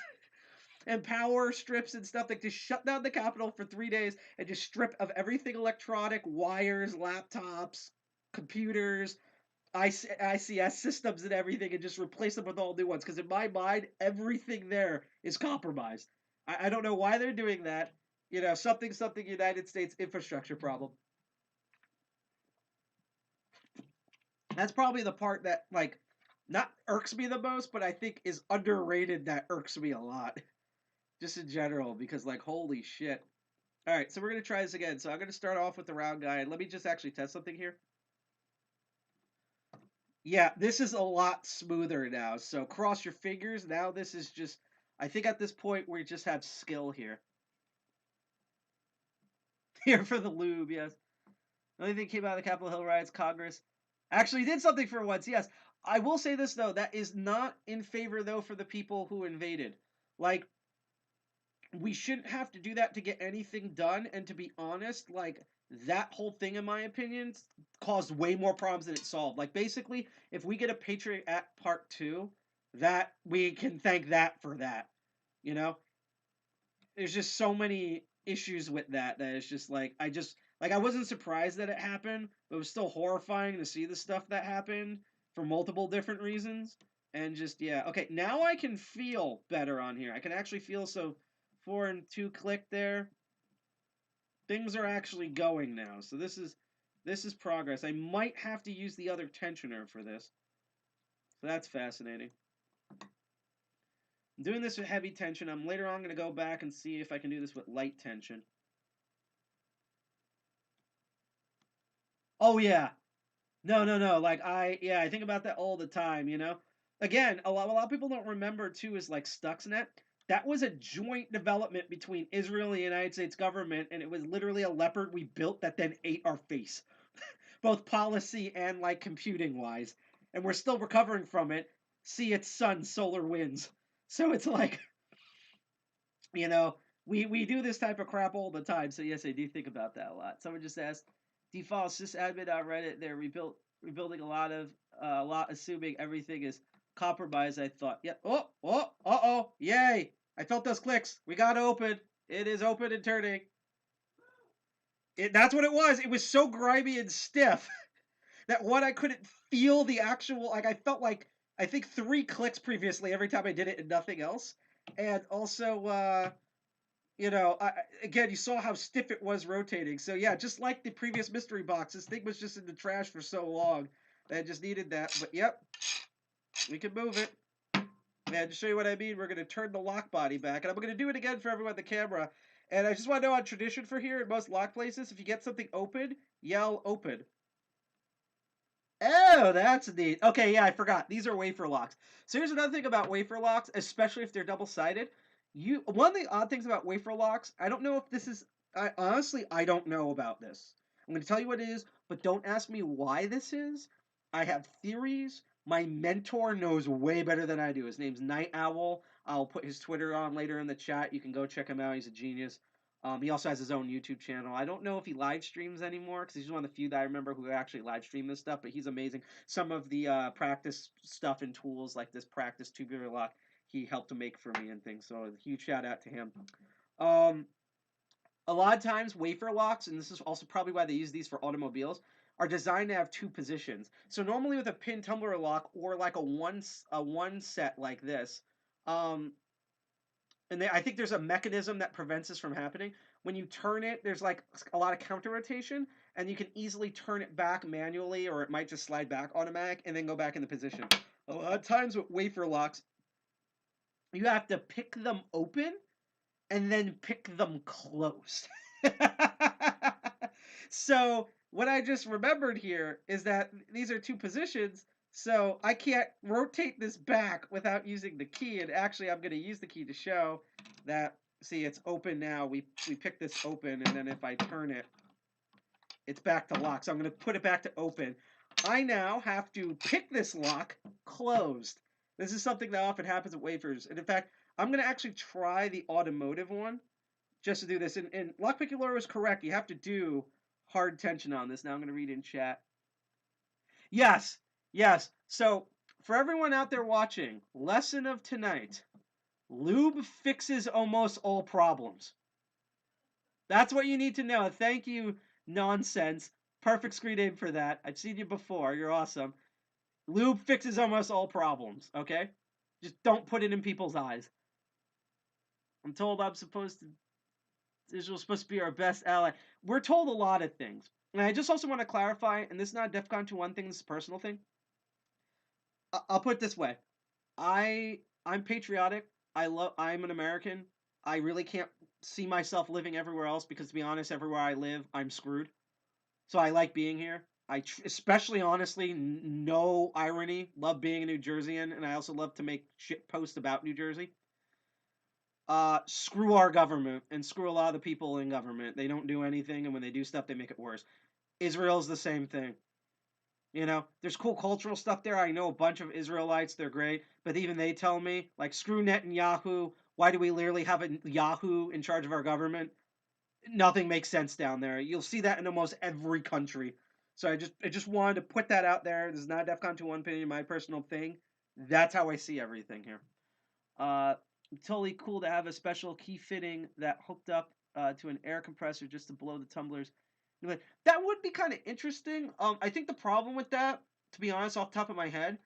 and power strips and stuff. Like, just shut down the Capitol for 3 days and just strip of everything electronic, wires, laptops, computers, ICS systems and everything, and just replace them with all new ones. Because in my mind, everything there is compromised. I don't know why they're doing that. You know, something United States infrastructure problem. That's probably the part that, like, not irks me the most, but I think is underrated that irks me a lot. Just in general, because, like, holy shit. Alright, so we're going to try this again. So I'm going to start off with the round guide. Let me just actually test something here. Yeah, this is a lot smoother now. So cross your fingers. Now this is just, I think at this point we just have skill here. Here for the lube, yes. The only thing came out of the Capitol Hill riots, Congress actually did something for once, yes. I will say this, though. That is not in favor, though, for the people who invaded. Like, we shouldn't have to do that to get anything done. And to be honest, like, that whole thing, in my opinion, caused way more problems than it solved. Like, basically, if we get a Patriot Act Part 2, that we can thank that for that. You know? There's just so many issues with that it's just like, I wasn't surprised that it happened, but it was still horrifying to see the stuff that happened for multiple different reasons. And just, yeah. Okay, now I can feel better on here. I can actually feel, so 4 and 2 click there. Things are actually going now. So this is progress. I might have to use the other tensioner for this. So that's fascinating. I'm doing this with heavy tension. I'm later on going to go back and see if I can do this with light tension. Oh, yeah. No. Like, I think about that all the time, you know? Again, a lot of people don't remember, too, is like Stuxnet. That was a joint development between Israel and the United States government, and it was literally a leopard we built that then ate our face. Both policy and, like, computing-wise. And we're still recovering from it. See its sun, solar winds. So it's like, you know, we do this type of crap all the time. So yes, I do think about that a lot. Someone just asked, default sysadmin on Reddit, they're rebuilding a lot, assuming everything is compromised. I thought, yeah, uh-oh, yay! I felt those clicks. We got open. It is open and turning. That's what it was. It was so grimy and stiff that I couldn't feel the actual, like, I felt like, I think 3 clicks previously every time I did it and nothing else. And also, you know, again, you saw how stiff it was rotating. So yeah, just like the previous mystery box, this thing was just in the trash for so long that I just needed that. But yep, we can move it. And to show you what I mean, we're going to turn the lock body back. And I'm going to do it again for everyone on the camera. And I just want to know, on tradition for here, in most lock places, if you get something open, yell open. Oh, that's neat. Okay, yeah, I forgot. These are wafer locks. So here's another thing about wafer locks, especially if they're double-sided. One of the odd things about wafer locks, I don't know if this is... honestly, I don't know about this. I'm going to tell you what it is, but don't ask me why this is. I have theories. My mentor knows way better than I do. His name's Night Owl. I'll put his Twitter on later in the chat. You can go check him out. He's a genius. He also has his own YouTube channel. I don't know if he live streams anymore, because he's one of the few that I remember who actually live stream this stuff, but he's amazing. Some of the practice stuff and tools, like this practice tubular lock, he helped to make for me and things, so a huge shout out to him. A lot of times, wafer locks, and this is also probably why they use these for automobiles, are designed to have 2 positions. So normally with a pin tumbler lock, or like a one set like this, and I think there's a mechanism that prevents this from happening. When you turn it, there's like a lot of counter rotation, and you can easily turn it back manually, or it might just slide back automatic and then go back into position. A lot of times with wafer locks, you have to pick them open and then pick them closed. So what I just remembered here is that these are 2 positions, so I can't rotate this back without using the key. And actually, I'm going to use the key to show that, see, it's open now. We pick this open, and then if I turn it, it's back to lock. So I'm going to put it back to open. I now have to pick this lock closed. This is something that often happens with wafers. And in fact, I'm going to actually try the automotive one just to do this. And Lockpicking Laura was correct. You have to do hard tension on this. Now I'm going to read in chat. Yes, Yes. So for everyone out there watching, lesson of tonight: lube fixes almost all problems. That's what you need to know. Thank you, nonsense. Perfect screen name for that. I've seen you before. You're awesome. Lube fixes almost all problems. Okay, just don't put it in people's eyes. I'm told Israel's supposed to be our best ally. We're told a lot of things. And I just also want to clarify, and this is not a DEFCON 2 1 thing, this is a personal thing. I'll put it this way. I'm patriotic. I'm an American. I really can't see myself living everywhere else because, to be honest, everywhere I live, I'm screwed. So I like being here. Especially honestly, no irony, love being a New Jerseyan, and I also love to make shit posts about New Jersey. Screw our government and screw a lot of the people in government. They don't do anything, and when they do stuff, they make it worse. Israel's the same thing. You know, there's cool cultural stuff there. I know a bunch of Israelites, they're great, but even they tell me, like, screw Netanyahu. Why do we literally have a Yahoo in charge of our government? Nothing makes sense down there. You'll see that in almost every country. So I just wanted to put that out there. This is not DEFCON 2 1 opinion, my personal thing. That's how I see everything here. Totally cool to have a special key fitting that hooked up to an air compressor just to blow the tumblers. That would be kind of interesting. I think the problem with that, to be honest, off the top of my head,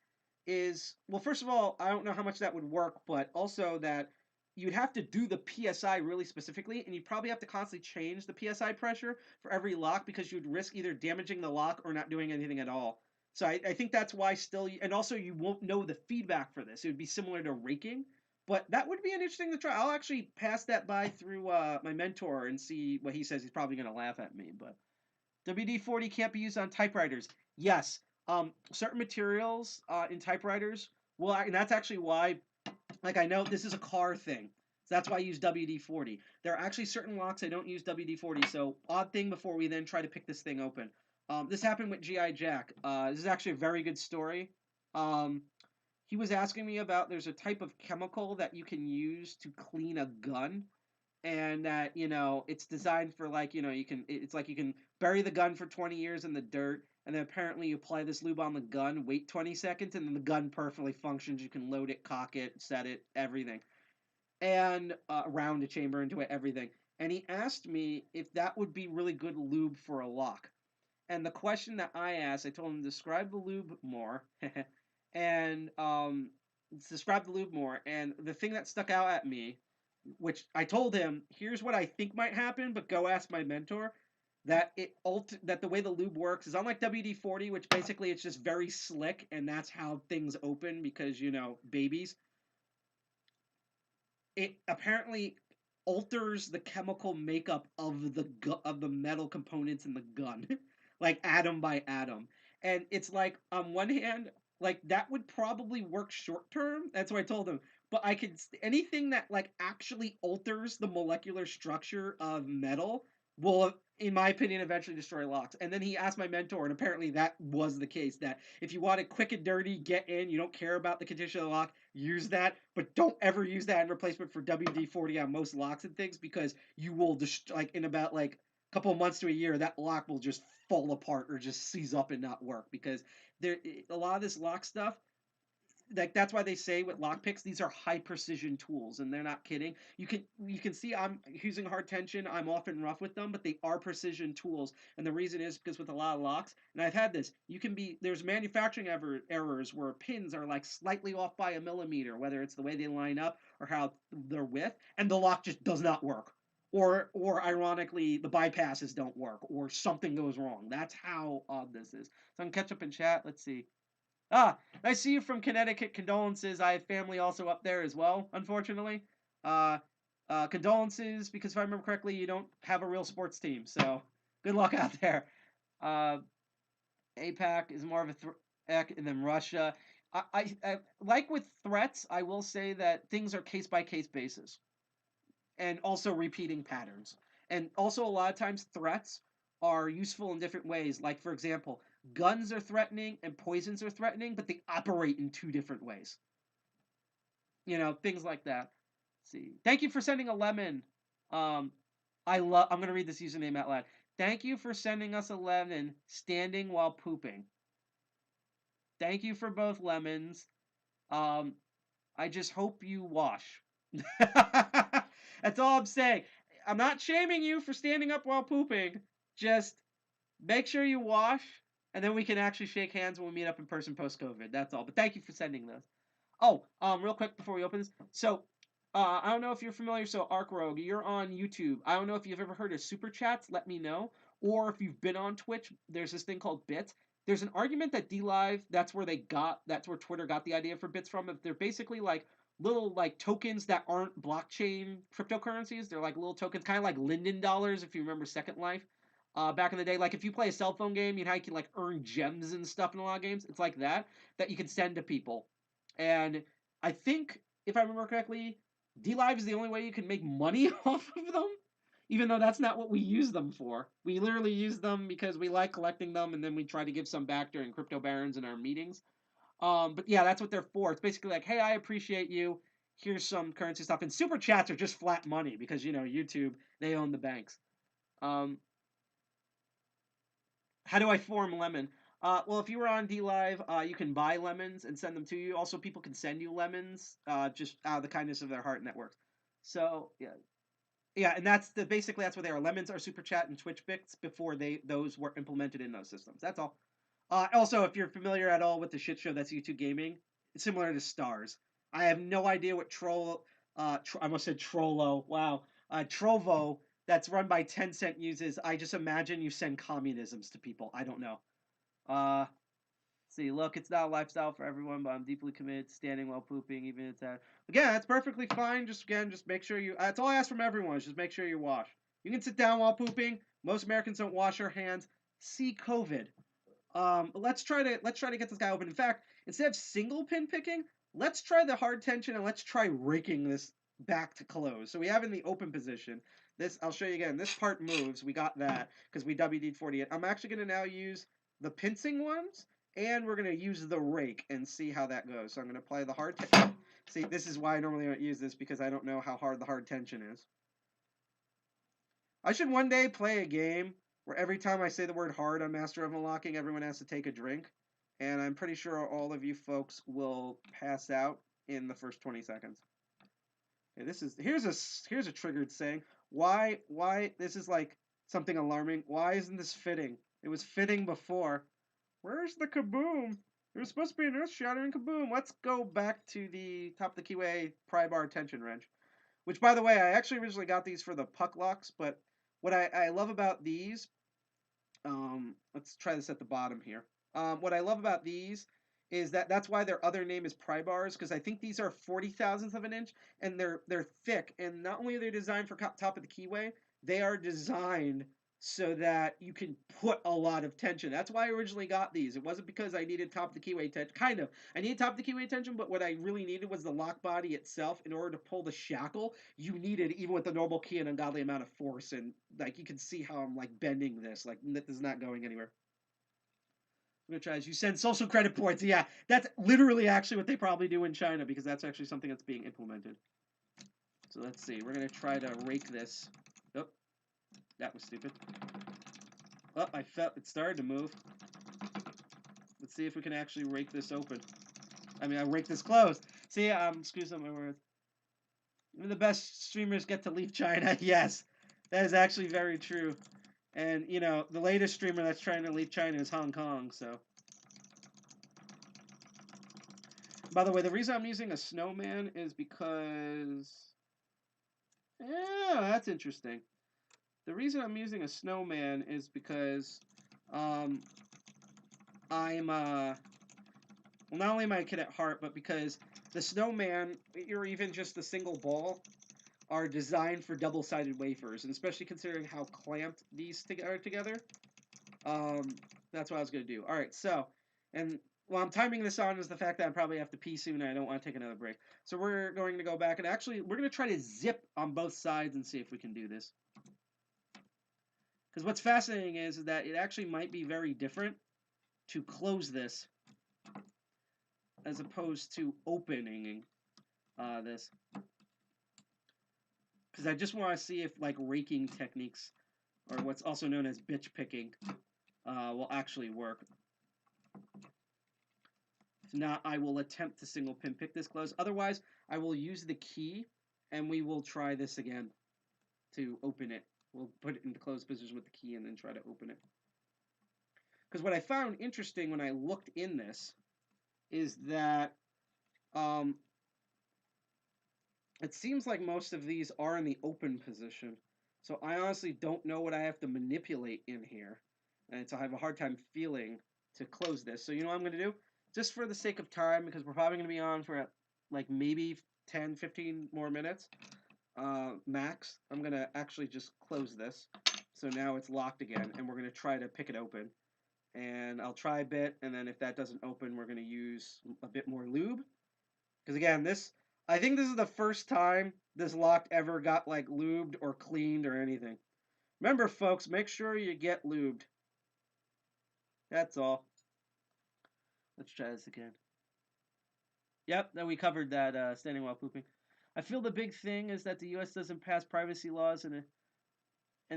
is, well, first of all, I don't know how much that would work, but also that you'd have to do the PSI really specifically, and you'd probably have to constantly change the PSI pressure for every lock because you'd risk either damaging the lock or not doing anything at all. So I think that's why still, and also you won't know the feedback for this. It would be similar to raking, but that would be an interesting to try. I'll actually pass that by through my mentor and see what he says. He's probably going to laugh at me, but WD-40 can't be used on typewriters. Yes, certain materials in typewriters, well, and that's actually why, like, I know this is a car thing. So that's why I use WD-40. There are actually certain locks I don't use WD-40. So odd thing before we then try to pick this thing open. This happened with G.I. Jack. This is actually a very good story. He was asking me about, there's a type of chemical that you can use to clean a gun, and that, you know, it's designed for, like, you know, it's like you can bury the gun for 20 years in the dirt, and then apparently you apply this lube on the gun, wait 20 seconds, and then the gun perfectly functions. You can load it, cock it, set it, everything, and round a chamber into it, everything. And he asked me if that would be really good lube for a lock. And the question that I asked, I told him to describe the lube more, and describe the lube more. And the thing that stuck out at me, which I told him, here's what I think might happen, but go ask my mentor. That that the way the lube works is unlike WD-40, which basically it's just very slick, and that's how things open because, you know, babies. It apparently alters the chemical makeup of the metal components in the gun, like atom by atom. And it's like, on one hand, like, that would probably work short term. That's what I told him. But anything that, like, actually alters the molecular structure of metal will, in my opinion, eventually destroy locks. And then he asked my mentor, and apparently that was the case, that if you want it quick and dirty, get in, you don't care about the condition of the lock, use that, but don't ever use that in replacement for WD-40 on most locks and things, because you will just, like, in about, like, a couple of months to a year, that lock will just fall apart or just seize up and not work, because a lot of this lock stuff, like, that's why they say with lock picks, these are high precision tools, and they're not kidding. You can see I'm using hard tension. I'm often rough with them, but they are precision tools, and the reason is because with a lot of locks, and I've had this, there's manufacturing errors where pins are, like, slightly off by a millimeter, whether it's the way they line up or how they're width, and the lock just does not work. Or ironically, the bypasses don't work, or something goes wrong. That's how odd this is. So I can catch up in chat. Let's see. I see you from Connecticut. Condolences. I have family also up there as well, unfortunately. Condolences, because if I remember correctly, you don't have a real sports team. So good luck out there. APAC is more of a threat than Russia. I like with threats, I will say that things are case by case basis, and also repeating patterns. And also, a lot of times, threats are useful in different ways. Like, for example, guns are threatening and poisons are threatening, but they operate in two different ways. You know, things like that. Let's see. Thank you for sending a lemon. I'm going to read this username out loud. Thank you for sending us a lemon standing while pooping. Thank you for both lemons. I just hope you wash. That's all I'm saying. I'm not shaming you for standing up while pooping. Just make sure you wash, and then we can actually shake hands when we meet up in person post-COVID. That's all. But thank you for sending those. Oh, real quick before we open this. So, I don't know if you're familiar. So, Arc Rogue, you're on YouTube. I don't know if you've ever heard of super chats. Let me know. Or if you've been on Twitch, there's this thing called bits. There's an argument that DLive, that's where Twitter got the idea for bits from. They're basically like little like tokens that aren't blockchain cryptocurrencies. They're like little tokens, kind of like Linden dollars, if you remember Second Life. Back in the day, like if you play a cell phone game, you know how you can like earn gems and stuff in a lot of games. It's like that you can send to people. And I think, if I remember correctly, DLive is the only way you can make money off of them, even though that's not what we use them for. We literally use them because we like collecting them, and then we try to give some back during Crypto Barons in our meetings. But yeah, that's what they're for. It's basically like, hey, I appreciate you. Here's some currency stuff. And super chats are just flat money because, you know, YouTube, they own the banks. How do I form lemon? Well, if you were on DLive, you can buy lemons and send them to you. Also, people can send you lemons just out of the kindness of their heart, and that works. So, yeah, and basically that's what they are. Lemons are super chat and Twitch bits before those were implemented in those systems. That's all. Also, if you're familiar at all with the shit show that's YouTube Gaming, it's similar to Stars. I have no idea what I almost said Trollo. Wow. Trovo that's run by Tencent uses. I just imagine you send communisms to people. I don't know. See, look, it's not a lifestyle for everyone, but I'm deeply committed to standing while pooping, even if it's that. Again, that's perfectly fine. Just make sure you. That's all I ask from everyone is just make sure you wash. You can sit down while pooping. Most Americans don't wash their hands. See COVID. Let's try to get this guy open. In fact, instead of single pin picking, let's try the hard tension and let's try raking this back to close. So we have in the open position. This, I'll show you again. This part moves. We got that because we WD'd 48. I'm actually going to now use the pincing ones, and we're going to use the rake and see how that goes. So I'm going to apply the hard tension. See, this is why I normally don't use this because I don't know how hard the hard tension is. I should one day play a game where every time I say the word hard on Master of Unlocking, everyone has to take a drink. And I'm pretty sure all of you folks will pass out in the first 20 seconds. Okay, here's a triggered saying. Why this is like something alarming. Why isn't this fitting? It was fitting before. Where's the kaboom? There was supposed to be an earth-shattering kaboom. Let's go back to the top of the keyway pry bar tension wrench. Which, by the way, I actually originally got these for the puck locks, but what I love about these, let's try this at the bottom here. What I love about these is that's why their other name is pry bars, because I think these are 40,000ths of an inch, and they're thick, and not only are they designed for top of the keyway, they are designed so that you can put a lot of tension. That's why I originally got these. It wasn't because I needed top of the keyway tension. Kind of. I needed top of the keyway tension, but what I really needed was the lock body itself. In order to pull the shackle, you needed, even with the normal key, an ungodly amount of force. And like you can see how I'm like bending this. Like this is not going anywhere. I'm gonna try as you send social credit points. Yeah, that's literally actually what they probably do in China because that's actually something that's being implemented. So let's see. We're gonna try to rake this. Oh, that was stupid. Oh, I felt it started to move. Let's see if we can actually rake this open. I mean, I rake this closed. See, excuse my words. Even the best streamers get to leave China. Yes, that is actually very true. And, you know, the latest streamer that's trying to leave China is Hong Kong, so. By the way, the reason I'm using a snowman is because... Yeah, that's interesting. The reason I'm using a snowman is because well, not only am I a kid at heart, but because the snowman, or even just the single ball, are designed for double-sided wafers, and especially considering how clamped these are together, that's what I was going to do. All right, so, and while I'm timing this on is the fact that I probably have to pee soon and I don't want to take another break. So we're going to go back, and actually, we're going to try to zip on both sides and see if we can do this. Because what's fascinating is that it actually might be very different to close this as opposed to opening this. Because I just want to see if like raking techniques, or what's also known as bitch picking, will actually work. If not, I will attempt to single pin pick this closed. Otherwise, I will use the key, and we will try this again to open it. We'll put it in the closed position with the key and then try to open it. Because what I found interesting when I looked in this is that it seems like most of these are in the open position. So I honestly don't know what I have to manipulate in here. And so I have a hard time feeling to close this. So you know what I'm going to do? Just for the sake of time, because we're probably going to be on for like maybe 10, 15 more minutes max, I'm going to actually just close this. So now it's locked again, and we're going to try to pick it open. And I'll try a bit, and then if that doesn't open, we're going to use a bit more lube. Because again, I think this is the first time this lock ever got like lubed or cleaned or anything. Remember, folks, make sure you get lubed. That's all. Let's try this again. Yep, then we covered that standing while pooping. I feel the big thing is that the U.S. doesn't pass privacy laws and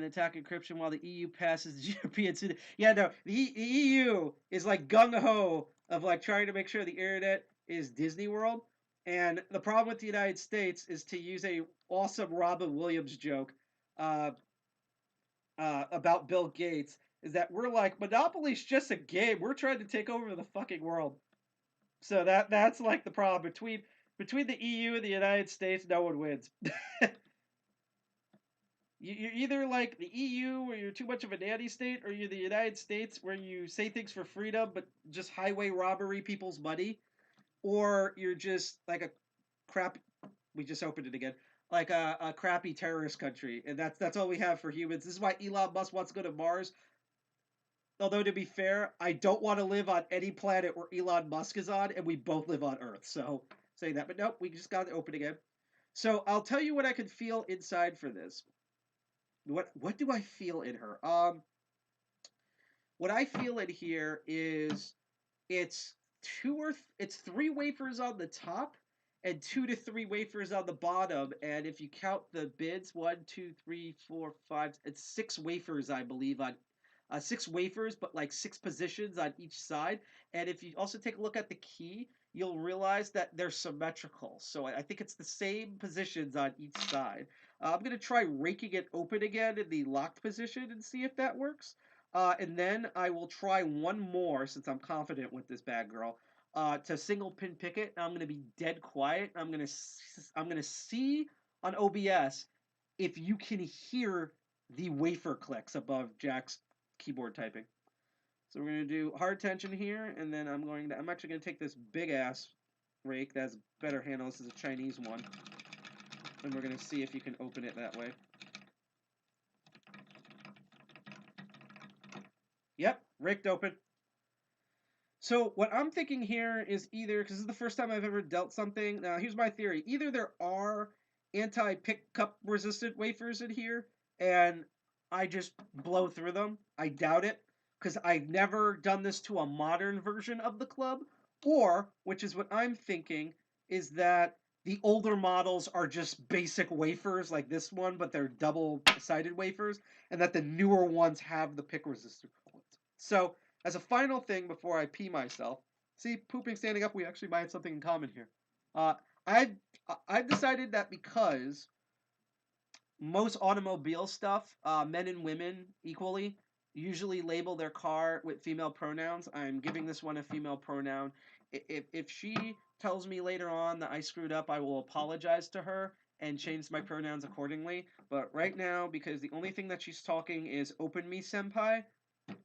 attack encryption while the EU passes the European Union. Yeah, no, the EU is like gung-ho of like trying to make sure the internet is Disney World. And the problem with the United States is, to use a awesome Robin Williams joke about Bill Gates, is that we're like, Monopoly's just a game. We're trying to take over the fucking world. So that's like the problem. Between the EU and the United States, no one wins. You're either like the EU, where you're too much of a nanny state, or you're the United States, where you say things for freedom, but just highway robbery people's money. Or you're just like a crap. We just opened it again. Like a crappy terrorist country, and that's all we have for humans. This is why Elon Musk wants to go to Mars. Although, to be fair, I don't want to live on any planet where Elon Musk is on, and we both live on Earth. So saying that, but nope, we just got it open again. So I'll tell you what I can feel inside for this. What do I feel in her? What I feel in here is it's three wafers on the top and 2 to 3 wafers on the bottom. And if you count the bids, 1, 2, 3, 4, 5, it's 6 wafers, I believe, on 6 wafers, but like 6 positions on each side. And if you also take a look at the key, you'll realize that they're symmetrical. So I think it's the same positions on each side. I'm going to try raking it open again in the locked position and see if that works. And then I will try one more, since I'm confident with this bad girl, to single pin pick it. I'm going to be dead quiet. I'm going to see on OBS if you can hear the wafer clicks above Jack's keyboard typing. So we're going to do hard tension here, and then I'm actually going to take this big ass rake that's better handle. This is a Chinese one, and we're going to see if you can open it that way. Yep, raked open. So what I'm thinking here is either, because this is the first time I've ever dealt something. Now here's my theory: either there are anti-pick cup resistant wafers in here, and I just blow through them. I doubt it, because I've never done this to a modern version of the club. Or, which is what I'm thinking, is that the older models are just basic wafers like this one, but they're double-sided wafers, and that the newer ones have the pick resistant ones. So, as a final thing before I pee myself, see, pooping standing up, we actually might have something in common here. I've decided that because most automobile stuff, men and women equally, usually label their car with female pronouns. I'm giving this one a female pronoun. If she tells me later on that I screwed up, I will apologize to her and change my pronouns accordingly. But right now, because the only thing that she's talking is "open me, senpai,"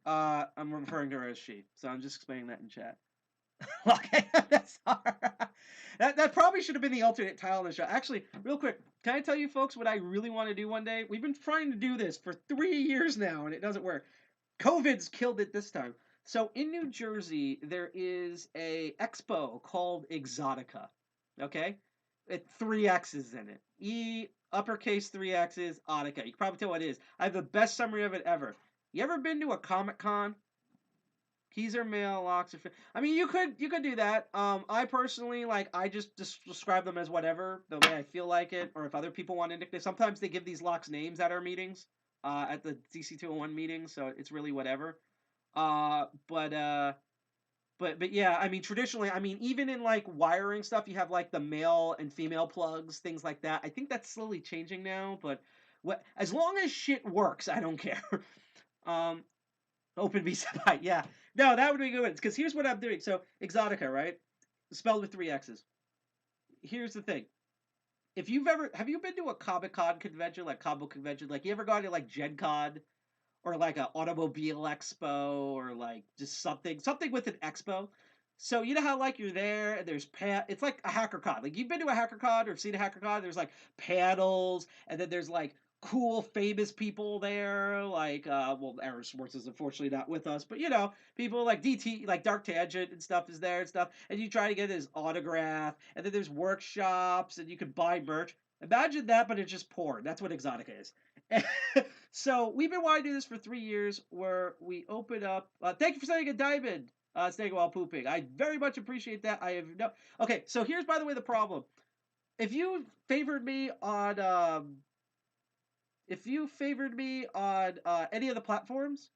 I'm referring to her as she. So I'm just explaining that in chat. Okay, that's that probably should have been the alternate title of the show. Actually, real quick, can I tell you folks what I really want to do one day? We've been trying to do this for 3 years now, and it doesn't work. COVID's killed it this time. So in New Jersey, there is a expo called Exotica. Okay? It 3 X's in it. E, uppercase 3 X's, Autica. You can probably tell what it is. I have the best summary of it ever. You ever been to a Comic-Con? Keys are male, locks are. I mean, you could do that. I personally I just describe them as whatever the way I feel like it, or if other people want to nickname. Sometimes they give these locks names at our meetings, at the DC 201 meetings, so it's really whatever. But But yeah, I mean traditionally, I mean even in like wiring stuff, you have like the male and female plugs, things like that. I think that's slowly changing now, but as long as shit works, I don't care. um, Open V supply, yeah. No, that would be good because here's what I'm doing. So Exotica, right? Spelled with 3 X's. Here's the thing. If you've ever have you been to a Comic Con convention, like comic book convention, like you ever gone to like Gen Con or like a automobile expo or like just something with an expo? So you know how like you're there and there's it's like a hacker con. Like you've been to a hacker con or seen a hacker con, there's like panels and then there's like cool famous people there, like well Aaron Swartz is unfortunately not with us, but you know, people like DT like Dark Tangent and stuff is there and stuff, and you try to get his autograph, and then there's workshops and you can buy merch. Imagine that, but it's just porn. That's what Exotica is. So we've been wanting to do this for 3 years where we open up thank you for sending a diamond, staying while pooping. I very much appreciate that. I have no okay, so here's by the way the problem. If you favored me on any of the platforms,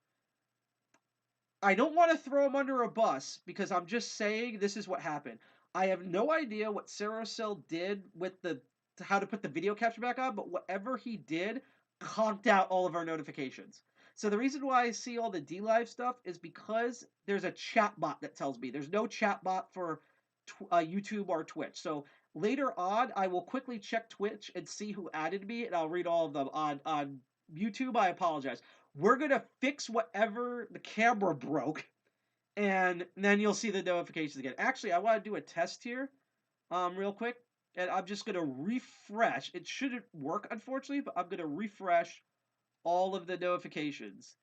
I don't want to throw them under a bus because I'm just saying this is what happened. I have no idea what Cerocell did with how to put the video capture back on, but whatever he did conked out all of our notifications. So the reason why I see all the DLive stuff is because there's a chat bot that tells me. There's no chat bot for YouTube or Twitch. So later on, I will quickly check Twitch and see who added me, and I'll read all of them. On YouTube, I apologize. We're gonna fix whatever the camera broke, and then you'll see the notifications again. Actually, I want to do a test here, real quick, and I'm just gonna refresh. It shouldn't work, unfortunately, but I'm gonna refresh all of the notifications.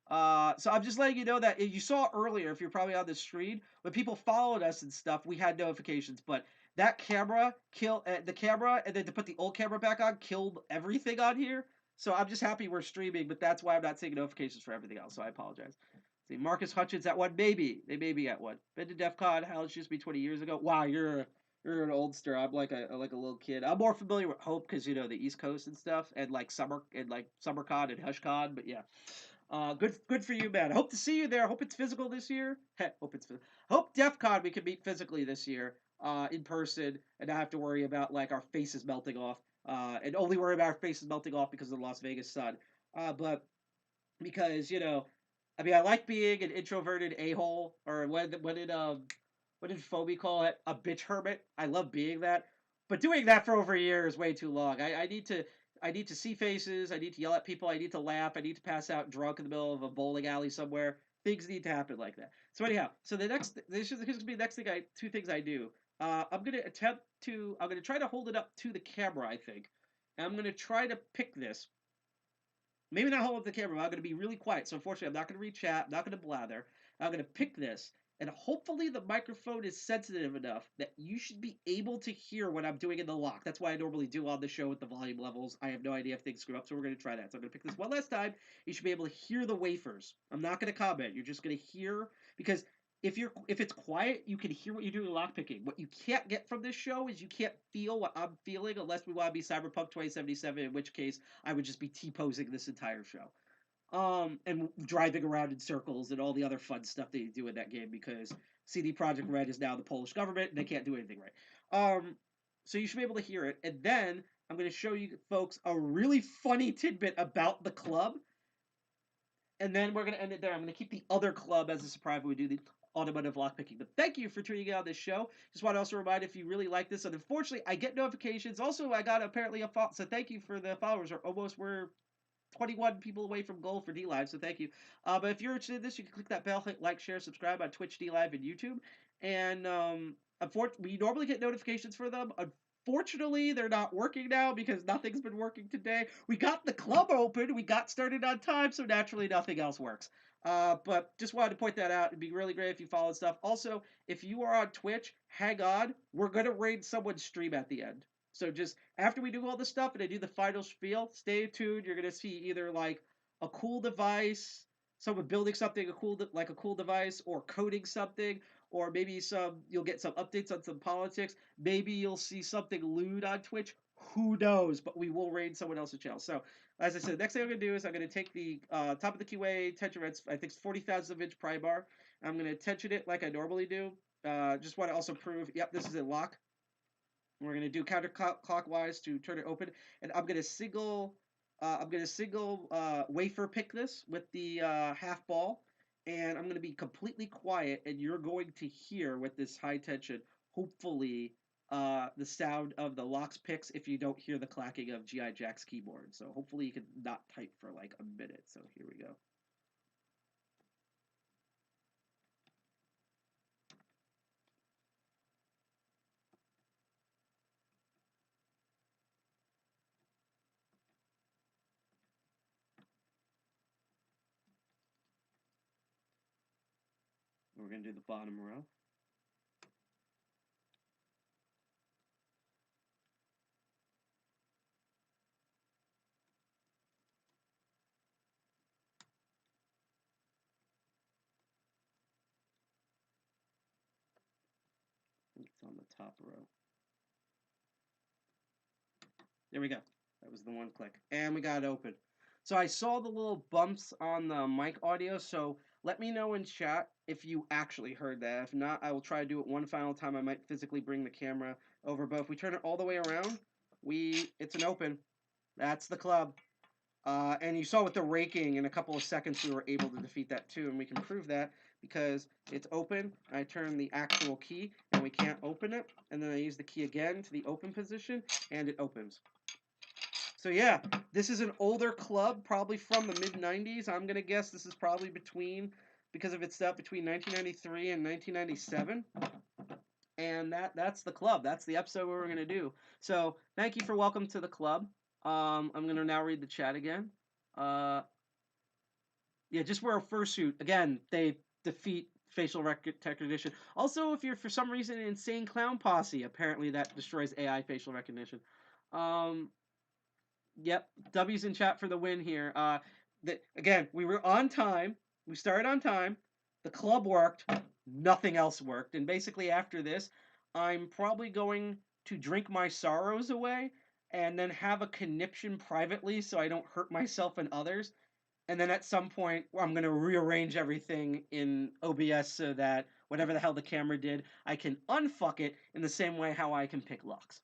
So I'm just letting you know that you saw earlier, if you're probably on the screen, when people followed us and stuff, we had notifications, but that camera killed the camera, and then to put the old camera back on killed everything on here. So I'm just happy we're streaming, but that's why I'm not seeing notifications for everything else. So I apologize. See, Marcus Hutchins at one, maybe they may be at one. Been to DEF CON, hell, it used to be 20 years ago. Wow, you're an oldster. I'm like a little kid. I'm more familiar with Hope because you know the East Coast and stuff, and like SummerCon and HushCon. But yeah, good for you, man. I hope to see you there. Hope it's physical this year. Hope DEF CON we can meet physically this year, in person, and not have to worry about like our faces melting off. And only worry about our faces melting off because of the Las Vegas sun. But because you know, I mean, I like being an introverted a-hole, or what did Phoebe call it? A bitch hermit. I love being that, but doing that for over a year is way too long. I need to see faces. I need to yell at people. I need to laugh. I need to pass out drunk in the middle of a bowling alley somewhere. Things need to happen like that. So anyhow, so here's gonna be the next thing two things I do. I'm gonna try to hold it up to the camera. I think, and I'm gonna try to pick this. Maybe not hold up the camera, but I'm going to be really quiet. So unfortunately, I'm not going to read chat. I'm not going to blather. I'm going to pick this, and hopefully the microphone is sensitive enough that you should be able to hear what I'm doing in the lock. That's why I normally do on the show with the volume levels. I have no idea if things screw up, so we're going to try that. So I'm going to pick this one last time. You should be able to hear the wafers. I'm not going to comment. You're just going to hear, because if it's quiet, you can hear what you're doing lockpicking. What you can't get from this show is you can't feel what I'm feeling unless we want to be Cyberpunk 2077, in which case I would just be T-posing this entire show. And driving around in circles and all the other fun stuff they do in that game, because CD Projekt Red is now the Polish government and they can't do anything right. So you should be able to hear it. And then I'm going to show you folks a really funny tidbit about the club. And then we're going to end it there. I'm going to keep the other club as a surprise when we do the automotive lockpicking. But thank you for tuning in on this show. Just want to also remind, if you really like this, and unfortunately I get notifications. Also, I got apparently a follow, so thank you for the followers. We're 21 people away from goal for DLive, so thank you. But if you're interested in this, you can click that bell, hit like, share, subscribe on Twitch, DLive, and YouTube. And we normally get notifications for them. Unfortunately, they're not working now because nothing's been working today. We got the club open, we got started on time, so naturally nothing else works. But just wanted to point that out. It'd be really great if you followed stuff. Also, if you are on Twitch, hang on. We're going to raid someone's stream at the end. So just after we do all this stuff and I do the final spiel, stay tuned. You're going to see either like a cool device, someone building something like a cool device, or coding something, or maybe you'll get some updates on some politics. Maybe you'll see something lewd on Twitch. Who knows? But we will raid someone else's channel. So as I said, the next thing I'm going to do is I'm going to take the top of the QA Tetra Reds, I think it's 40,000 inch pry bar. I'm going to tension it like I normally do. Just want to also prove, yep, this is a lock. We're going to do counterclockwise to turn it open, and I'm going to single wafer pick this with the half ball, and I'm going to be completely quiet, and you're going to hear with this high tension, hopefully, the sound of the locks picks if you don't hear the clacking of G.I. Jack's keyboard. So hopefully you can not type for like a minute. So here we go. We're going to do the bottom row. It's on the top row. There we go. That was the one click. And we got it open. So I saw the little bumps on the mic audio, so let me know in chat if you actually heard that. If not, I will try to do it one final time. I might physically bring the camera over, but if we turn it all the way around, it's an open. That's the club. And you saw with the raking, in a couple of seconds, we were able to defeat that too, and we can prove that because it's open. I turn the actual key, and we can't open it, and then I use the key again to the open position, and it opens. So yeah, this is an older club, probably from the mid-90s. I'm going to guess this is probably because of its stuff, between 1993 and 1997. And that's the club. That's the episode we're going to do. So thank you for welcome to the club. I'm going to now read the chat again. Yeah, just wear a fursuit. Again, they defeat facial recognition. Also, if you're for some reason an insane clown posse, apparently that destroys AI facial recognition. Yep, W's in chat for the win here. Again, we were on time. We started on time. The club worked. Nothing else worked. And basically after this, I'm probably going to drink my sorrows away and then have a conniption privately so I don't hurt myself and others. And then at some point, I'm going to rearrange everything in OBS so that whatever the hell the camera did, I can unfuck it in the same way how I can pick locks.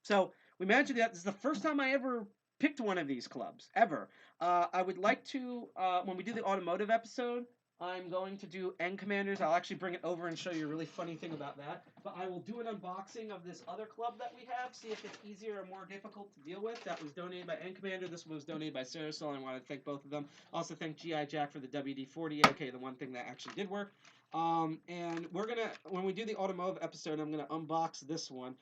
So we managed to do that. This is the first time I ever picked one of these clubs, ever. I would like to, when we do the automotive episode, I'm going to do End Commanders. I'll actually bring it over and show you a really funny thing about that. But I will do an unboxing of this other club that we have, see if it's easier or more difficult to deal with. That was donated by End Commander. This one was donated by Sarasol. I want to thank both of them. Also thank G.I. Jack for the WD-40, aka the one thing that actually did work. And we're going to, when we do the automotive episode, I'm going to unbox this one.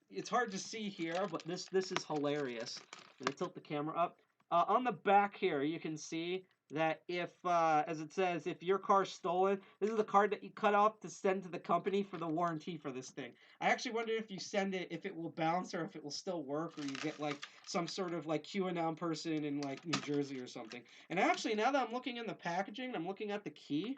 It's hard to see here, but this is hilarious. I'm going to tilt the camera up. On the back here, you can see that if, as it says, if your car's stolen, this is the card that you cut off to send to the company for the warranty for this thing. I actually wonder if you send it, if it will bounce or if it will still work, or you get like some sort of like QAnon person in like New Jersey or something. And actually, now that I'm looking in the packaging, I'm looking at the key.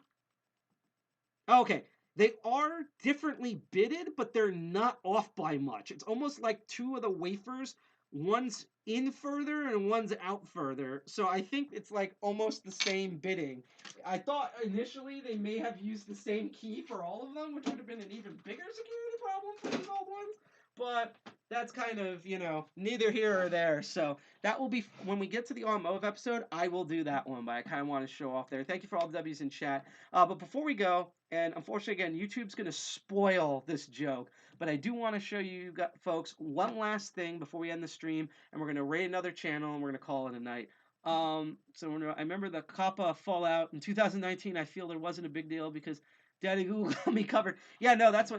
Okay, they are differently bidded, but they're not off by much. It's almost like two of the wafers, one's in further and one's out further. So I think it's like almost the same bidding. I thought initially they may have used the same key for all of them, which would have been an even bigger security problem for these old ones. But that's kind of, neither here or there. So that will be, when we get to the automotive episode, I will do that one, but I kind of want to show off there. Thank you for all the W's in chat. But before we go, and unfortunately, again, YouTube's going to spoil this joke, but I do want to show you folks one last thing before we end the stream, and we're going to raid another channel, and we're going to call it a night. I remember the Kappa fallout in 2019. I feel there wasn't a big deal because Daddy Google got me covered. Yeah, no, that's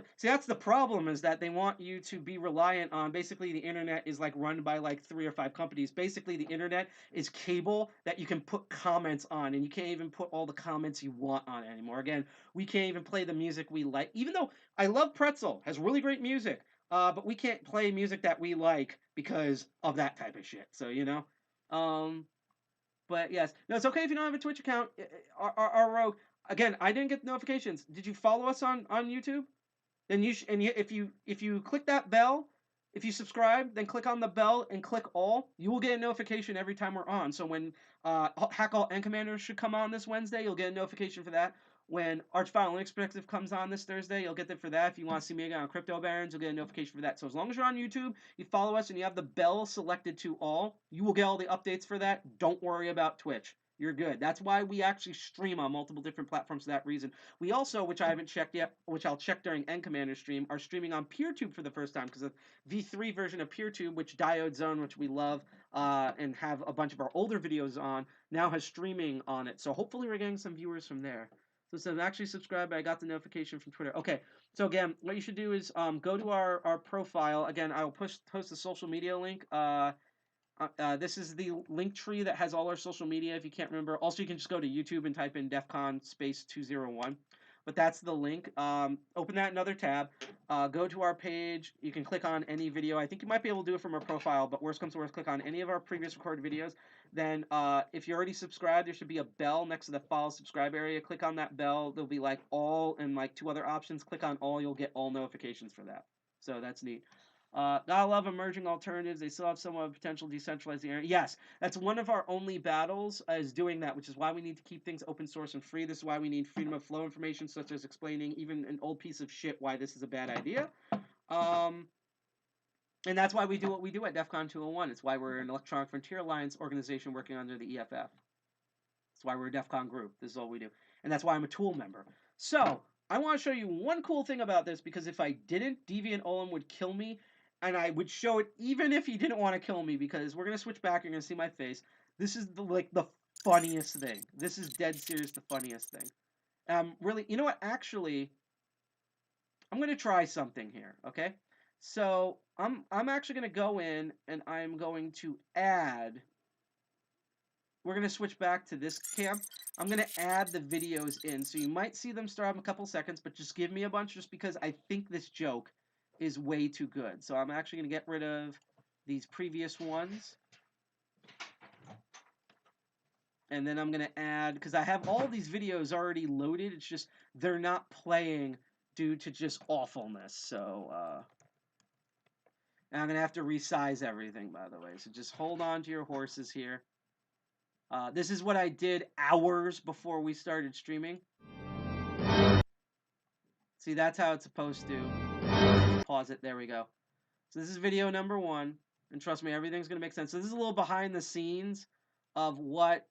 the problem, is that they want you to be reliant on, basically the internet is like run by like 3 or 5 companies. Basically the internet is cable that you can put comments on, and you can't even put all the comments you want on it anymore. Again, we can't even play the music we like, even though I love Pretzel, has really great music, but we can't play music that we like because of that type of shit. So, but yes, no, it's okay if you don't have a Twitch account. Our rogue. Again, I didn't get notifications. Did you follow us on YouTube? Then if you click that bell, if you subscribe, then click on the bell and click all. You will get a notification every time we're on. So when Hack All End Commanders should come on this Wednesday, you'll get a notification for that. when Archvile Linux Perspective comes on this Thursday, you'll get it for that. If you want to see me again on Crypto Barons, you'll get a notification for that. So as long as you're on YouTube, you follow us, and you have the bell selected to all, you will get all the updates for that. Don't worry about Twitch. You're good. That's why we actually stream on multiple different platforms for that reason. We also, which I haven't checked yet, which I'll check during End Commander stream, are streaming on PeerTube for the first time because of V3 version of PeerTube, which Diode Zone, which we love, and have a bunch of our older videos on, now has streaming on it. So hopefully we're getting some viewers from there. So it says actually subscribe, I got the notification from Twitter. Okay, so again, what you should do is go to our profile. Again, I will post the social media link. This is the link tree that has all our social media, if you can't remember. Also, you can just go to YouTube and type in DEFCON space 201. But that's the link. Open that in another tab. Go to our page. You can click on any video. I think you might be able to do it from our profile, but worst comes to worst, click on any of our previous recorded videos. Then if you're already subscribed, there should be a bell next to the follow subscribe area. Click on that bell. There'll be like all and like 2 other options. Click on all. You'll get all notifications for that. So that's neat. Gotta love emerging alternatives. They still have somewhat of potential decentralizing area. Yes, that's one of our only battles is doing that, which is why we need to keep things open source and free. This is why we need freedom of flow information, such as explaining even an old piece of shit why this is a bad idea. And that's why we do what we do at DEF CON 201. It's why we're an Electronic Frontier Alliance organization working under the EFF. That's why we're a DEF CON group. This is all we do. And that's why I'm a tool member. So, I want to show you one cool thing about this, because if I didn't, Deviant Olem would kill me. And I would show it even if he didn't want to kill me, because we're going to switch back. You're going to see my face. This is the funniest thing. This is dead serious the funniest thing. Really, you know what? Actually, I'm going to try something here, okay? So, I'm actually going to go in and I'm going to add. We're going to switch back to this cam. I'm going to add the videos in. So you might see them start in a couple seconds, but just give me a bunch just because I think this joke is way too good. So I'm actually going to get rid of these previous ones. And then I'm going to add, because I have all these videos already loaded, it's just they're not playing due to just awfulness. So, and I'm going to have to resize everything, by the way. So just hold on to your horses here. This is what I did hours before we started streaming. See, that's how it's supposed to. Pause it. There we go. So this is video number 1. And trust me, everything's going to make sense. So this is a little behind the scenes of what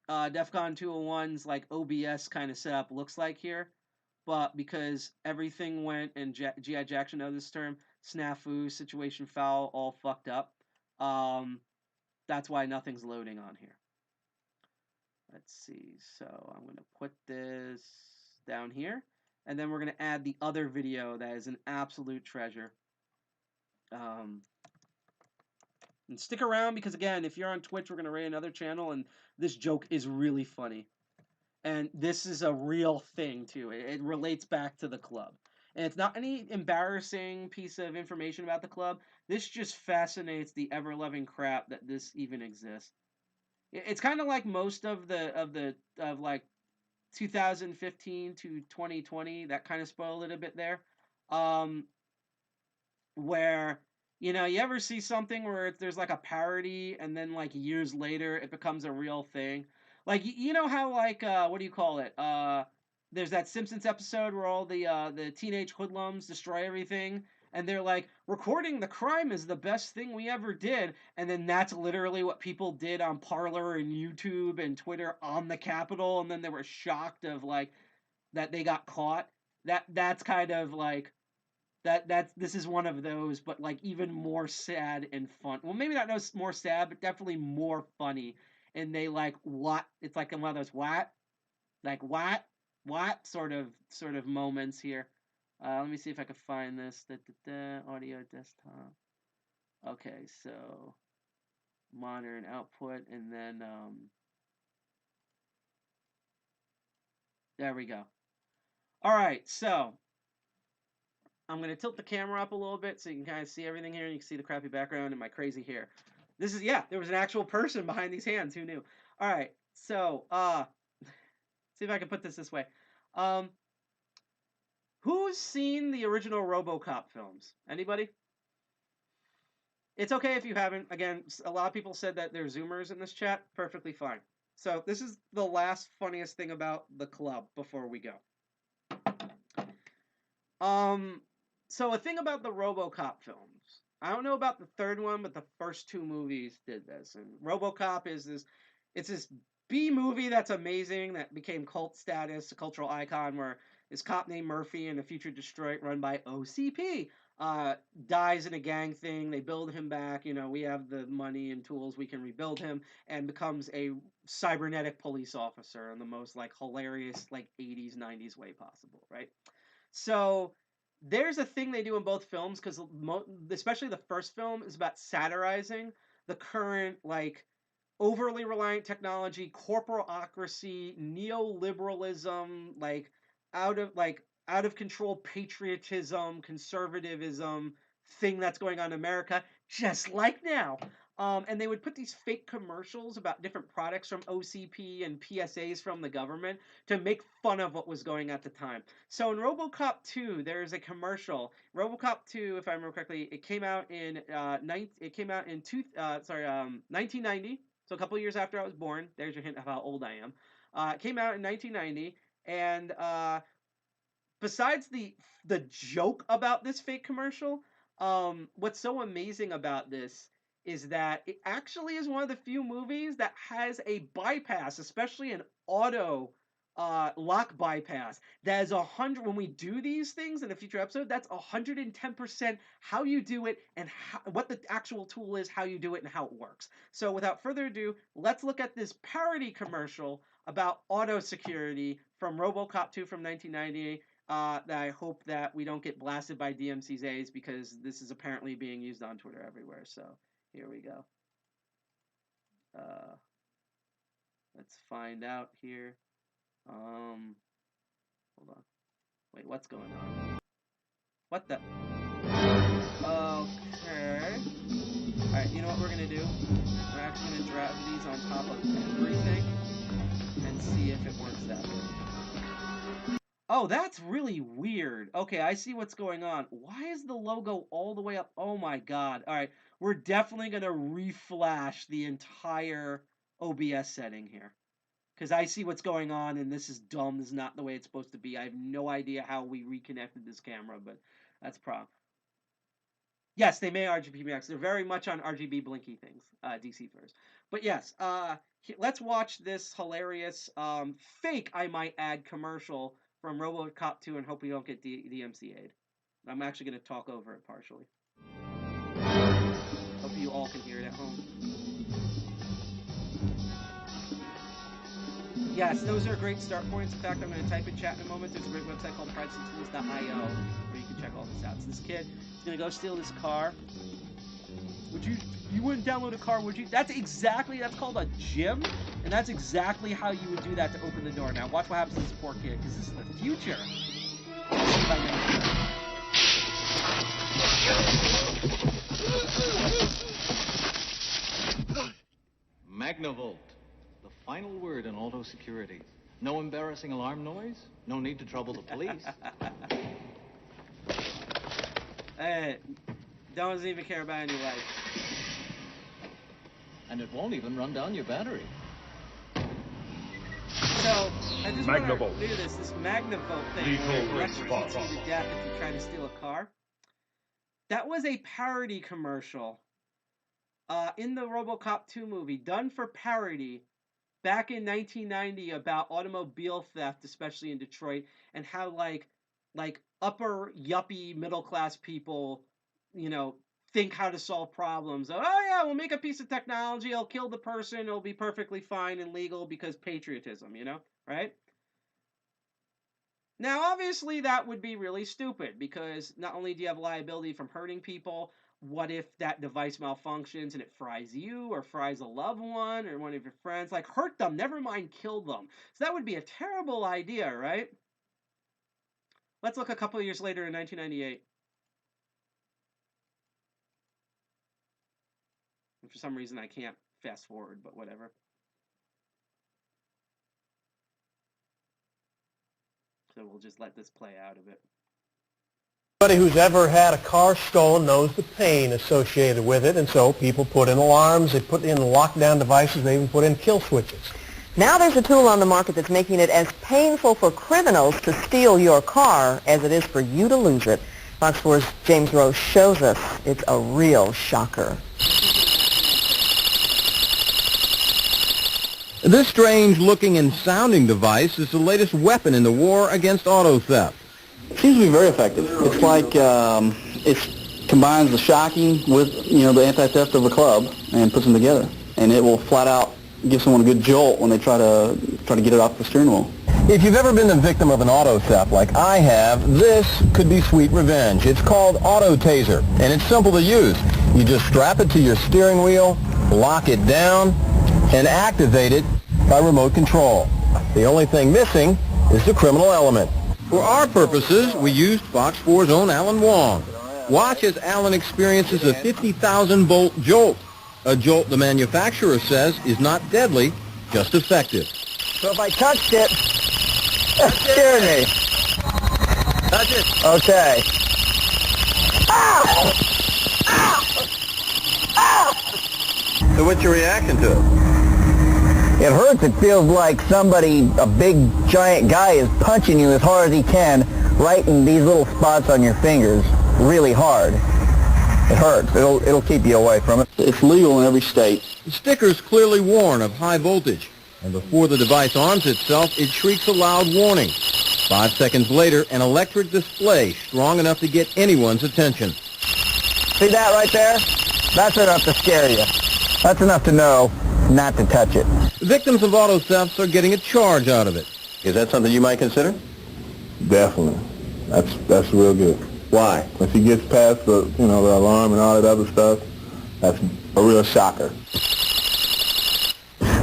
DEF CON 201's like OBS kind of setup looks like here. But because everything went, and G.I. Jackson knows this term, snafu, situation foul, all fucked up. That's why nothing's loading on here. Let's see. So I'm going to put this down here. And then we're going to add the other video that is an absolute treasure. And stick around because, again, if you're on Twitch, we're going to raid another channel, and this joke is really funny. And this is a real thing, too. It relates back to the club. And it's not any embarrassing piece of information about the club. This just fascinates the ever-loving crap that this even exists. It's kind of like most of like 2015 to 2020, that kind of spoiled it a bit there. Where, you know, you ever see something where there's like a parody and then like years later it becomes a real thing? Like, you know how like, what do you call it? There's that Simpsons episode where all the teenage hoodlums destroy everything. And they're like, recording the crime is the best thing we ever did. And then that's literally what people did on Parler and YouTube and Twitter on the Capitol. And then they were shocked of like that they got caught. That's kind of like this is one of those, but like even more sad and fun. Well, maybe not more sad, but definitely more funny. And they like what? It's like one of those what? Like what sort of moments here. Let me see if I can find this. Audio desktop. Okay, so monitor and output, and then there we go. All right, so I'm gonna tilt the camera up a little bit so you can kind of see everything here. You can see the crappy background and my crazy hair. This is, yeah, there was an actual person behind these hands. Who knew? All right, so see if I can put this way. Who's seen the original RoboCop films? Anybody? It's okay if you haven't. Again, a lot of people said that they're Zoomers in this chat. Perfectly fine. So this is the last funniest thing about the club before we go. So a thing about the RoboCop films. I don't know about the third one, but the first two movies did this. And RoboCop is this, it's this B movie that's amazing that became cult status, a cultural icon, where this cop named Murphy in a future Detroit run by OCP dies in a gang thing. They build him back. You know, we have the money and tools, we can rebuild him, and becomes a cybernetic police officer in the most like hilarious like 80s 90s way possible, right? So there's a thing they do in both films because especially the first film is about satirizing the current like overly reliant technology, corporatocracy, neoliberalism, out of control patriotism, conservatism thing that's going on in America, just like now. And they would put these fake commercials about different products from OCP and PSAs from the government to make fun of what was going at the time. So in RoboCop 2, there's a commercial. RoboCop 2, if I remember correctly, it came out in 1990. So a couple years after I was born. There's your hint of how old I am. It came out in 1990, and besides the joke about this fake commercial, what's so amazing about this is that it actually is one of the few movies that has a bypass, especially an auto lock bypass. That is 100. When we do these things in a future episode, that's 110% how you do it and what the actual tool is, how you do it, and how it works. So without further ado, let's look at this parody commercial about auto security from RoboCop 2 from 1990. That I hope that we don't get blasted by DMCA's because this is apparently being used on Twitter everywhere. So here we go. Let's find out here. Hold on. Wait, what's going on? What the? Okay. Alright, you know what we're gonna do? We're actually gonna drag these on top of everything and see if it works that way. Oh, that's really weird. Okay, I see what's going on. Why is the logo all the way up? Oh my god. Alright, we're definitely gonna reflash the entire OBS setting here. Because I see what's going on, and this is dumb. This is not the way it's supposed to be. I have no idea how we reconnected this camera, but that's a problem. Yes, they may RGB max. They're very much on RGB blinky things, DC first. But yes, let's watch this hilarious, fake, I might add, commercial from RoboCop 2 and hope we don't get DMCA'd. I'm actually going to talk over it partially. Hope you all can hear it at home. Yes, those are great start points. In fact, I'm going to type in chat in a moment. There's a great website called privacytools.io where you can check all this out. So this kid is going to go steal this car. You wouldn't download a car, would you? That's called a gym, and that's exactly how you would do that to open the door. Now, watch what happens to this poor kid, because this is the future. Magnavolt. The final word in auto security. No embarrassing alarm noise. No need to trouble the police. Hey, doesn't even care about any life. And it won't even run down your battery. So, I just want to do this Magnavolt thing where it electrocutes you to death if you're trying to steal a car. That was a parody commercial in the RoboCop 2 movie, done for parody, back in 1990 about automobile theft, especially in Detroit, and how like upper yuppie middle class people, think how to solve problems. Oh yeah, we'll make a piece of technology, it'll kill the person, it'll be perfectly fine and legal because patriotism, right? Now, obviously, that would be really stupid because not only do you have liability from hurting people, what if that device malfunctions and it fries you or fries a loved one or one of your friends? Like, hurt them, never mind kill them. So that would be a terrible idea, right? Let's look a couple of years later in 1998. And for some reason, I can't fast forward, but whatever. So we'll just let this play out of it. Anybody who's ever had a car stolen knows the pain associated with it, and so people put in alarms, they put in lockdown devices, they even put in kill switches. Now there's a tool on the market that's making it as painful for criminals to steal your car as it is for you to lose it. Fox 4's James Rose shows us it's a real shocker. This strange-looking and sounding device is the latest weapon in the war against auto theft. It seems to be very effective. It's like it combines the shocking with the anti-theft of a club and puts them together, and it will flat out give someone a good jolt when they try to get it off the steering wheel. If you've ever been the victim of an auto theft like I have, this could be sweet revenge. It's called Auto Taser, and it's simple to use. You just strap it to your steering wheel, lock it down, and activate it by remote control. The only thing missing is the criminal element. For our purposes, we used Fox 4's own Alan Wong. Watch as Alan experiences a 50,000-volt jolt. A jolt the manufacturer says is not deadly, just effective. So if I touched it, that scared me. Touch it. Okay. Ow! Ow! Ow! So what's your reaction to it? It hurts. It feels like somebody, a big giant guy, is punching you as hard as he can right in these little spots on your fingers, really hard. It hurts. It'll keep you away from it. It's legal in every state. The sticker's clearly warn of high voltage, and before the device arms itself, it shrieks a loud warning. 5 seconds later, an electric display strong enough to get anyone's attention. See that right there? That's enough to scare you. That's enough to know not to touch it. Victims of auto thefts are getting a charge out of it. Is that something you might consider? Definitely. That's real good. Why? Once he gets past the the alarm and all that other stuff, that's a real shocker.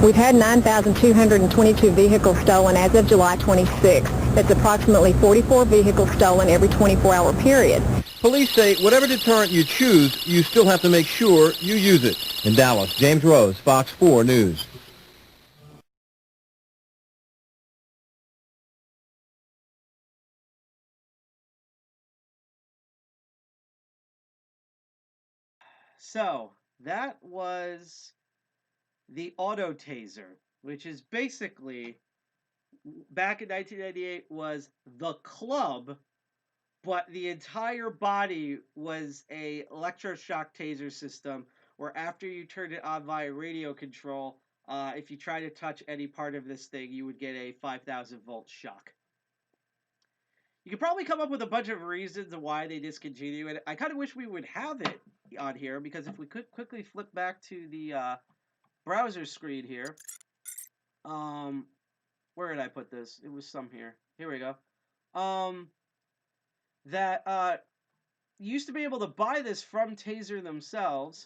We've had 9,222 vehicles stolen as of July 26th. That's approximately 44 vehicles stolen every 24-hour period. Police say whatever deterrent you choose, you still have to make sure you use it. In Dallas, James Rose, Fox 4 News. So, that was the Auto Taser, which is basically, back in 1998, was the club, but the entire body was a electroshock taser system, where after you turned it on via radio control, if you try to touch any part of this thing, you would get a 5,000-volt shock. You could probably come up with a bunch of reasons why they discontinue it. I kind of wish we would have it on here, because if we could quickly flip back to the browser screen here. Where did I put this? It was some here. Here we go. That you used to be able to buy this from Taser themselves.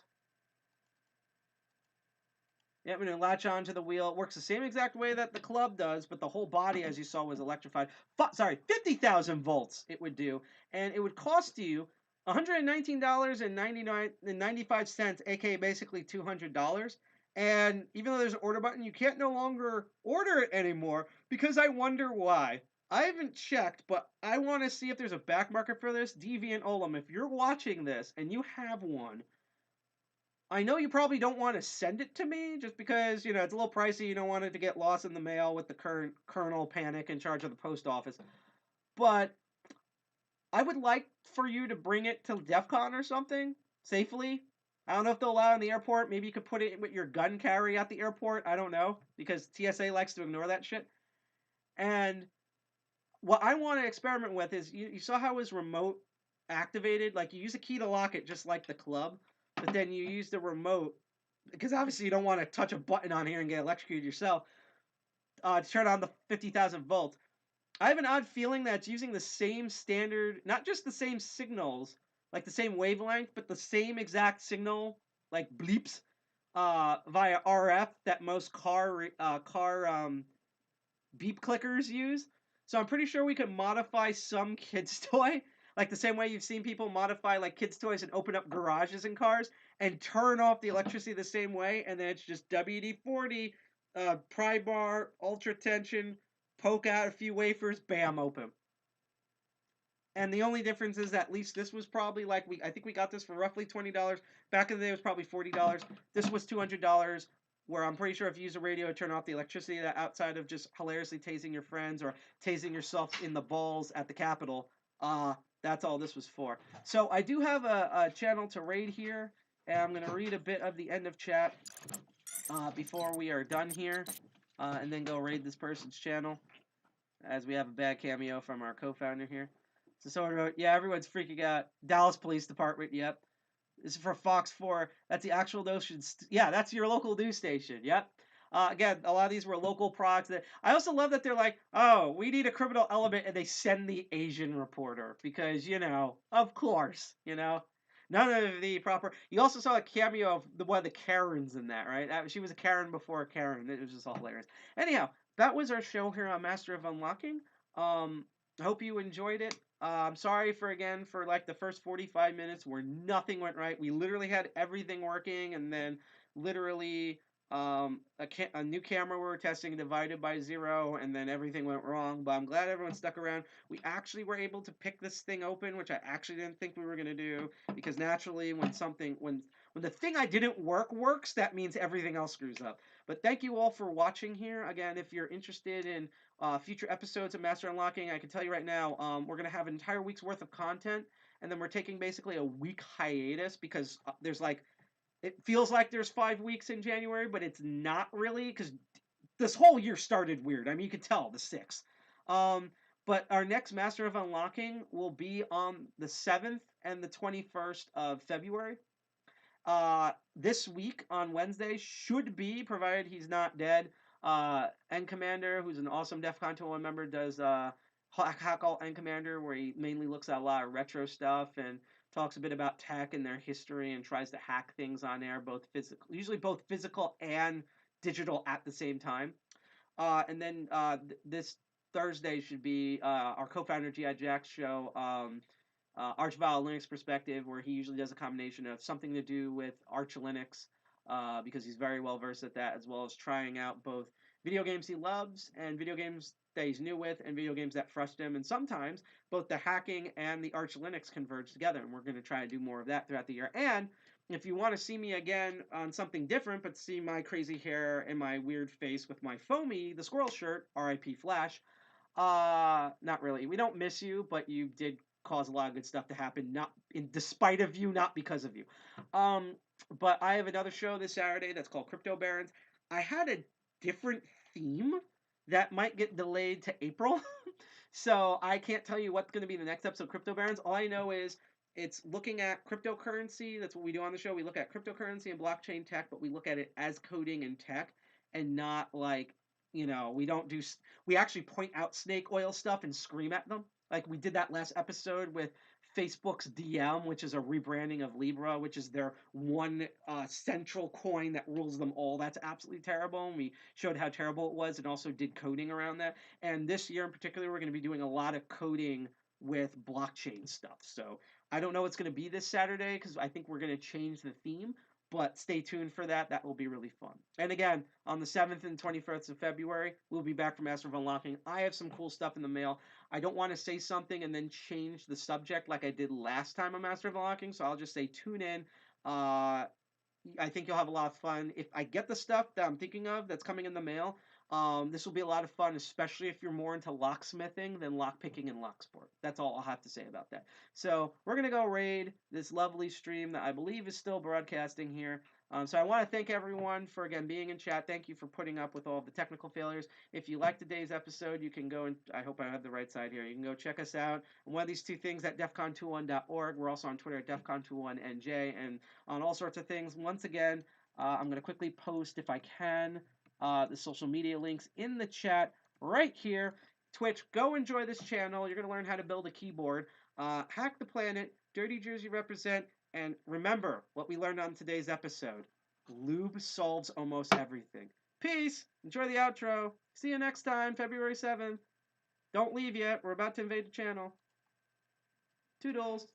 Yep, and then latch onto the wheel. It works the same exact way that the club does, but the whole body, as you saw, was electrified. 50,000 volts it would do, and it would cost you $119.95, aka basically $200. And even though there's an order button, you can't no longer order it anymore, because I wonder why. I haven't checked, but I want to see if there's a back market for this. Deviant Olem, if you're watching this and you have one, I know you probably don't want to send it to me, just because, it's a little pricey. You don't want it to get lost in the mail with the current Colonel Panic in charge of the post office. But I would like for you to bring it to DEF CON or something, safely. I don't know if they'll allow it in the airport. Maybe you could put it with your gun carry at the airport. I don't know, because TSA likes to ignore that shit. And what I want to experiment with is, you saw how it was remote activated? Like, you use a key to lock it just like the club, but then you use the remote, because obviously you don't want to touch a button on here and get electrocuted yourself, to turn on the 50,000 volts. I have an odd feeling that it's using the same standard, not just the same signals, like the same wavelength, but the same exact signal, like bleeps, via RF that most car beep clickers use. So I'm pretty sure we could modify some kid's toy, like the same way you've seen people modify like kids' toys and open up garages in cars and turn off the electricity the same way, and then it's just WD-40, pry bar, ultra tension, poke out a few wafers, bam, open. And the only difference is that at least this was probably I think we got this for roughly $20. Back in the day it was probably $40. This was $200. where I'm pretty sure if you use a radio to turn off the electricity, that outside of just hilariously tasing your friends or tasing yourself in the balls at the Capitol, that's all this was for. So I do have a channel to raid here, and I'm going to read a bit of the end of chat before we are done here, and then go raid this person's channel, as we have a bad cameo from our co-founder here. So sort of, yeah, everyone's freaking out. Dallas Police Department, yep. This is for Fox 4. That's the actual notion. Yeah, that's your local news station. Yep. Again, a lot of these were local products. I also love that they're like, oh, we need a criminal element, and they send the Asian reporter because, of course, none of the proper. You also saw a cameo of one of the Karens in that, right? She was a Karen before a Karen. It was just all hilarious. Anyhow, that was our show here on Master of Unlocking. I hope you enjoyed it. I'm sorry for like the first 45 minutes where nothing went right. We literally had everything working, and then literally a new camera we were testing divided by 0, and then everything went wrong. But I'm glad everyone stuck around. We actually were able to pick this thing open, which I actually didn't think we were gonna do, because naturally when the thing I didn't works, that means everything else screws up. But thank you all for watching here. Again, if you're interested in future episodes of Master Unlocking, I can tell you right now, we're going to have an entire week's worth of content, and then we're taking basically a week hiatus because there's it feels like there's 5 weeks in January, but it's not really, because this whole year started weird. I mean, you could tell, the 6th. But our next Master of Unlocking will be on the 7th and the 21st of February. This week on Wednesday should be, provided he's not dead, End Commander, who's an awesome DEF CON 201 member, does Hack Alt End Commander, where he mainly looks at a lot of retro stuff and talks a bit about tech and their history and tries to hack things on air, usually both physical and digital at the same time. And then this Thursday should be our co-founder G.I. Jack's show, Archvile Linux Perspective, where he usually does a combination of something to do with Arch Linux, because he's very well versed at that, as well as trying out both video games he loves and video games that he's new with and video games that frustrate him. And sometimes both the hacking and the Arch Linux converge together, and we're going to try to do more of that throughout the year. And if you want to see me again on something different, but see my crazy hair and my weird face with my foamy, the squirrel shirt, R.I.P. Flash, not really. We don't miss you, but you did cause a lot of good stuff to happen, not in despite of you, not because of you. But I have another show this Saturday that's called Crypto Barons. I had a different theme that might get delayed to April, so I can't tell you what's going to be the next episode of Crypto Barons. All I know is it's looking at cryptocurrency. That's what we do on the show. We look at cryptocurrency and blockchain tech, but we look at it as coding and tech, and not like, we actually point out snake oil stuff and scream at them. Like we did that last episode with Facebook's DM, which is a rebranding of Libra, which is their one central coin that rules them all. That's absolutely terrible. And we showed how terrible it was and also did coding around that. And this year in particular, we're going to be doing a lot of coding with blockchain stuff. So I don't know what's going to be this Saturday because I think we're going to change the theme. But stay tuned for that. That will be really fun. And again, on the 7th and 21st of February, we'll be back for Master of Unlocking. I have some cool stuff in the mail. I don't want to say something and then change the subject like I did last time on Master of Unlocking, so I'll just say tune in. I think you'll have a lot of fun. If I get the stuff that I'm thinking of that's coming in the mail, this will be a lot of fun, especially if you're more into locksmithing than lockpicking and locksport. That's all I'll have to say about that. So we're going to go raid this lovely stream that I believe is still broadcasting here. So I want to thank everyone for, again, being in chat. Thank you for putting up with all of the technical failures. If you liked today's episode, you can go and, I hope I have the right side here, you can go check us out on one of these two things at defcon21.org. We're also on Twitter at defcon21nj and on all sorts of things. Once again, I'm going to quickly post, if I can, the social media links in the chat right here. Twitch, go enjoy this channel. You're going to learn how to build a keyboard. Hack the Planet, Dirty Jersey Represent, and remember what we learned on today's episode. Lube solves almost everything. Peace. Enjoy the outro. See you next time, February 7th. Don't leave yet. We're about to invade the channel. Toodles.